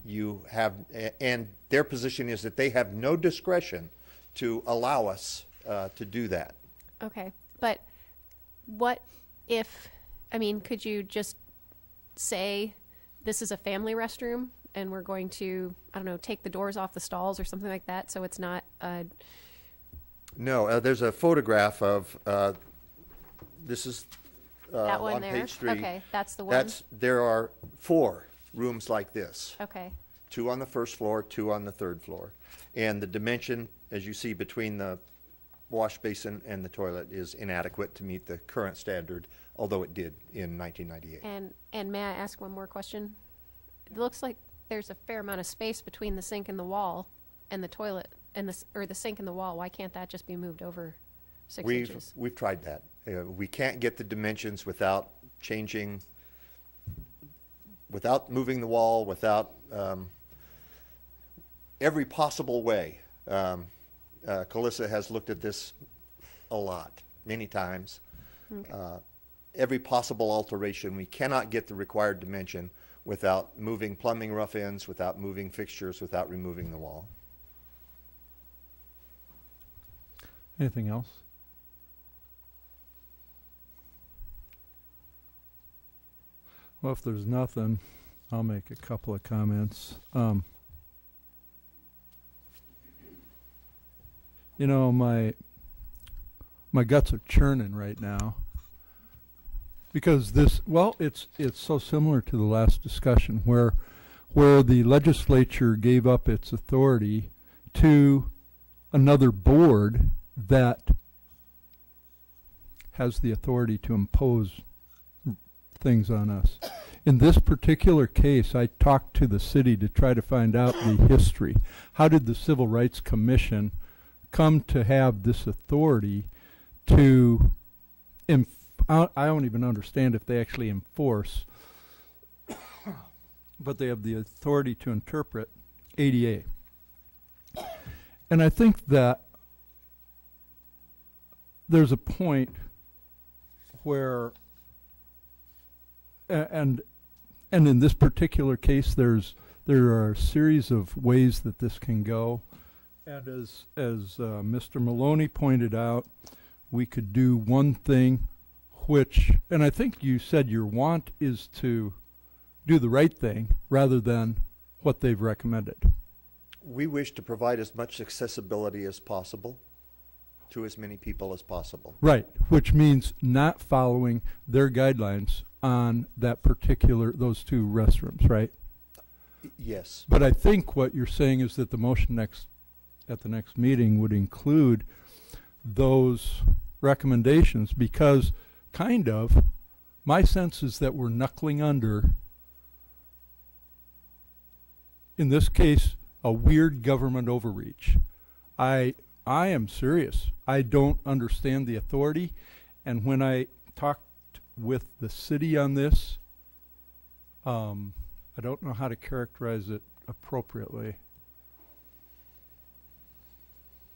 You have, and their position is that they have no discretion to allow us to do that. Okay. But what if, I mean, could you just say this is a family restroom and we're going to, I don't know, take the doors off the stalls or something like that so it's not No, there's a photograph of, this is that one on there? page 3. Okay, that's the one. There are 4 rooms like this. Okay. 2 on the first floor, 2 on the 3rd floor. And the dimension, as you see, between the wash basin and the toilet is inadequate to meet the current standard, although it did in 1998. And may I ask one more question? It looks like there's a fair amount of space between the sink and the wall and the toilet and the sink and the wall. Why can't that just be moved over 6 inches? We've tried that. We can't get the dimensions without changing, without moving the wall, without every possible way. Calissa has looked at this a lot, many times. Okay. Every possible alteration, we cannot get the required dimension without moving plumbing rough ends, without moving fixtures, without removing the wall. Anything else? Well, if there's nothing, I'll make a couple of comments. You know, my guts are churning right now because this, well, it's so similar to the last discussion where the legislature gave up its authority to another board that has the authority to impose things on us. In this particular case, I talked to the city to try to find out the history. How did the Civil Rights Commission come to have this authority to I don't even understand if they actually enforce, but they have the authority to interpret ADA. And I think that there's a point where, and in this particular case, there are a series of ways that this can go. And as Mr. Maloney pointed out, we could do one thing, which, and I think you said your want is to do the right thing rather than what they've recommended. We wish to provide as much accessibility as possible to as many people as possible. Right, which means not following their guidelines on that particular, those two restrooms, right? Yes. But I think what you're saying is that the motion at the next meeting would include those recommendations, because kind of my sense is that we're knuckling under, in this case, a weird government overreach. I am serious. I don't understand the authority, and when I talked with the city on this, I don't know how to characterize it appropriately,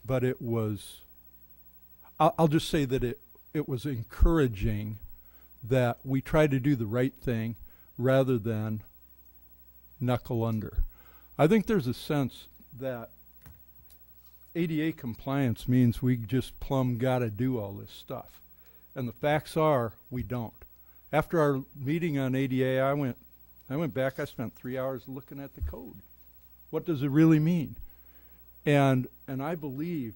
but it was, I'll just say that it was encouraging that we try to do the right thing rather than knuckle under. I think there's a sense that ADA compliance means we just plumb gotta do all this stuff. And the facts are, we don't. After our meeting on ADA, I went back, I spent 3 hours looking at the code. What does it really mean? And I believe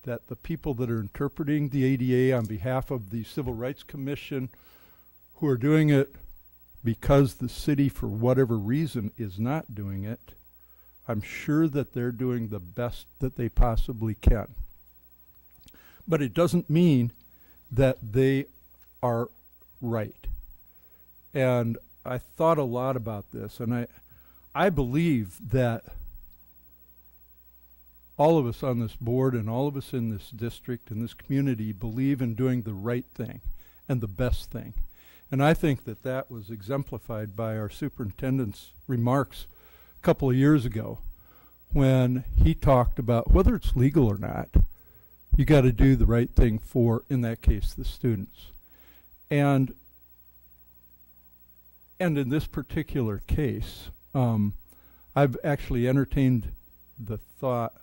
that the people that are interpreting the ADA on behalf of the Civil Rights Commission, who are doing it because the city, for whatever reason, is not doing it, I'm sure that they're doing the best that they possibly can. But it doesn't mean that they are right. And I thought a lot about this, and I believe that all of us on this board and all of us in this district and this community believe in doing the right thing and the best thing. And I think that that was exemplified by our superintendent's remarks a couple of years ago when he talked about whether it's legal or not, you got to do the right thing for, in that case, the students. And in this particular case, I've actually entertained the thought,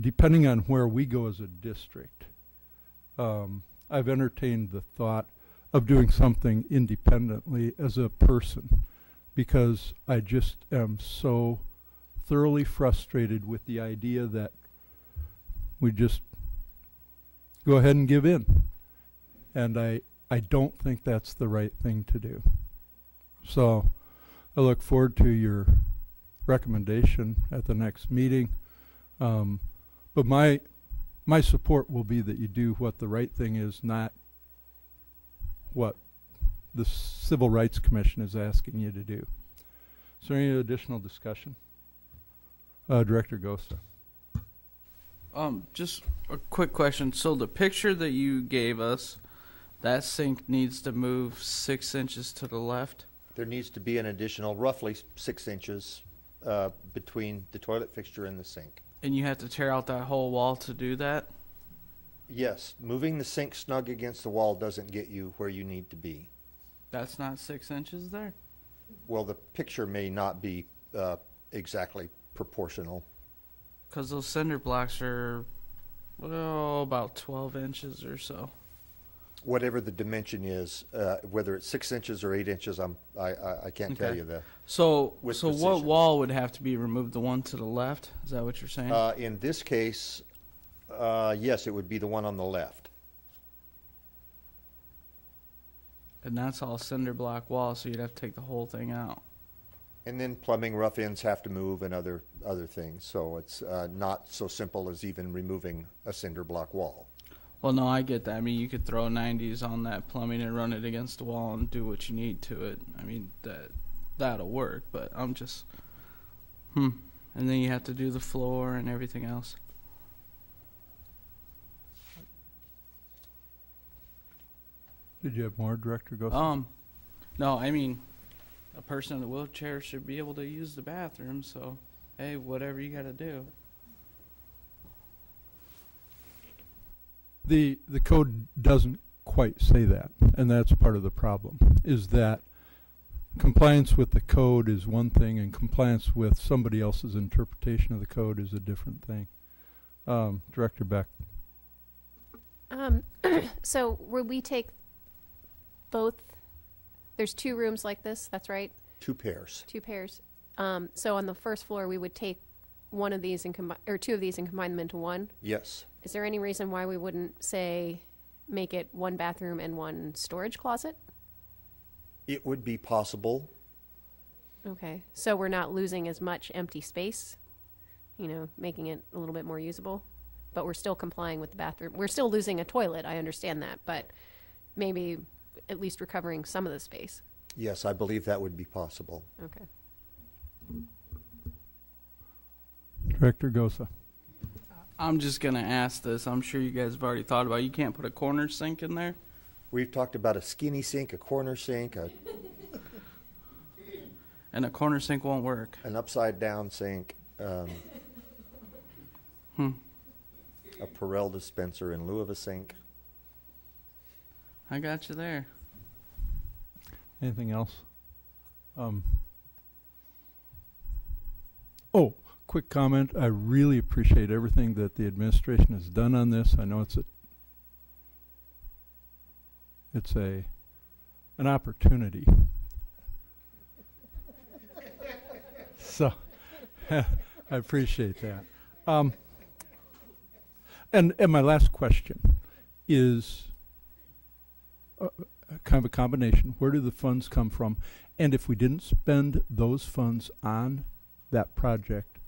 depending on where we go as a district, I've entertained the thought of doing something independently as a person, because I just am so thoroughly frustrated with the idea that we just go ahead and give in. And I don't think that's the right thing to do. So I look forward to your recommendation at the next meeting. But my support will be that you do what the right thing is, not what the Civil Rights Commission is asking you to do. Is there any additional discussion? Director Gosa. Just a quick question. So the picture that you gave us, that sink needs to move 6 inches to the left? There needs to be an additional roughly 6 inches between the toilet fixture and the sink. And you have to tear out that whole wall to do that? Yes, moving the sink snug against the wall doesn't get you where you need to be. That's not 6 inches there? Well, the picture may not be exactly proportional. Because those cinder blocks are, well, about 12 inches or so. whatever the dimension is, whether it's 6 inches or 8 inches. I can't tell Okay. you that. So with what precision. wall would have to be removed? The one to the left? Is that what you're saying? In this case, yes, it would be the one on the left. And that's all cinder block wall, so you'd have to take the whole thing out. And then plumbing rough ends have to move and other things. So it's not so simple as even removing a cinder block wall. Well, no, I get that. I mean, you could throw 90s on that plumbing and run it against the wall and do what you need to it. I mean, that'll work, but I'm just, And then you have to do the floor and everything else. Did you have more, Director Goss? No, I mean, a person in a wheelchair should be able to use the bathroom, so, hey, whatever you gotta do. The code doesn't quite say that, and that's part of the problem, is that compliance with the code is one thing and compliance with somebody else's interpretation of the code is a different thing. Director Beck. So will we take both? There's 2 rooms like this, that's right? 2 pairs. 2 pairs. So on the first floor, we would take one of these and or 2 of these and combine them into one? Yes. Is there any reason why we wouldn't, say, make it 1 bathroom and 1 storage closet? It would be possible. Okay, so we're not losing as much empty space, making it a little bit more usable, but we're still complying with the bathroom. We're still losing a toilet, I understand that, but maybe at least recovering some of the space. Yes, I believe that would be possible. Okay. Director Gosa. I'm just gonna ask this. I'm sure you guys have already thought about it. You can't put a corner sink in there? We've talked about a skinny sink, a corner sink, And a corner sink won't work. an upside down sink, a Perel dispenser in lieu of a sink. I got you there. Anything else? Quick comment. I really appreciate everything that the administration has done on this. I know it's an opportunity. So I appreciate that. And my last question is kind of a combination. Where do the funds come from? And if we didn't spend those funds on that project,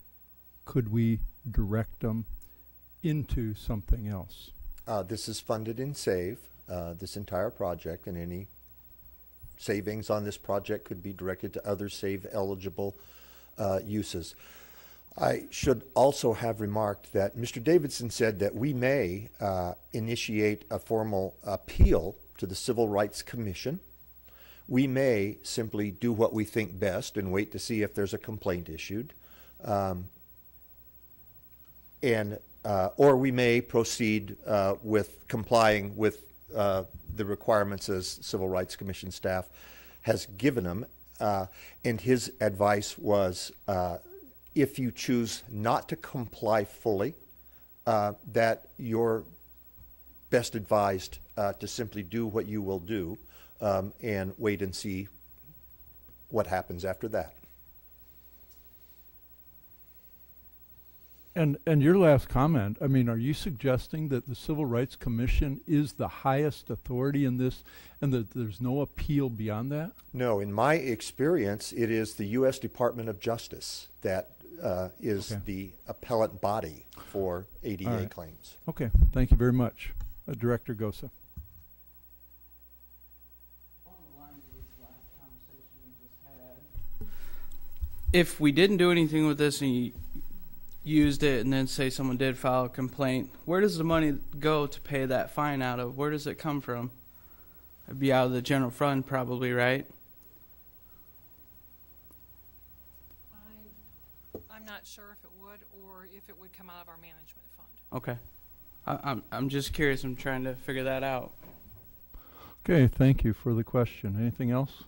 could we direct them into something else? This is funded in SAVE, this entire project, and any savings on this project could be directed to other SAVE eligible uses. I should also have remarked that Mr. Davidson said that we may initiate a formal appeal to the Civil Rights Commission. We may simply do what we think best and wait to see if there's a complaint issued. Or we may proceed with complying with the requirements as Civil Rights Commission staff has given them. And his advice was, if you choose not to comply fully, that you're best advised to simply do what you will do and wait and see what happens after that. And your last comment, I mean, are you suggesting that the Civil Rights Commission is the highest authority in this and that there's no appeal beyond that? No, in my experience, it is the U.S. Department of Justice that is Okay. the appellate body for ADA All right. claims. Okay, thank you very much. Director Gosa. If we didn't do anything with this and you used it and then say someone did file a complaint, where does the money go to pay that fine out of? Where does it come from? It'd be out of the general fund probably, right? I'm not sure if it would or if it would come out of our management fund. Okay. I'm just curious. I'm trying to figure that out. Okay, thank you for the question. Anything else?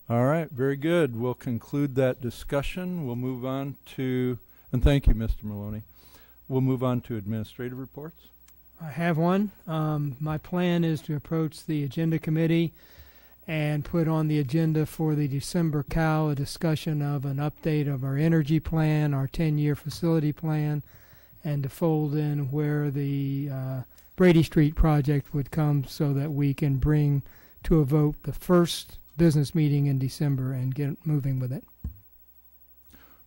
All right, very good. We'll conclude that discussion. We'll move on to, and thank you, Mr. Maloney. We'll move on to administrative reports. I have one. My plan is to approach the agenda committee and put on the agenda for the December COW a discussion of an update of our energy plan, our 10-year facility plan, and to fold in where the Brady Street project would come so that we can bring to a vote the first business meeting in December and get moving with it.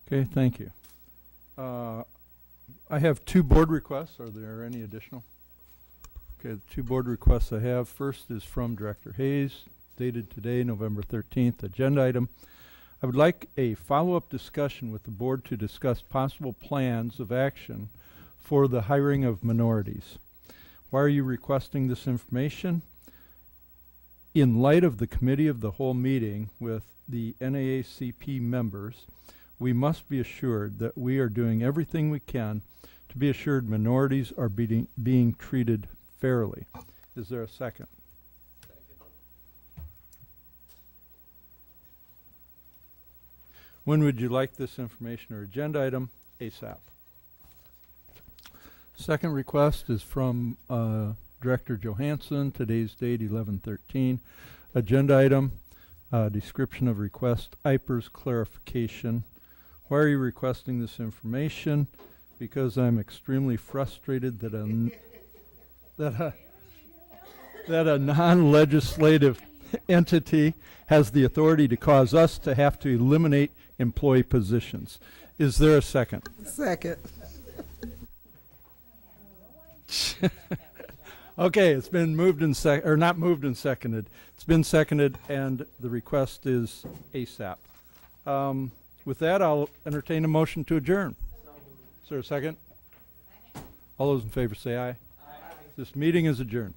Okay, thank you. I have 2 board requests. Are there any additional? Okay, the 2 board requests I have. First is from Director Hayes, dated today, November 13th, agenda item. I would like a follow-up discussion with the board to discuss possible plans of action for the hiring of minorities. Why are you requesting this information? In light of the committee of the whole meeting with the NAACP members, we must be assured that we are doing everything we can to be assured minorities are being treated fairly. Is there a second? When would you like this information or agenda item? ASAP. Second request is from Director Johansson, today's date 11/13. Agenda item, description of request, IPERS clarification. Why are you requesting this information? Because I'm extremely frustrated that a non-legislative entity has the authority to cause us to have to eliminate employee positions. Is there a second? Second. Okay, it's been moved and not moved and seconded. It's been seconded, and the request is ASAP. With that, I'll entertain a motion to adjourn. Is there a second? All those in favor say aye. Aye. This meeting is adjourned.